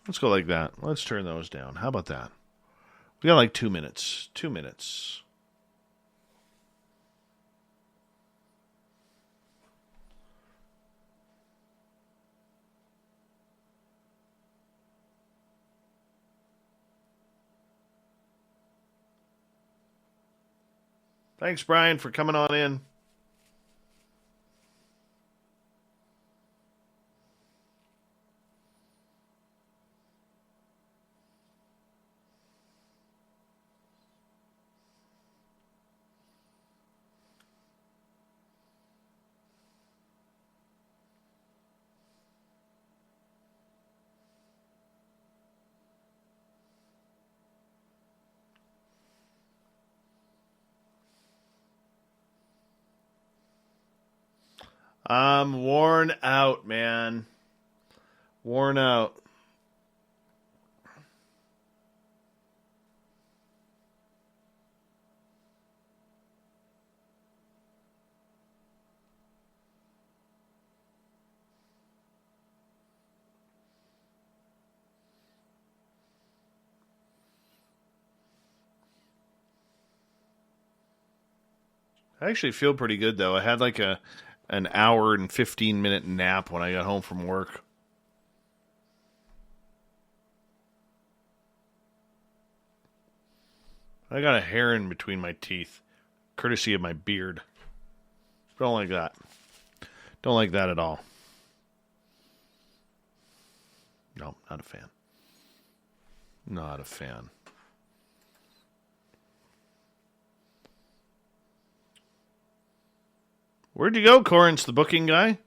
Let's go like that. Let's turn those down. How about that? We got like 2 minutes. 2 minutes. Thanks, Brian, for coming on in. I'm worn out, man. Worn out. I actually feel pretty good, though. I had like an hour and 15-minute nap when I got home from work. I got a hair in between my teeth, courtesy of my beard. Don't like that. Don't like that at all. No, not a fan. Not a fan. Where'd you go, Corrence, the booking guy?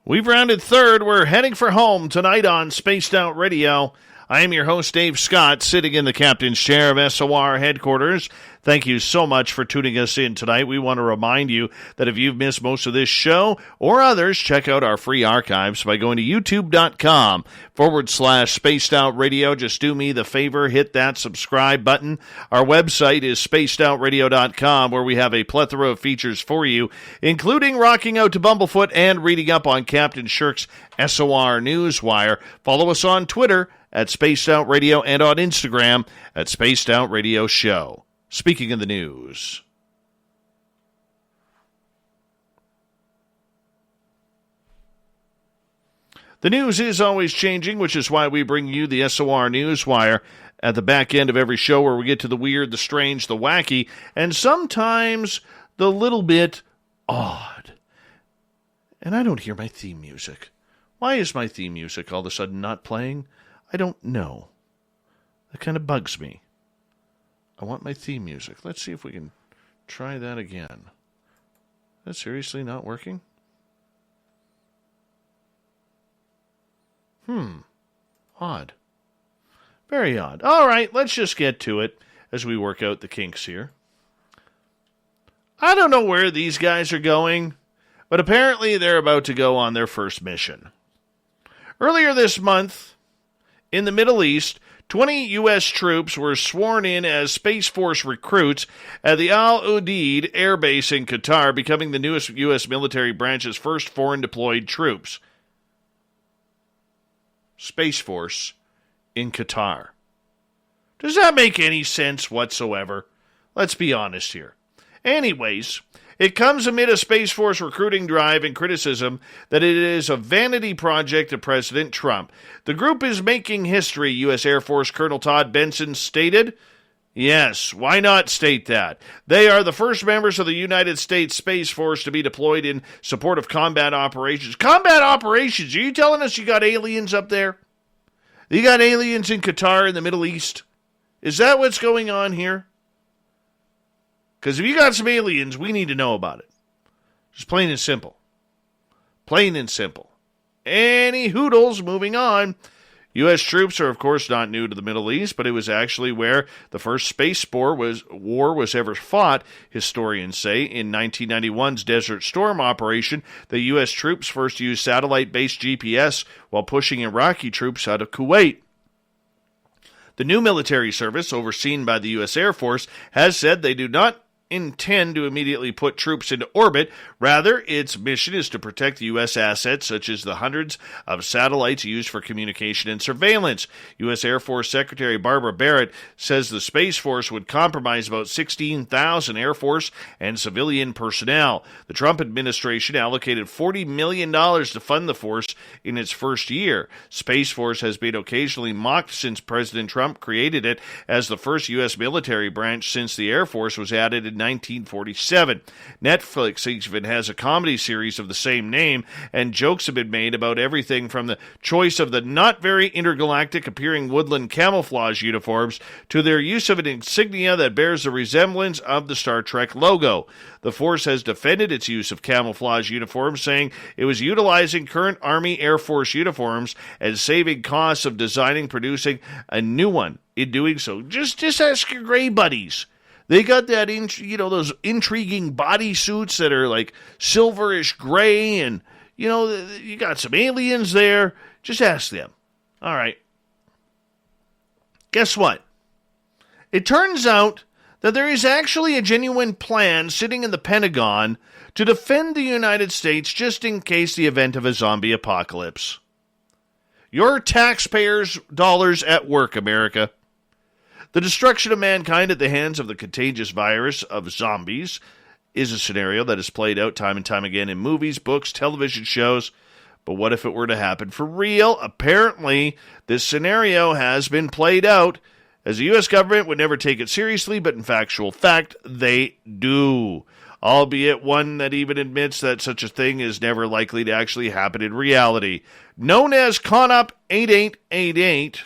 We've rounded third. We're heading for home tonight on Spaced Out Radio. I am your host, Dave Scott, sitting in the captain's chair of SOR headquarters. Thank you so much for tuning us in tonight. We want to remind you that if you've missed most of this show or others, check out our free archives by going to youtube.com/Spaced Out Radio. Just do me the favor, hit that subscribe button. Our website is spacedoutradio.com, where we have a plethora of features for you, including rocking out to Bumblefoot and reading up on Captain Shirk's SOR Newswire. Follow us on Twitter at Spaced Out Radio and on Instagram at Spaced Out Radio Show. Speaking of the news. The news is always changing, which is why we bring you the SOR Newswire at the back end of every show, where we get to the weird, the strange, the wacky, and sometimes the little bit odd. And I don't hear my theme music. Why is my theme music all of a sudden not playing? I don't know. That kind of bugs me. I want my theme music. Let's see if we can try that again. Is that seriously not working? Odd. Very odd. All right, let's just get to it as we work out the kinks here. I don't know where these guys are going, but apparently they're about to go on their first mission. Earlier this month, in the Middle East, 20 U.S. troops were sworn in as Space Force recruits at the Al Udeid Air Base in Qatar, becoming the newest U.S. military branch's first foreign deployed troops. Space Force in Qatar. Does that make any sense whatsoever? Let's be honest here. Anyways, it comes amid a Space Force recruiting drive and criticism that it is a vanity project of President Trump. The group is making history, U.S. Air Force Colonel Todd Benson stated. Yes, why not state that? They are the first members of the United States Space Force to be deployed in support of combat operations. Combat operations? Are you telling us you got aliens up there? You got aliens in Qatar in the Middle East? Is that what's going on here? Because if you got some aliens, we need to know about it. Just plain and simple. Plain and simple. Any hoodles, moving on. U.S. troops are, of course, not new to the Middle East, but it was actually where the first space war was ever fought, historians say. In 1991's Desert Storm operation, the U.S. troops first used satellite-based GPS while pushing Iraqi troops out of Kuwait. The new military service, overseen by the U.S. Air Force, has said they do not intend to immediately put troops into orbit. Rather, its mission is to protect the U.S. assets, such as the hundreds of satellites used for communication and surveillance. U.S. Air Force Secretary Barbara Barrett says the Space Force would compromise about 16,000 Air Force and civilian personnel. The Trump administration allocated $40 million to fund the force in its first year. Space Force has been occasionally mocked since President Trump created it as the first U.S. military branch since the Air Force was added in 1947. Netflix even has a comedy series of the same name, and jokes have been made about everything from the choice of the not very intergalactic appearing woodland camouflage uniforms to their use of an insignia that bears the resemblance of the Star Trek logo. The Force has defended its use of camouflage uniforms, saying it was utilizing current Army Air Force uniforms and saving costs of designing, producing a new one. In doing so, just ask your gray buddies. They got that, those intriguing bodysuits that are like silverish gray, and, you got some aliens there. Just ask them. All right. Guess what? It turns out that there is actually a genuine plan sitting in the Pentagon to defend the United States just in case the event of a zombie apocalypse. Your taxpayers' dollars at work, America. The destruction of mankind at the hands of the contagious virus of zombies is a scenario that is played out time and time again in movies, books, television shows. But what if it were to happen for real? Apparently, this scenario has been played out, as the U.S. government would never take it seriously, but in factual fact, they do. Albeit one that even admits that such a thing is never likely to actually happen in reality. Known as CONUP 8888,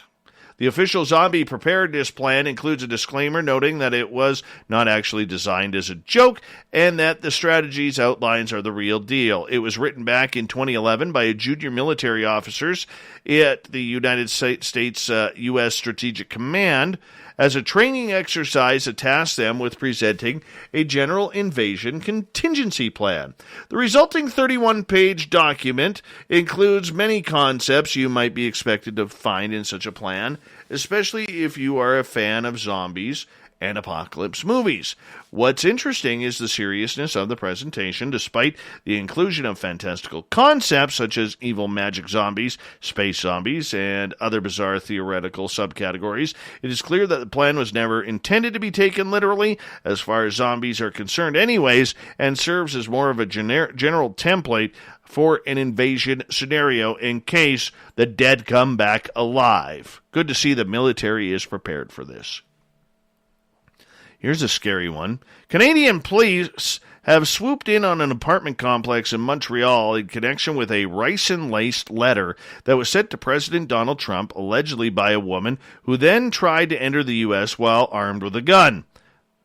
the official zombie preparedness plan includes a disclaimer noting that it was not actually designed as a joke and that the strategies outlines are the real deal. It was written back in 2011 by junior military officers at the United States U.S. Strategic Command as a training exercise that tasked them with presenting a general invasion contingency plan. The resulting 31-page document includes many concepts you might be expected to find in such a plan, especially if you are a fan of zombies and apocalypse movies. What's interesting is the seriousness of the presentation. Despite the inclusion of fantastical concepts such as evil magic zombies, space zombies, and other bizarre theoretical subcategories, it is clear that the plan was never intended to be taken literally as far as zombies are concerned anyways, and serves as more of a general template for an invasion scenario in case the dead come back alive. Good to see the military is prepared for this. Here's a scary one. Canadian police have swooped in on an apartment complex in Montreal in connection with a ricin-laced letter that was sent to President Donald Trump, allegedly by a woman who then tried to enter the U.S. while armed with a gun.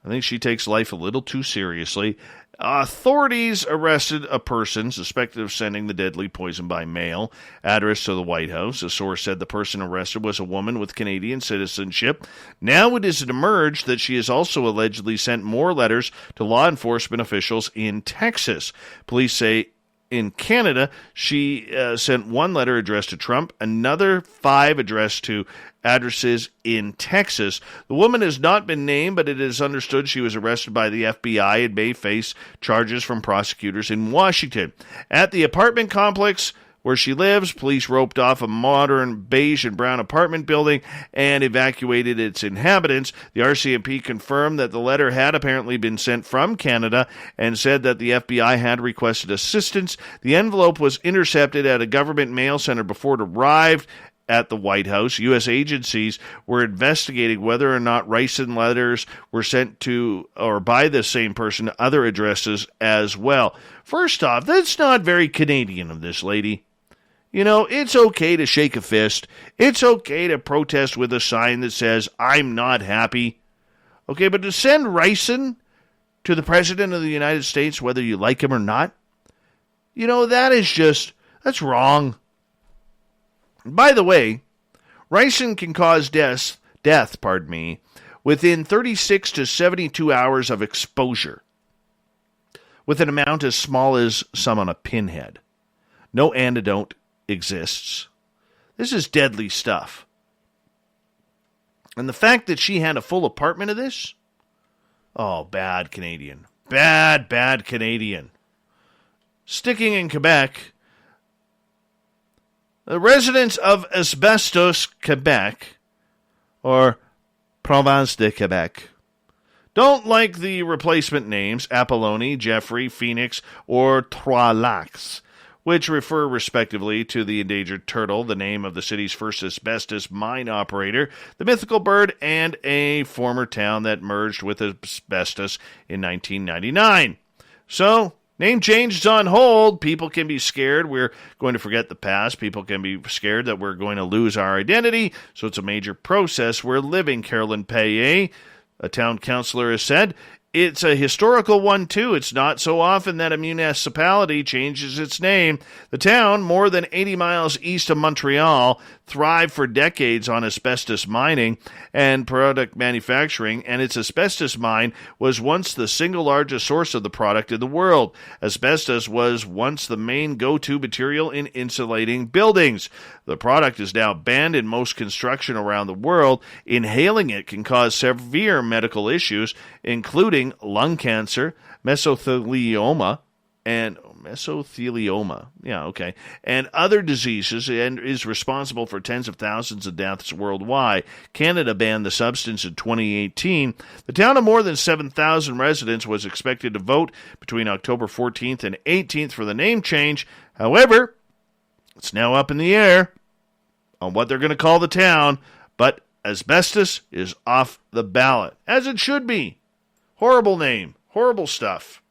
I think she takes life a little too seriously. Authorities arrested a person suspected of sending the deadly poison by mail, addressed to the White House. A source said the person arrested was a woman with Canadian citizenship. Now it has emerged that she has also allegedly sent more letters to law enforcement officials in Texas. Police say in Canada, she sent one letter addressed to Trump, another 5 addressed to addresses in Texas. The woman has not been named, but it is understood she was arrested by the FBI and may face charges from prosecutors in Washington. At the apartment complex where she lives, police roped off a modern beige and brown apartment building and evacuated its inhabitants. The RCMP confirmed that the letter had apparently been sent from Canada and said that the FBI had requested assistance. The envelope was intercepted at a government mail center before it arrived at the White House. U.S. agencies were investigating whether or not ricin letters were sent to or by the same person to other addresses as well. First off, that's not very Canadian of this lady. You know, it's okay to shake a fist. It's okay to protest with a sign that says, "I'm not happy." Okay, but to send ricin to the President of the United States, whether you like him or not, you know, that's wrong. By the way, ricin can cause death, within 36 to 72 hours of exposure, with an amount as small as some on a pinhead. No antidote exists. This is deadly stuff. And the fact that she had a full apartment of this? Oh, bad Canadian. Bad Canadian. Sticking in Quebec, the residents of Asbestos, Quebec, or Province de Quebec, don't like the replacement names Apolloni, Jeffrey, Phoenix, or Trois Lacs, which refer respectively to the endangered turtle, the name of the city's first asbestos mine operator, the mythical bird, and a former town that merged with asbestos in 1999. So, name change is on hold. People can be scared we're going to forget the past. People can be scared that we're going to lose our identity. So it's a major process we're living, Carolyn Payet, a town councillor, has said. It's a historical one, too. It's not so often that a municipality changes its name. The town, more than 80 miles east of Montreal, thrived for decades on asbestos mining and product manufacturing, and its asbestos mine was once the single largest source of the product in the world. Asbestos was once the main go-to material in insulating buildings. The product is now banned in most construction around the world. Inhaling it can cause severe medical issues, including lung cancer, mesothelioma, and other diseases, and is responsible for tens of thousands of deaths worldwide. Canada banned the substance in 2018. The town of more than 7,000 residents was expected to vote between October 14th and 18th for the name change. However, it's now up in the air on what they're going to call the town, but asbestos is off the ballot, as it should be. Horrible name. Horrible stuff.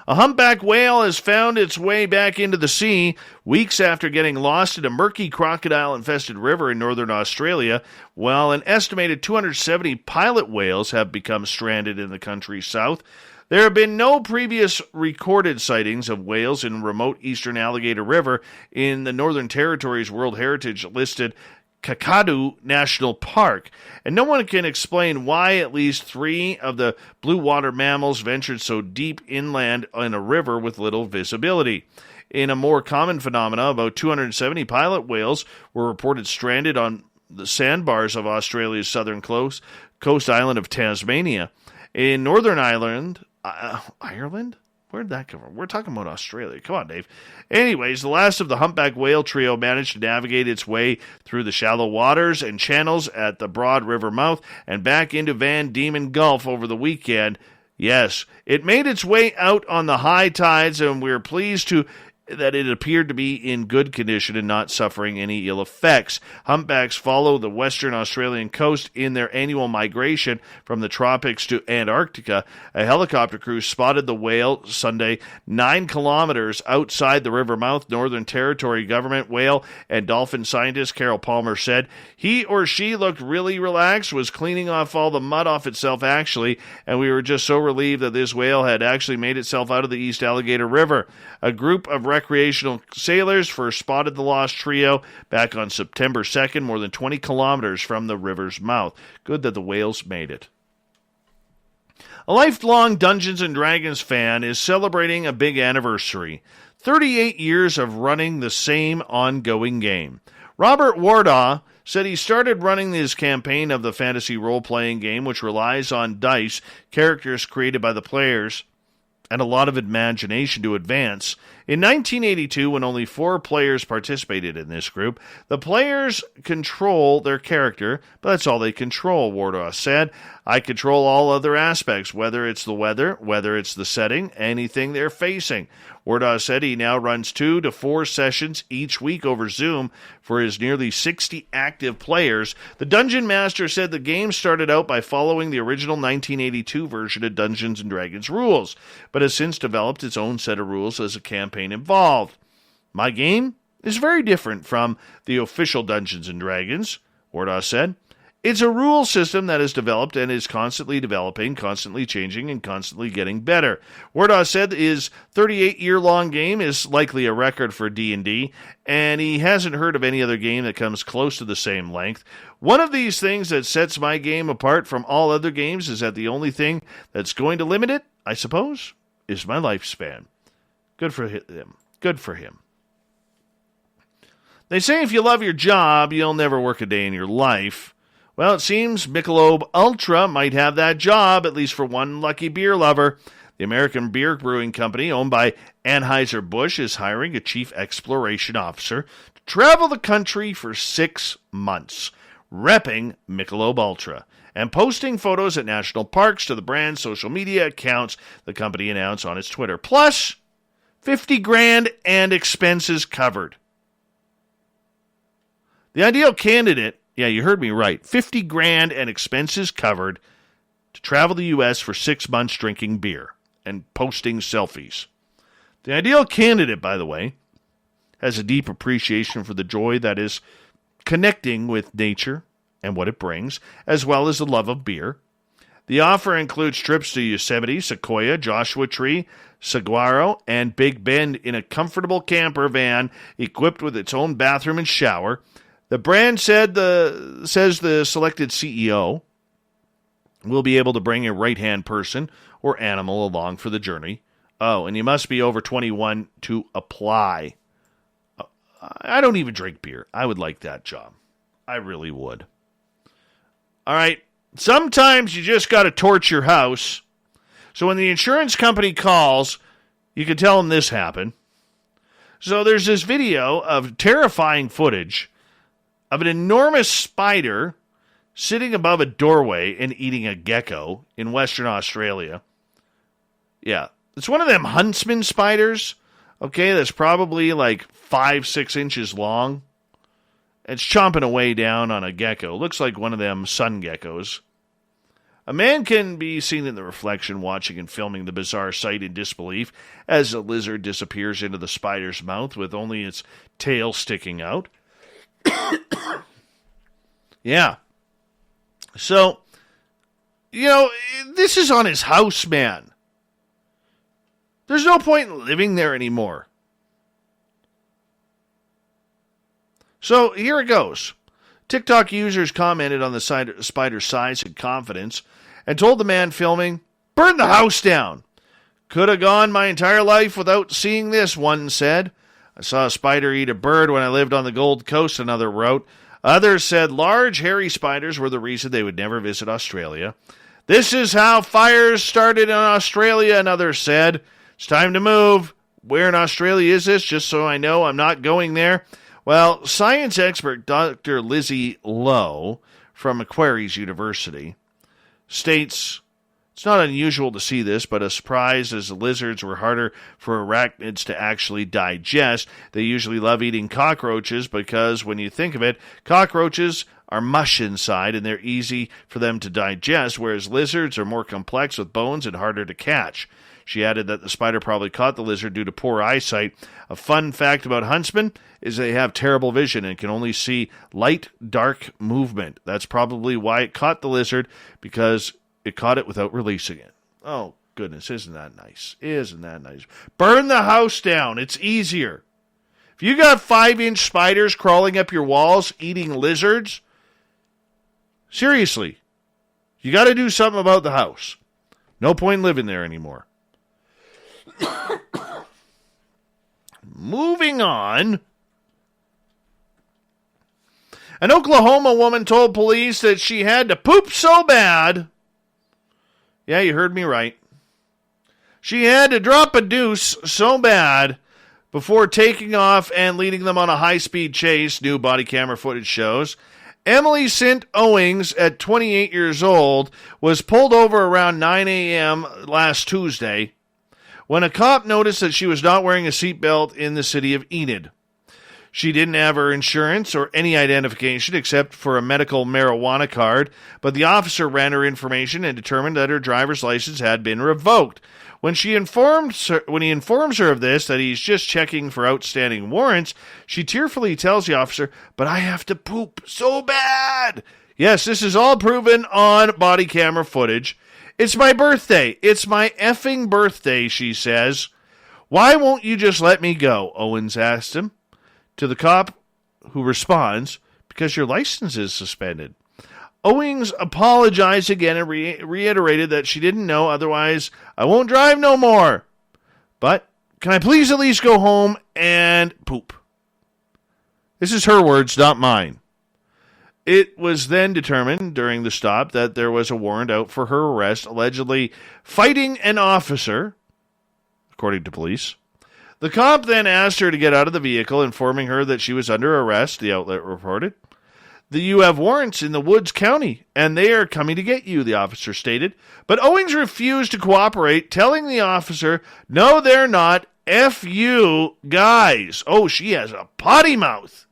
A humpback whale has found its way back into the sea weeks after getting lost in a murky crocodile-infested river in northern Australia, while an estimated 270 pilot whales have become stranded in the country's south. There have been no previous recorded sightings of whales in remote eastern Alligator River in the Northern Territory's World Heritage-listed Kakadu National Park, and no one can explain why at least 3 of the blue water mammals ventured so deep inland in a river with little visibility. In a more common phenomena, about 270 pilot whales were reported stranded on the sandbars of Australia's southern coast island of Tasmania. In Northern Ireland? Where did that come from? We're talking about Australia. Come on, Dave. Anyways, the last of the humpback whale trio managed to navigate its way through the shallow waters and channels at the Broad River mouth and back into Van Diemen Gulf over the weekend. Yes, it made its way out on the high tides, and we're pleased that it appeared to be in good condition and not suffering any ill effects. Humpbacks follow the western Australian coast in their annual migration from the tropics to Antarctica. A helicopter crew spotted the whale Sunday 9 kilometers outside the river mouth. Northern Territory government whale and dolphin scientist Carol Palmer said he or she looked really relaxed, was cleaning off all the mud off itself actually, and we were just so relieved that this whale had actually made itself out of the East Alligator River. A group of recreational sailors first spotted the lost trio back on September 2nd, more than 20 kilometers from the river's mouth. Good that the whales made it. A lifelong Dungeons & Dragons fan is celebrating a big anniversary. 38 years of running the same ongoing game. Robert Wardaw said he started running his campaign of the fantasy role-playing game, which relies on dice, characters created by the players, and a lot of imagination to advance. In 1982, when only 4 players participated in this group, the players control their character, but that's all they control, Wardaw said. I control all other aspects, whether it's the weather, whether it's the setting, anything they're facing. Wardaw said he now runs 2 to 4 sessions each week over Zoom for his nearly 60 active players. The Dungeon Master said the game started out by following the original 1982 version of Dungeons & Dragons rules, but has since developed its own set of rules as a campaign evolved. My game is very different from the official Dungeons & Dragons, Wardaw said. It's a rule system that is developed and is constantly developing, constantly changing, and constantly getting better. Wardaw said his 38-year-long game is likely a record for D&D, and he hasn't heard of any other game that comes close to the same length. One of these things that sets my game apart from all other games is that the only thing that's going to limit it, I suppose, is my lifespan. Good for him. Good for him. They say if you love your job, you'll never work a day in your life. Well, it seems Michelob Ultra might have that job, at least for one lucky beer lover. The American beer brewing company, owned by Anheuser-Busch, is hiring a chief exploration officer to travel the country for 6 months, repping Michelob Ultra and posting photos at national parks to the brand's social media accounts, the company announced on its Twitter. Plus, $50,000 and expenses covered. The ideal candidate, yeah, you heard me right, $50,000 and expenses covered to travel the U.S. for 6 months drinking beer and posting selfies. The ideal candidate, by the way, has a deep appreciation for the joy that is connecting with nature and what it brings, as well as the love of beer. The offer includes trips to Yosemite, Sequoia, Joshua Tree, Saguaro, and Big Bend in a comfortable camper van equipped with its own bathroom and shower. The brand says the selected CEO will be able to bring a right-hand person or animal along for the journey. Oh, and you must be over 21 to apply. I don't even drink beer. I would like that job. I really would. All right. Sometimes you just got to torch your house. So when the insurance company calls, you can tell them this happened. So there's this video of terrifying footage of an enormous spider sitting above a doorway and eating a gecko in Western Australia. Yeah, it's one of them huntsman spiders, okay, that's probably like 5-6 inches long. It's chomping away down on a gecko. Looks like one of them sun geckos. A man can be seen in the reflection watching and filming the bizarre sight in disbelief as a lizard disappears into the spider's mouth with only its tail sticking out. Yeah. So, this is on his house, man. There's no point in living there anymore. So, here it goes. TikTok users commented on the spider's size and confidence and told the man filming, "Burn the house down. Could have gone my entire life without seeing this," one said. "I saw a spider eat a bird when I lived on the Gold Coast," another wrote. Others said large, hairy spiders were the reason they would never visit Australia. "This is how fires started in Australia," another said. "It's time to move. Where in Australia is this? Just so I know I'm not going there." Well, science expert Dr. Lizzie Lowe from Macquarie's University states, "It's not unusual to see this, but a surprise as the lizards were harder for arachnids to actually digest. They usually love eating cockroaches because when you think of it, cockroaches are mush inside and they're easy for them to digest, whereas lizards are more complex with bones and harder to catch." She added that the spider probably caught the lizard due to poor eyesight. A fun fact about huntsmen is they have terrible vision and can only see light, dark movement. That's probably why it caught the lizard, because it caught it without releasing it. Oh, goodness, isn't that nice? Isn't that nice? Burn the house down. It's easier. If you got 5-inch spiders crawling up your walls, eating lizards, seriously, you got to do something about the house. No point living there anymore. Moving on. An Oklahoma woman told police that she had to poop so bad. Yeah, you heard me right. She had to drop a deuce so bad before taking off and leading them on a high-speed chase, new body camera footage shows. Emily St. Owings, at 28 years old, was pulled over around 9 a.m. last Tuesday when a cop noticed that she was not wearing a seatbelt in the city of Enid. She didn't have her insurance or any identification except for a medical marijuana card, but the officer ran her information and determined that her driver's license had been revoked. When he informs her of this, that he's just checking for outstanding warrants, she tearfully tells the officer, "But I have to poop so bad." Yes, this is all proven on body camera footage. "It's my birthday. It's my effing birthday," she says. "Why won't you just let me go?" Owens asked him. To the cop, who responds, "Because your license is suspended." Owings apologized again and reiterated that she didn't know, "Otherwise, I won't drive no more. But can I please at least go home and poop?" This is her words, not mine. It was then determined during the stop that there was a warrant out for her arrest, allegedly fighting an officer, according to police. The cop then asked her to get out of the vehicle, informing her that she was under arrest, the outlet reported. "You have warrants in the Woods County, and they are coming to get you," the officer stated. But Owings refused to cooperate, telling the officer, "No, they're not. F you guys." Oh, she has a potty mouth.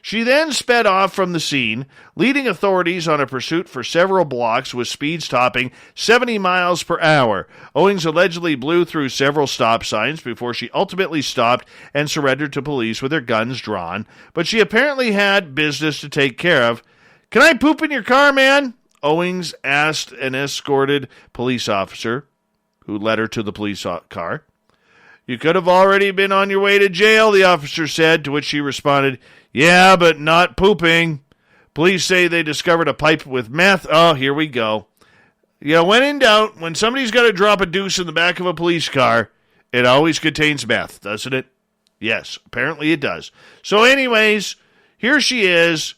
She then sped off from the scene, leading authorities on a pursuit for several blocks with speeds topping 70 miles per hour. Owings allegedly blew through several stop signs before she ultimately stopped and surrendered to police with her guns drawn, but she apparently had business to take care of. "Can I poop in your car, man?" Owings asked an escorted police officer, who led her to the police car. "You could have already been on your way to jail," the officer said, to which she responded, "Yeah, but not pooping." Police say they discovered a pipe with meth. Oh, here we go. Yeah, when in doubt, when somebody's got to drop a deuce in the back of a police car, it always contains meth, doesn't it? Yes, apparently it does. So anyways, here she is.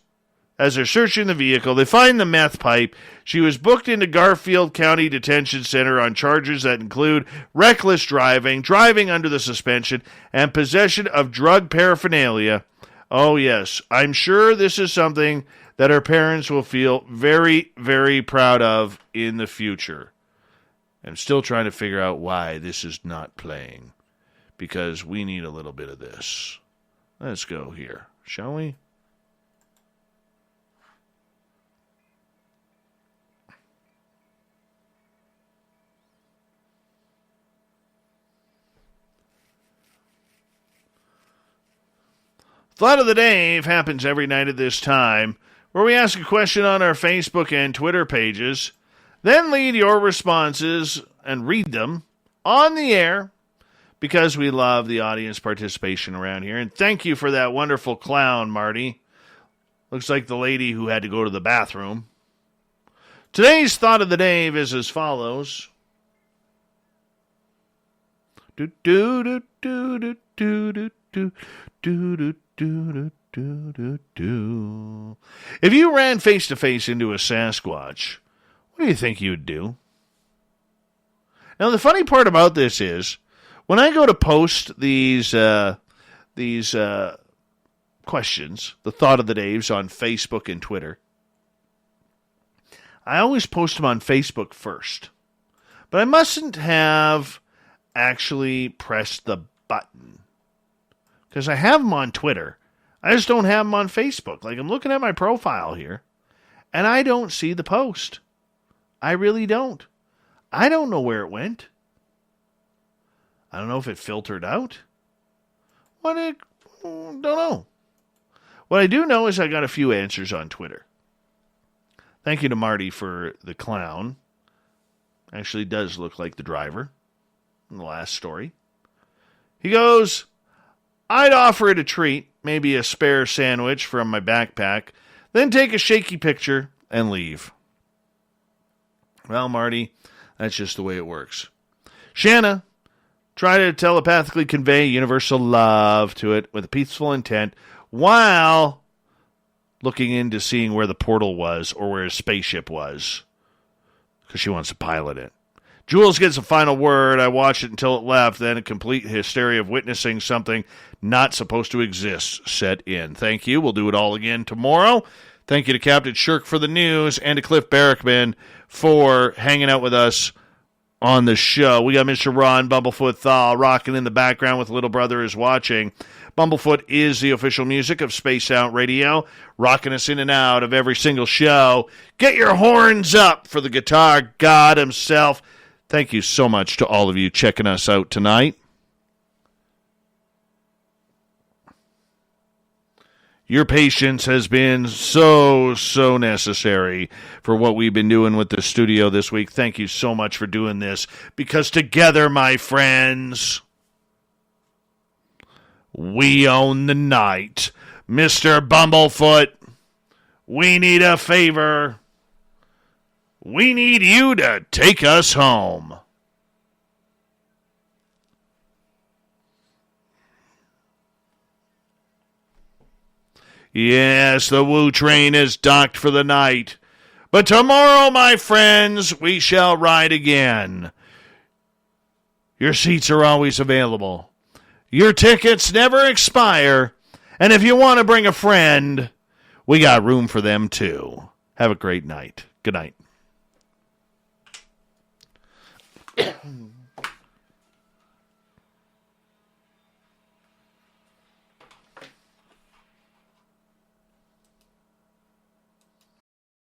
As they're searching the vehicle, they find the meth pipe. She was booked into Garfield County Detention Center on charges that include reckless driving, driving under the suspension, and possession of drug paraphernalia. Oh, yes, I'm sure this is something that her parents will feel very, very proud of in the future. I'm still trying to figure out why this is not playing, because we need a little bit of this. Let's go here, shall we? Thought of the Day happens every night at this time, where we ask a question on our Facebook and Twitter pages, then lead your responses and read them on the air because we love the audience participation around here. And thank you for that wonderful clown, Marty. Looks like the lady who had to go to the bathroom. Today's Thought of the Day is as follows. If you ran face-to-face into a Sasquatch, what do you think you'd do? Now, the funny part about this is, when I go to post these questions, the Thought of the Days on Facebook and Twitter, I always post them on Facebook first. But I mustn't have actually pressed the button, because I have them on Twitter. I just don't have them on Facebook. Like, I'm looking at my profile here, and I don't see the post. I really don't. I don't know where it went. I don't know if it filtered out. Don't know. What I do know is I got a few answers on Twitter. Thank you to Marty for the clown. Actually does look like the driver in the last story. He goes, I'd offer it a treat, maybe a spare sandwich from my backpack, then take a shaky picture and leave. Well, Marty, that's just the way it works. Shanna, try to telepathically convey universal love to it with a peaceful intent while looking into seeing where the portal was or where his spaceship was, because she wants to pilot it. Jules gets a final word. I watched it until it left. Then a complete hysteria of witnessing something not supposed to exist set in. Thank you. We'll do it all again tomorrow. Thank you to Captain Shirk for the news and to Cliff Barackman for hanging out with us on the show. We got Mr. Ron Bumblefoot Thaw rocking in the background with Little Brother is Watching. Bumblefoot is the official music of Space Out Radio, rocking us in and out of every single show. Get your horns up for the guitar god himself. Thank you so much to all of you checking us out tonight. Your patience has been so necessary for what we've been doing with the studio this week. Thank you so much for doing this, because together, my friends, we own the night. Mr. Bumblefoot, we need a favor. We need you to take us home. Yes, the Woo train is docked for the night. But tomorrow, my friends, we shall ride again. Your seats are always available. Your tickets never expire. And if you want to bring a friend, we got room for them too. Have a great night. Good night.